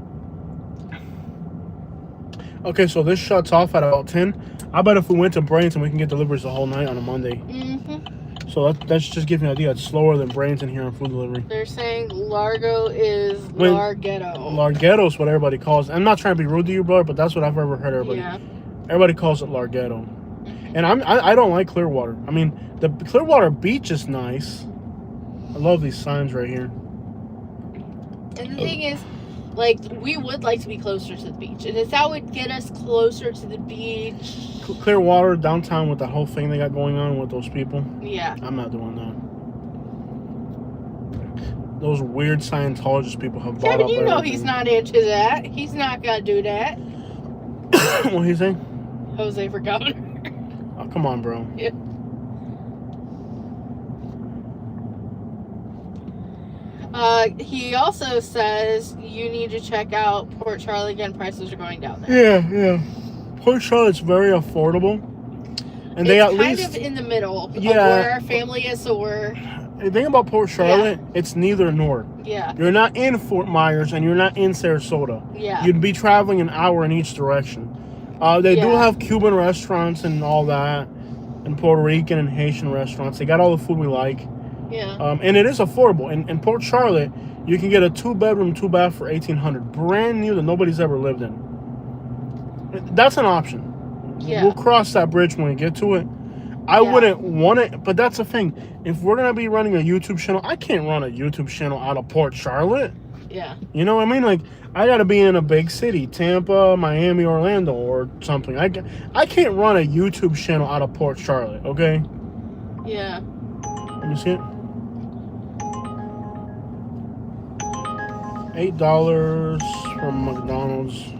Okay, so this shuts off at about 10. I bet if we went to Bradenton, we can get deliveries the whole night on a Monday. Mm-hmm. So that's just gives me an idea. It's slower than Bradenton here on food delivery. They're saying Largo is Larghetto. Larghetto's what everybody calls it. I'm not trying to be rude to you, brother, but that's what I've ever heard everybody. Yeah. Everybody calls it Larghetto. And I don't like Clearwater. I mean, the Clearwater beach is nice. I love these signs right here. And the thing is, like, we would like to be closer to the beach. And if that would get us closer to the beach... Clearwater, downtown with the whole thing they got going on with those people. Yeah. I'm not doing that. Those weird Scientologist people have bought up you know everything. he's not into that. He's not going to do that. What he saying? Jose for governor. Oh, come on, bro. Yeah. He also says you need to check out Port Charlie again. Prices are going down there. Yeah. Port Charlotte's very affordable, and it's they at kind least of in the middle of Yeah. where our family is. So we're the thing about Port Charlotte, it's neither nor. yeah. You're not in Fort Myers and you're not in Sarasota. Yeah. You'd be traveling an hour in each direction. They do have Cuban restaurants and all that, and Puerto Rican and Haitian restaurants. They got all the food we like. Yeah. And it is affordable. In Port Charlotte, you can get a 2-bedroom, 2-bath for $1,800, brand new that nobody's ever lived in. That's an option. Yeah. We'll cross that bridge when we get to it. I wouldn't want it, but that's the thing. If we're gonna be running a YouTube channel, I can't run a YouTube channel out of Port Charlotte. Yeah. You know what I mean? Like, I gotta be in a big city, Tampa, Miami, Orlando, or something. I can't run a YouTube channel out of Port Charlotte. Okay. Yeah. Let me see it. $8 from McDonald's.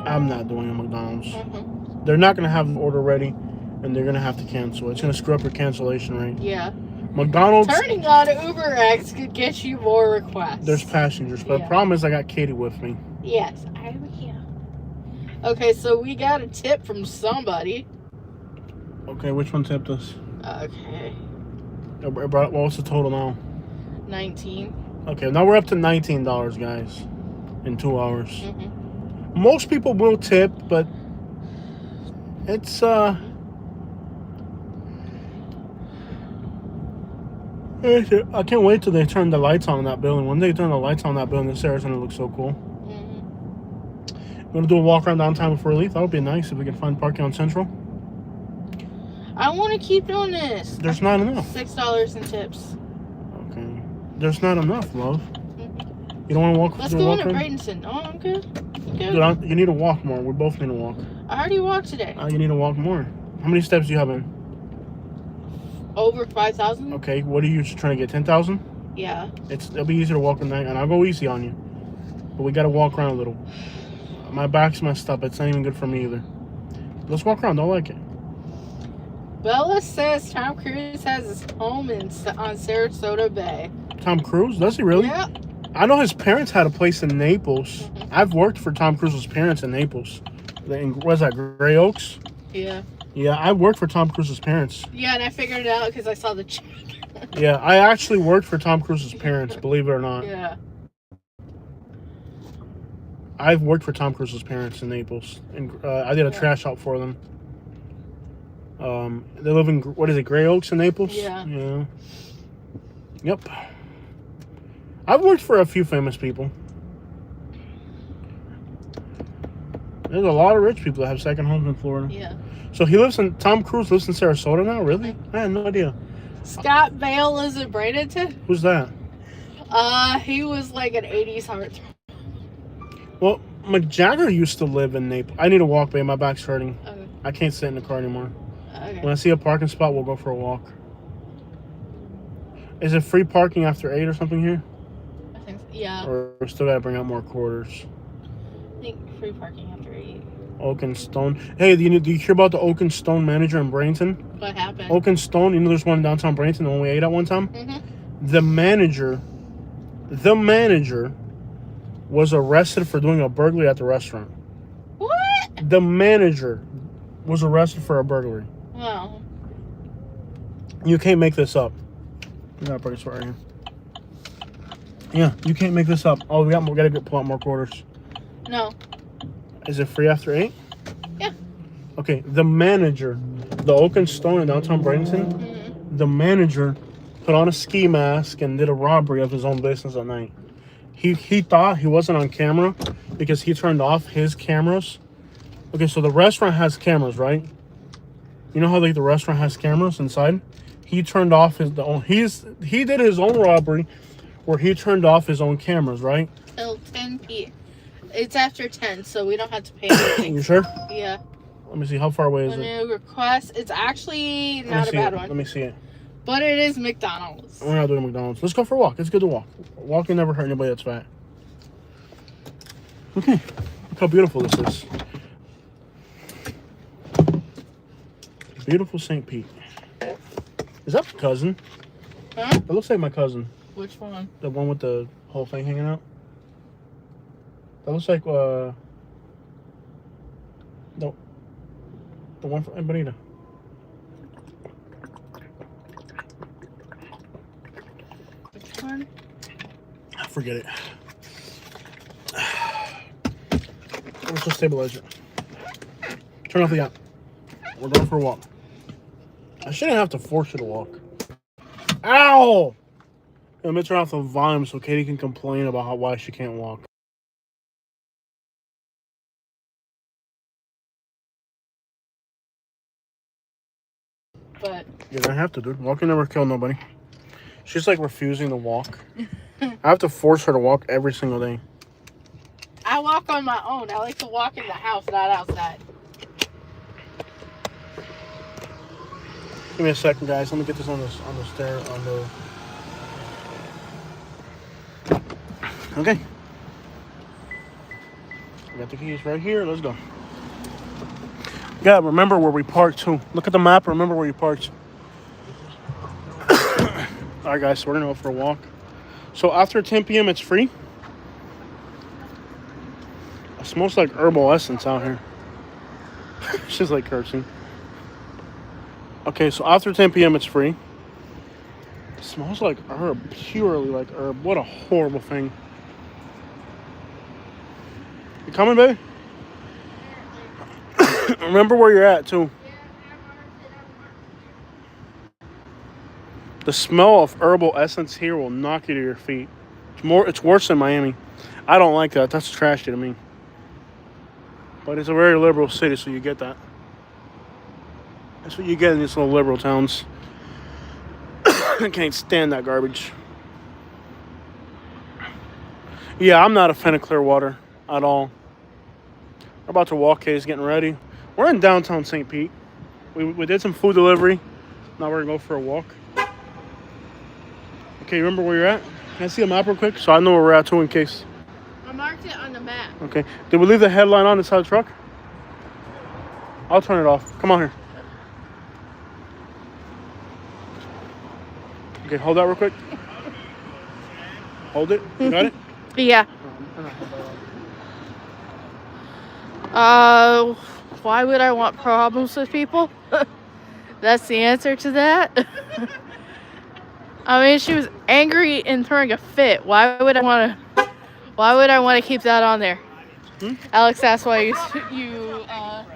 I'm not doing a McDonald's. Mm-hmm. They're not going to have the order ready, and they're going to have to cancel. It's going to screw up your cancellation rate. Yeah. McDonald's. Turning on UberX could get you more requests. There's passengers, but the problem is I got Katie with me. Yes, I'm here. Okay, so we got a tip from somebody. Okay, which one tipped us? Okay. What was the total now? 19. Okay, now we're up to $19, guys, in 2 hours. Mm-hmm. Most people will tip, but it's I can't wait till they turn the lights on in that building. When they turn the lights on that building, this area's gonna look so cool. Mm-hmm. We're gonna do a walk around downtown before we leave. That would be nice if we can find parking on Central. I want to keep doing this. There's not enough. $6 in tips. Okay. There's not enough, love. Mm-hmm. You don't want to walk? Let's go into Bradenton. Oh, I'm good. I'm good. Dude, you need to walk more. We both need to walk. I already walked today. You need to walk more. How many steps do you have in? Over 5,000. Okay. What are you trying to get? 10,000? Yeah. It'll be easier to walk at night, and I'll go easy on you. But we got to walk around a little. My back's messed up. It's not even good for me either. Let's walk around. Don't like it. Bella says Tom Cruise has his home on Sarasota Bay. Tom Cruise? Does he really? Yeah. I know his parents had a place in Naples. Mm-hmm. I've worked for Tom Cruise's parents in Naples. Was that Gray Oaks? Yeah. Yeah, I worked for Tom Cruise's parents. Yeah, and I figured it out because I saw the check. Yeah, I actually worked for Tom Cruise's parents, believe it or not. Yeah. I've worked for Tom Cruise's parents in Naples, and I did a trash out for them. They live in, what is it, Gray Oaks in Naples? Yeah. Yeah. Yep. I've worked for a few famous people. There's a lot of rich people that have second homes in Florida. Yeah. So Tom Cruise lives in Sarasota now? Really? I had no idea. Scott Bale lives in Bradenton. Who's that? He was like an 80s heartthrob. Well, Mick Jagger used to live in Naples. I need to walk, babe. My back's hurting. Okay. I can't sit in the car anymore. Okay. When I see a parking spot, we'll go for a walk. Is it free parking after 8 or something here? I think so. Yeah. Or we still gotta bring out more quarters? I think free parking after 8. Oak and Stone. Hey, do you hear about the Oak and Stone manager in Bradenton? What happened? Oak and Stone, you know there's one in downtown Bradenton, the one we ate at one time? Mm-hmm. The manager was arrested for doing a burglary at the restaurant. What? The manager was arrested for a burglary. Wow. You can't make this up. You gotta put it right here. Yeah, you can't make this up. Oh, we gotta pull out more quarters. No. Is it free after 8? Yeah. Okay, the manager, the Oak and Stone in downtown Bradenton, the manager put on a ski mask and did a robbery of his own business at night. He thought he wasn't on camera because he turned off his cameras. Okay, so the restaurant has cameras, right? You know how the restaurant has cameras inside? He turned off he did his own robbery where he turned off his own cameras, right? Till 10 p.m. It's after 10, so we don't have to pay anything. You sure? Yeah. Let me see, how far away is When it? you request, it's actually not a bad one. Let me see it. But it is McDonald's. We're not doing McDonald's. Let's go for a walk. It's good to walk. Walking never hurt anybody that's fat. Okay. Look how beautiful this is. Beautiful St. Pete. Is that my cousin? Huh? It looks like my cousin. Which one? The one with the whole thing hanging out. That looks like the one from Bonita. Which one? Forget it. Where's the stabilizer? Turn off the app. We're going for a walk. I shouldn't have to force you to walk. Ow! Let me turn off the volume so Katie can complain about why she can't walk. But You're gonna have to, dude. Walking never killed nobody. She's like refusing to walk. I have to force her to walk every single day. I walk on my own. I like to walk in the house, not outside. Give me a second, guys. Let me get this on the stair Okay. I got the keys right here. Let's go. Yeah, remember where we parked too. Look at the map. Remember where you parked. All right, guys. So we're gonna go for a walk. So after 10 p.m., it's free. It smells like herbal essence out here. She's like cursing. Okay, so after 10 p.m., it's free. It smells like herb, purely like herb. What a horrible thing. You coming, baby? Remember where you're at, too. The smell of herbal essence here will knock you to your feet. It's worse than Miami. I don't like that. That's trashy to me. But it's a very liberal city, so you get that. That's what you get in these little liberal towns. I can't stand that garbage. Yeah, I'm not a fan of Clearwater at all. We're about to walk, Kay's getting ready. We're in downtown St. Pete. We did some food delivery. Now we're going to go for a walk. Okay, remember where you're at? Can I see a map real quick? So I know where we're at too in case. I marked it on the map. Okay. Did we leave the headline on inside the truck? I'll turn it off. Come on here. Okay, hold that real quick. Hold it. You got it? Yeah. Why would I want problems with people? That's the answer to that. I mean, she was angry and throwing a fit. Why would I want to keep that on there? Alex, that's why you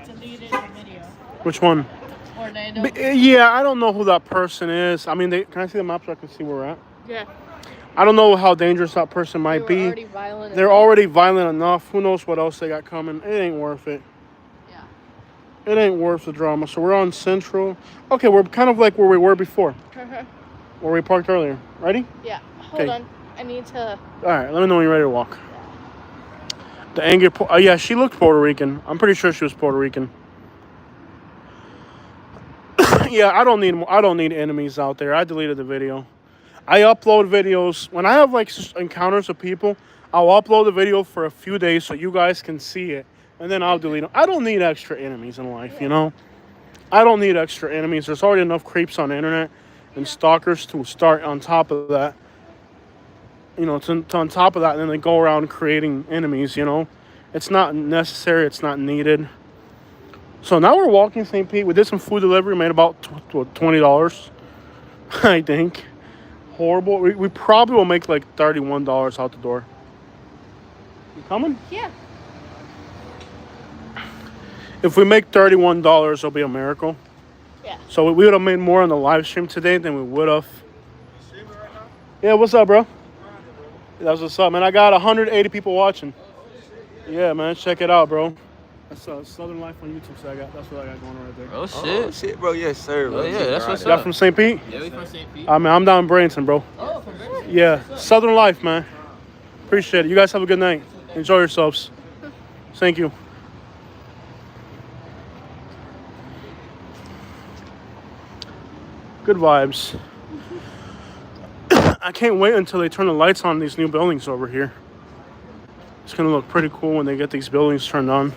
deleted the video. Which one? Orlando. Yeah, I don't know who that person is. I mean, can I see the map so I can see where we're at? Yeah. I don't know how dangerous that person might be. They're already violent enough. Who knows what else they got coming? It ain't worth it. Yeah. It ain't worth the drama. So we're on Central. Okay, we're kind of like where we were before. Where we parked earlier. Ready? Yeah. Hold on. I need to... All right, let me know when you're ready to walk. The angry... yeah, she looked Puerto Rican. I'm pretty sure she was Puerto Rican. Yeah, I don't need enemies out there. I deleted the video. I upload videos. When I have, like, encounters with people, I'll upload the video for a few days so you guys can see it. And then I'll delete them. I don't need extra enemies in life, you know? I don't need extra enemies. There's already enough creeps on the internet and stalkers to start on top of that. You know, on top of that, and then they go around creating enemies, you know? It's not necessary. It's not needed. So now we're walking St. Pete. We did some food delivery. Made about $20, I think. Horrible. We probably will make like $31 out the door. You coming? Yeah. If we make $31, it'll be a miracle. Yeah. So we would have made more on the live stream today than we would have. Yeah, what's up, bro? That's what's up, man. I got 180 people watching. Yeah, man. Check it out, bro. That's Southern Life on YouTube. So that's what I got going right there. Oh shit. Oh shit, bro. Yes, sir. Bro. Oh yeah, that's what's Y'all up. from St. Pete? Yeah, we from St. Pete. I mean, I'm down in Bradenton, bro. Oh, from Bradenton. Yeah, Southern Life, man. Appreciate it. You guys have a good night. Enjoy yourselves. Thank you. Good vibes. I can't wait until they turn the lights on these new buildings over here. It's gonna look pretty cool when they get these buildings turned on.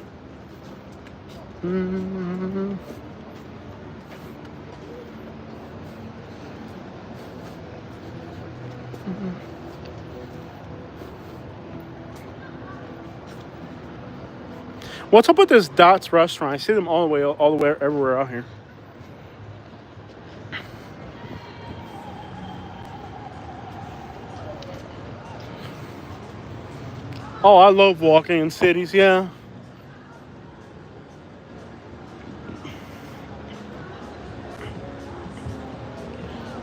What's up with this Dots restaurant? I see them all the way everywhere out here. Oh, I love walking in cities, yeah.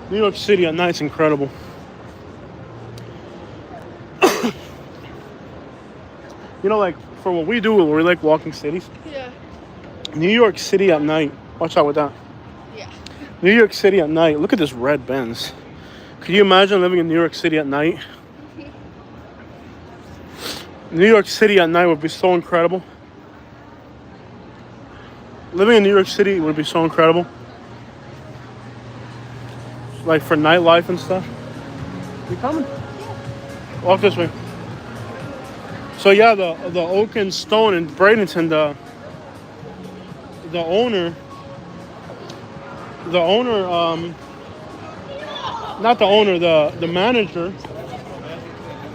New York City at night's incredible. You know, like, for what we do, we like walking cities. Yeah. New York City at night. Watch out with that. Yeah. New York City at night. Look at this red Benz. Could you imagine living in New York City at night? New York City at night would be so incredible. Living in New York City would be so incredible. Like for nightlife and stuff. You coming? Yeah. Walk this way. So yeah, the Oak and Stone in Bradenton, the owner, not the owner, the manager,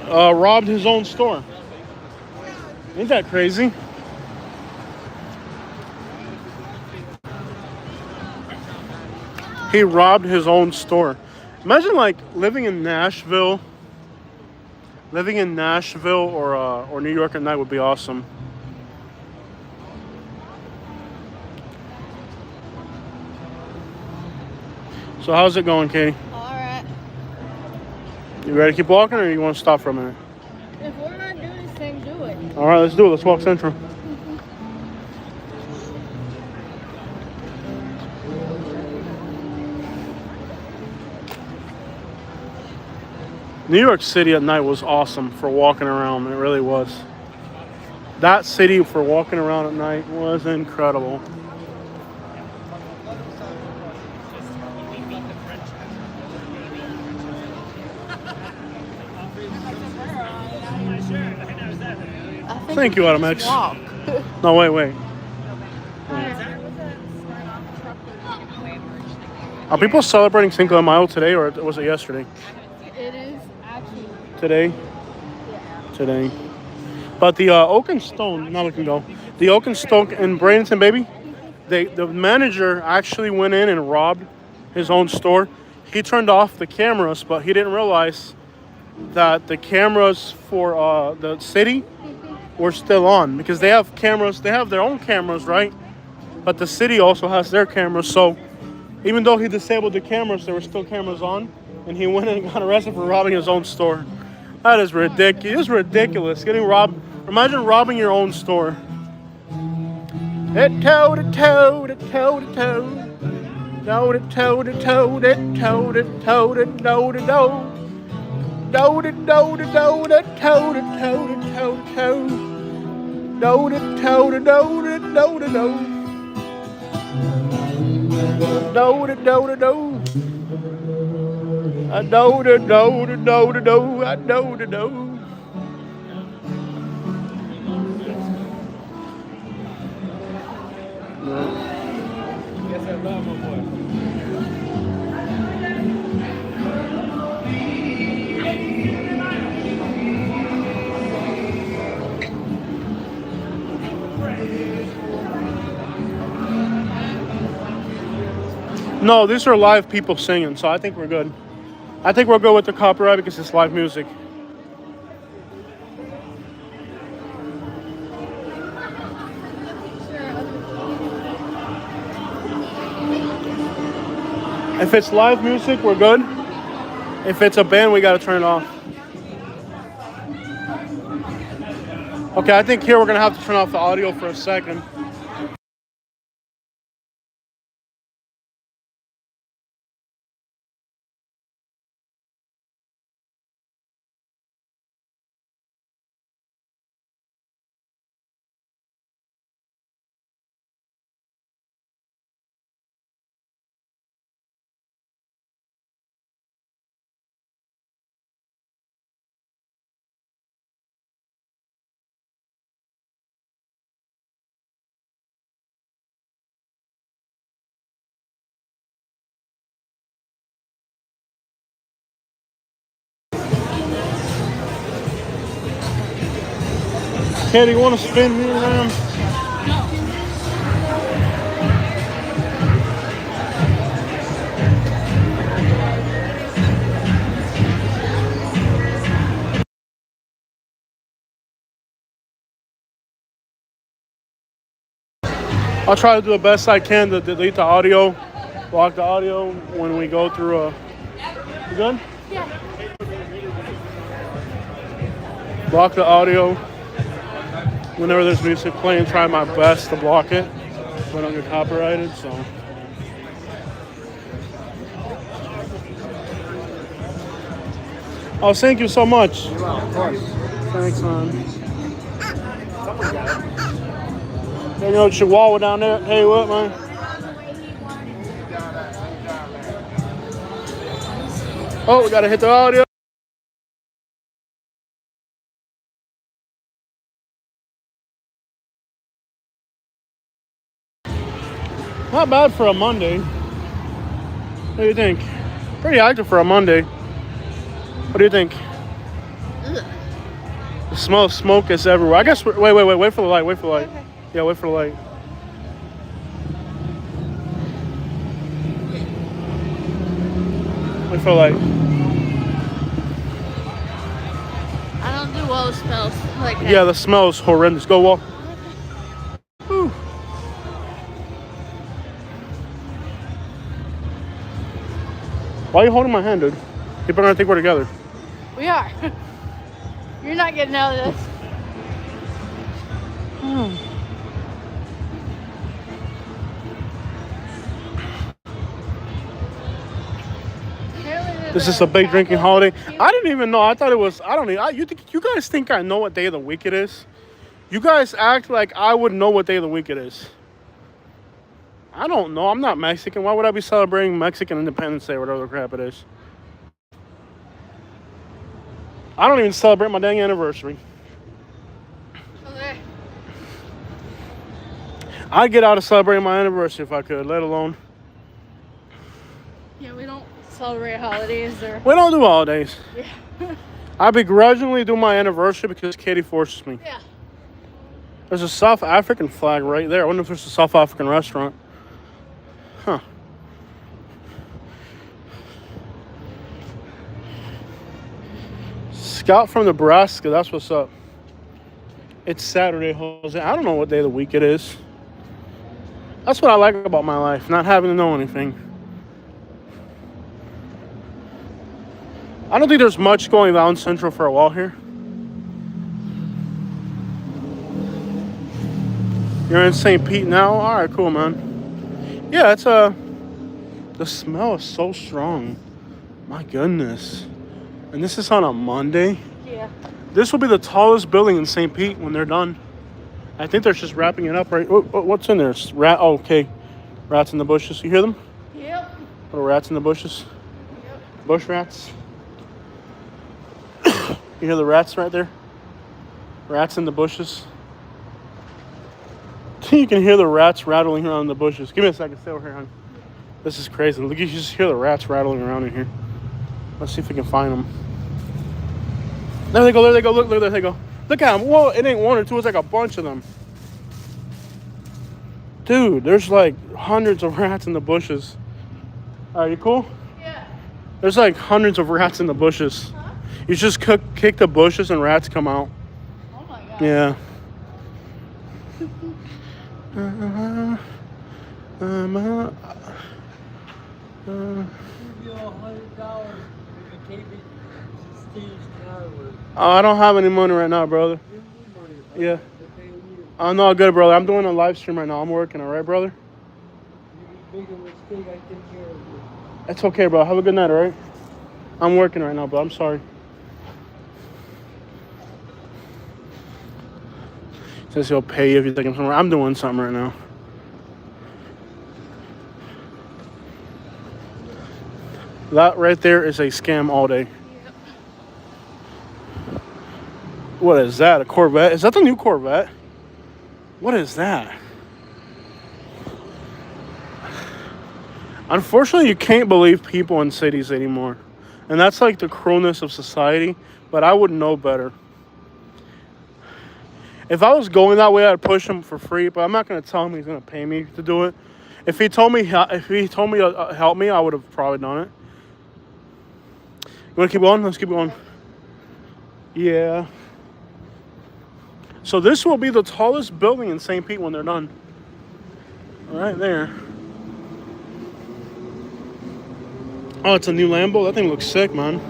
robbed his own store. Ain't that crazy? He robbed his own store. Imagine like living in Nashville. Living in Nashville or New York at night would be awesome. So how's it going, Katie? All right. You ready to keep walking or you want to stop for a minute? If we're not doing this thing, do it. All right, let's do it. Let's walk Central. New York City at night was awesome for walking around. It really was. That city for walking around at night was incredible. Thank you, Adam X. No, wait. Are people celebrating Cinco de Mayo today or was it yesterday? It is actually Today? Yeah. Today. But the Oak and Stone, now we can go. The Oak and Stone in Bradenton, baby, the manager actually went in and robbed his own store. he turned off the cameras, but he didn't realize that the cameras for the city were still on because they have cameras. They have their own cameras, right? But the city also has their cameras. So even though he disabled the cameras, there were still cameras on, and he went and got arrested for robbing his own store. That is ridiculous. It's ridiculous. Getting robbed. Imagine robbing your own store. It toe to toe to toe to toe. Toe to toe to toe to toe to toe to toe to toe. Do to do to do to toe to toe to toe to toe. Do to toe to do to do to do. Do to do to do. I do to do to do to do. I do to do. Guess I love my boy. No, these are live people singing, so I think we're good. I think we'll go with the copyright because it's live music. If it's live music, we're good. If it's a band, we gotta turn it off. Okay, I think here we're gonna have to turn off the audio for a second. Katie, you want to spin me around? I'll try to do the best I can to delete the audio, block the audio when we go through a... You good? Yeah. Block the audio whenever there's music playing. Try my best to block it so I don't get copyrighted. So. Oh, thank you so much. Well, of course. Thanks, man. You know, Chihuahua down there. Hey, what, man? Oh, we gotta hit the audio. Not bad for a Monday. What do you think? Pretty active for a Monday. What do you think? Ugh. The smell of smoke is everywhere. I guess. Wait for the light. Wait for the light. Okay. Yeah, wait for the light. Wait for the light. I don't do well with smells like that. Yeah, the smell is horrendous. Go walk. Whew. Why are you holding my hand, dude? People are gonna think we're together. We are. You're not getting out of this. This is a big drinking holiday. I didn't even know. I thought it was. I don't know. You guys think I know what day of the week it is? You guys act like I would know what day of the week it is. I don't know. I'm not Mexican. Why would I be celebrating Mexican Independence Day or whatever the crap it is? I don't even celebrate my dang anniversary. Okay. I'd get out of celebrating my anniversary if I could, let alone. Yeah, we don't celebrate holidays or. We don't do holidays. Yeah. I begrudgingly do my anniversary because Katie forces me. Yeah. There's a South African flag right there. I wonder if there's a South African restaurant. Huh. Scout from Nebraska. That's what's up. It's Saturday, Jose. I don't know what day of the week it is. That's what I like about my life, not having to know anything. I don't think there's much going down Central for a while here. You're in St. Pete now? All right, cool, man. Yeah, it's the smell is so strong. My goodness. And this is on a Monday? Yeah. This will be the tallest building in St. Pete when they're done. I think they're just wrapping it up, right? What's in there? It's oh, okay. Rats in the bushes. You hear them? Yep. Little rats in the bushes. Yep. Bush rats. You hear the rats right there? Rats in the bushes. You can hear the rats rattling around in the bushes. Give me a second. Stay over here, hon. This is crazy. Look, you just hear the rats rattling around in here. Let's see if we can find them. There they go. There they go. Look, there they go. Look at them. Whoa, it ain't one or two. It's like a bunch of them. Dude, there's like hundreds of rats in the bushes. Are you cool? Yeah. There's like hundreds of rats in the bushes. Huh? You just kick the bushes and rats come out. Oh my god. Yeah. I don't have any money right now, brother. Yeah. I'm not good, brother. I'm doing a live stream right now. I'm working, all right, brother? It's okay, bro. Have a good night, all right? I'm working right now, bro. I'm sorry. Says he'll pay you if you take him somewhere. I'm doing something right now. That right there is a scam all day. Yep. What is that? A Corvette? Is that the new Corvette? What is that? Unfortunately, you can't believe people in cities anymore. And that's like the cruelness of society. But I would know better. If I was going that way, I'd push him for free. But I'm not going to tell him he's going to pay me to do it. If he told me to help me, I would have probably done it. You want to keep going? Let's keep going. Yeah. So this will be the tallest building in St. Pete when they're done. Right there. Oh, it's a new Lambo? That thing looks sick, man.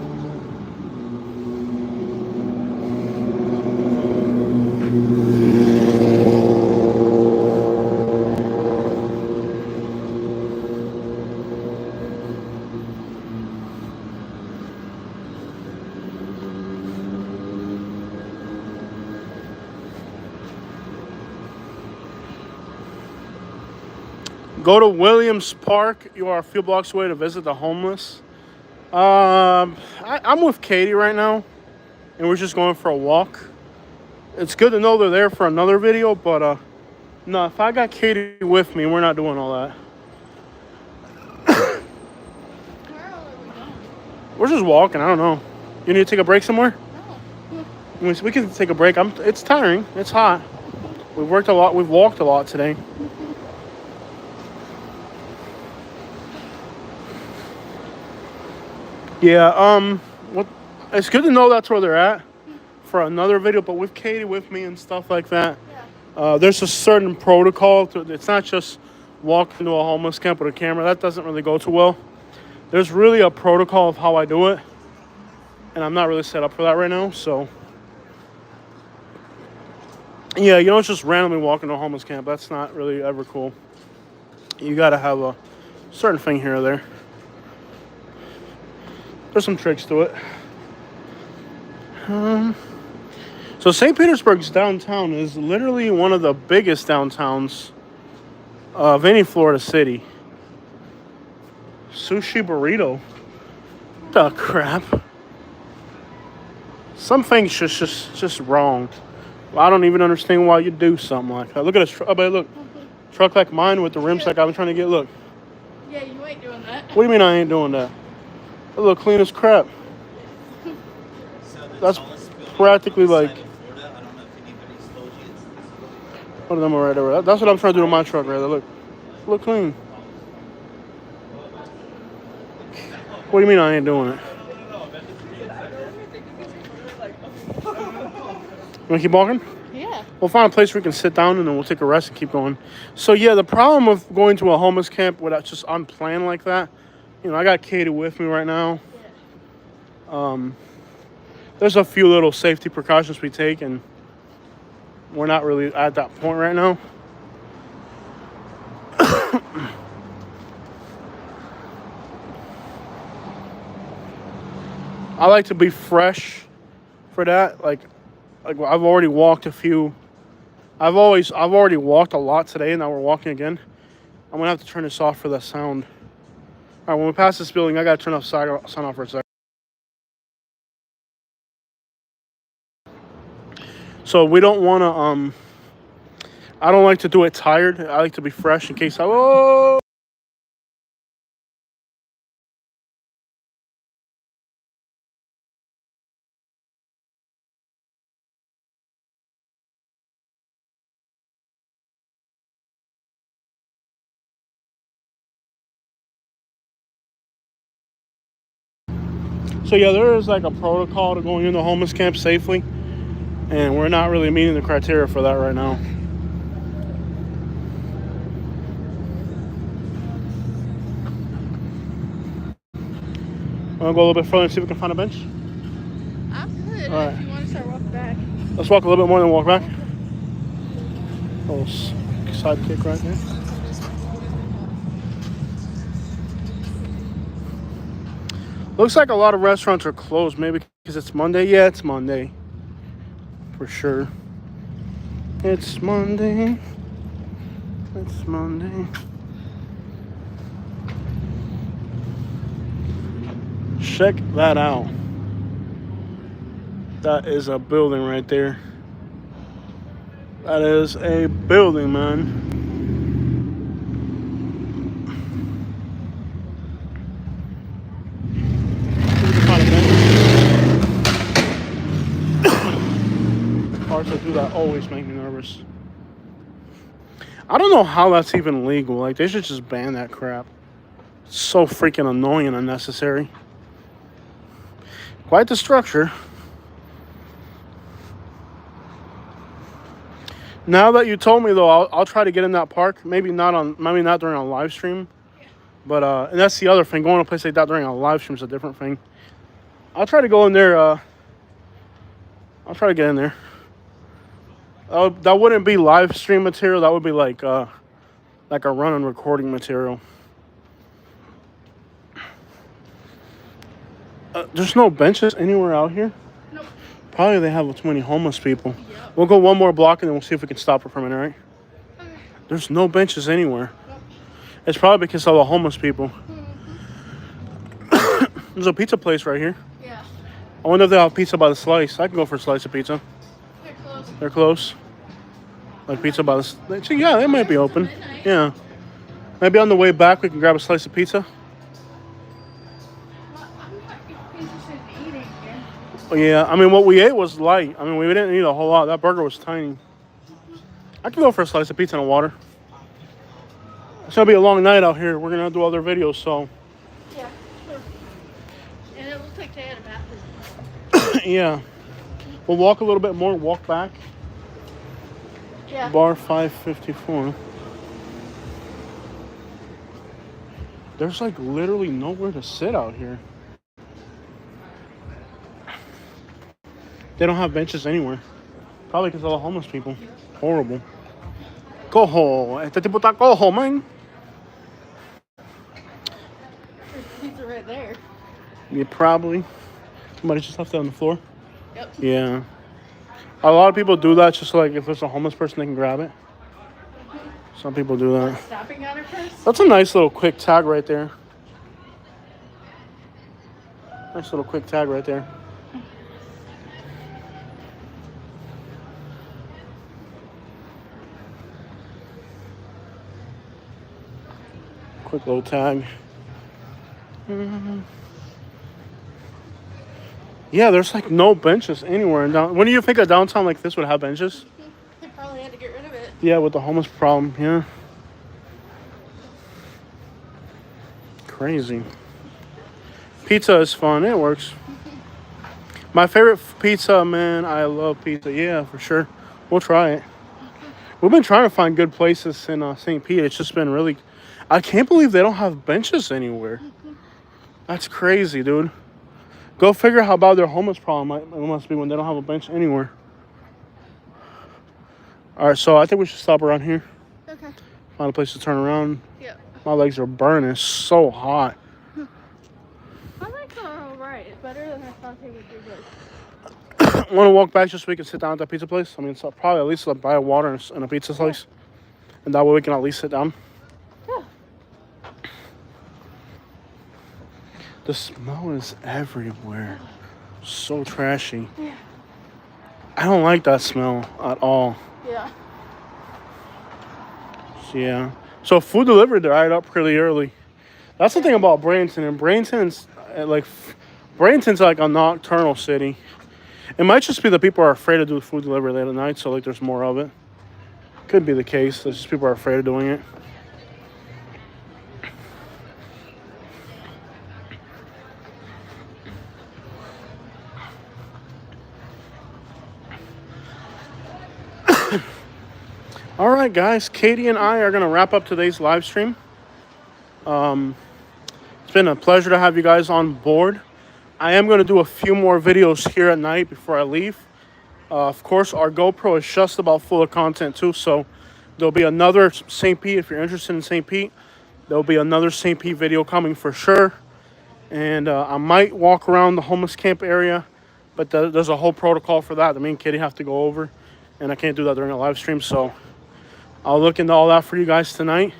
Go to Williams Park. You are a few blocks away to visit the homeless. I'm with Katie right now, and we're just going for a walk. It's good to know they're there for another video, but no, if I got Katie with me, we're not doing all that. Where are we going? We're just walking. I don't know. You need to take a break somewhere? No. We can take a break. It's tiring. It's hot. We've worked a lot. We've walked a lot today. Yeah, it's good to know that's where they're at for another video, but with Katie with me and stuff like that, there's a certain protocol. It's not just walk into a homeless camp with a camera. That doesn't really go too well. There's really a protocol of how I do it, and I'm not really set up for that right now, so. Yeah, you don't just randomly walk into a homeless camp. That's not really ever cool. You got to have a certain thing here or there. There's some tricks to it. So St. Petersburg's downtown is literally one of the biggest downtowns of any Florida city. Sushi burrito. What the crap? Something's just wrong. I don't even understand why you do something like that. Look at this. Oh, but look. Truck like mine with the rims like I've been trying to get. Look. Yeah, you ain't doing that. What do you mean I ain't doing that? It look clean as crap. That's practically like. One of them are right over there. That's what I'm trying to do to my truck right there. Look clean. What do you mean I ain't doing it? Want to keep walking? Yeah. We'll find a place where we can sit down and then we'll take a rest and keep going. So yeah, the problem of going to a homeless camp without just unplanned like that, you know, I got Katie with me right now. There's a few little safety precautions we take, and we're not really at that point right now. I like to be fresh for that. Like I've already walked a few. I've already walked a lot today, and now we're walking again. I'm gonna have to turn this off for the sound. All right, when we pass this building, I gotta turn off sound off for a second. So we don't want to. I don't like to do it tired. I like to be fresh in case I. Oh. So yeah, there is like a protocol to going into homeless camp safely, and we're not really meeting the criteria for that right now. Want to go a little bit further and see if we can find a bench? I'm good. All right. If you want to start walking back. Let's walk a little bit more, then walk back. Little sidekick right there. Looks like a lot of restaurants are closed. Maybe because it's Monday. Yeah, it's Monday. For sure. It's Monday. It's Monday. Check that out. That is a building right there. That is a building, man. Parts that do that always make me nervous. I don't know how that's even legal. Like, they should just ban that crap. It's so freaking annoying and unnecessary. Quite the structure. Now that you told me, though, I'll try to get in that park. Maybe not during a live stream, but and that's the other thing. Going to a place like that during a live stream is a different thing. I'll try to go in there. I'll try to get in there. That wouldn't be live stream material. That would be like a run and recording material. There's no benches anywhere out here. Nope. Probably they have too many homeless people. Yep. We'll go one more block and then we'll see if we can stop for a minute, right? Okay. There's no benches anywhere. Nope. It's probably because of the homeless people. Mm-hmm. There's a pizza place right here. Yeah. I wonder if they have pizza by the slice. I can go for a slice of pizza. They're close. They're close. Like pizza by the... Yeah, they might be open. Yeah. Maybe on the way back we can grab a slice of pizza. Yeah, I mean, what we ate was light. I mean, we didn't eat a whole lot. That burger was tiny. I can go for a slice of pizza and a water. It's going to be a long night out here. We're going to do other videos, so... Yeah, sure. And it looks like they had a bathroom. Yeah. We'll walk a little bit more, walk back. Yeah. Bar 554. There's, like, literally nowhere to sit out here. They don't have benches anywhere. Probably because of all the homeless people. Horrible. Cojo. Este tipo está cojo, man. There's pizza right there. Yeah, probably. Somebody just left it on the floor. Yep. Yeah. A lot of people do that just like if there's a homeless person, they can grab it. Some people do that. Stopping at her purse? That's a nice little quick tag right there. Nice little quick tag right there. Quick little tag. Yeah, there's like no benches anywhere in down. When do you think a downtown like this would have benches? They probably had to get rid of it. Yeah, with the homeless problem. Yeah. Crazy. Pizza is fun. It works. My favorite pizza, man. I love pizza. Yeah, for sure. We'll try it. We've been trying to find good places in St. Pete. It's just been really... I can't believe they don't have benches anywhere. That's crazy, dude. Go figure how bad their homeless problem must be when they don't have a bench anywhere. All right, so I think we should stop around here. Okay. Find a place to turn around. Yeah. My legs are burning. It's so hot. My legs are alright. It's better than I thought they would be good. Want to walk back just so we can sit down at that pizza place? I mean, so probably at least buy a water and a pizza slice. And that way we can at least sit down. Yeah. The smell is everywhere. So trashy. Yeah. I don't like that smell at all. Yeah. Yeah. So food delivery dried up pretty early. That's the thing about Bradenton. And Bradenton's like a nocturnal city. It might just be that people are afraid to do food delivery late at night, so like there's more of it. Could be the case. It's just people are afraid of doing it. All right, guys. Katie and I are going to wrap up today's live stream. It's been a pleasure to have you guys on board. I am going to do a few more videos here at night before I leave. Of course, our GoPro is just about full of content too, so there'll be another St. Pete. If you're interested in St. Pete, there'll be another St. Pete video coming for sure. And I might walk around the homeless camp area, but there's a whole protocol for that me and Kitty have to go over, and I can't do that during a live stream, so I'll look into all that for you guys tonight.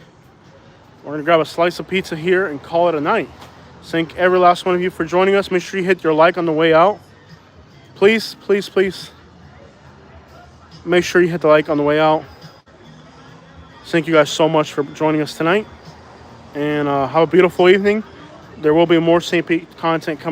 We're going to grab a slice of pizza here and call it a night. Thank every last one of you for joining us. Make sure you hit your like on the way out. Please, please, please. Make sure you hit the like on the way out. Thank you guys so much for joining us tonight. And have a beautiful evening. There will be more St. Pete content coming.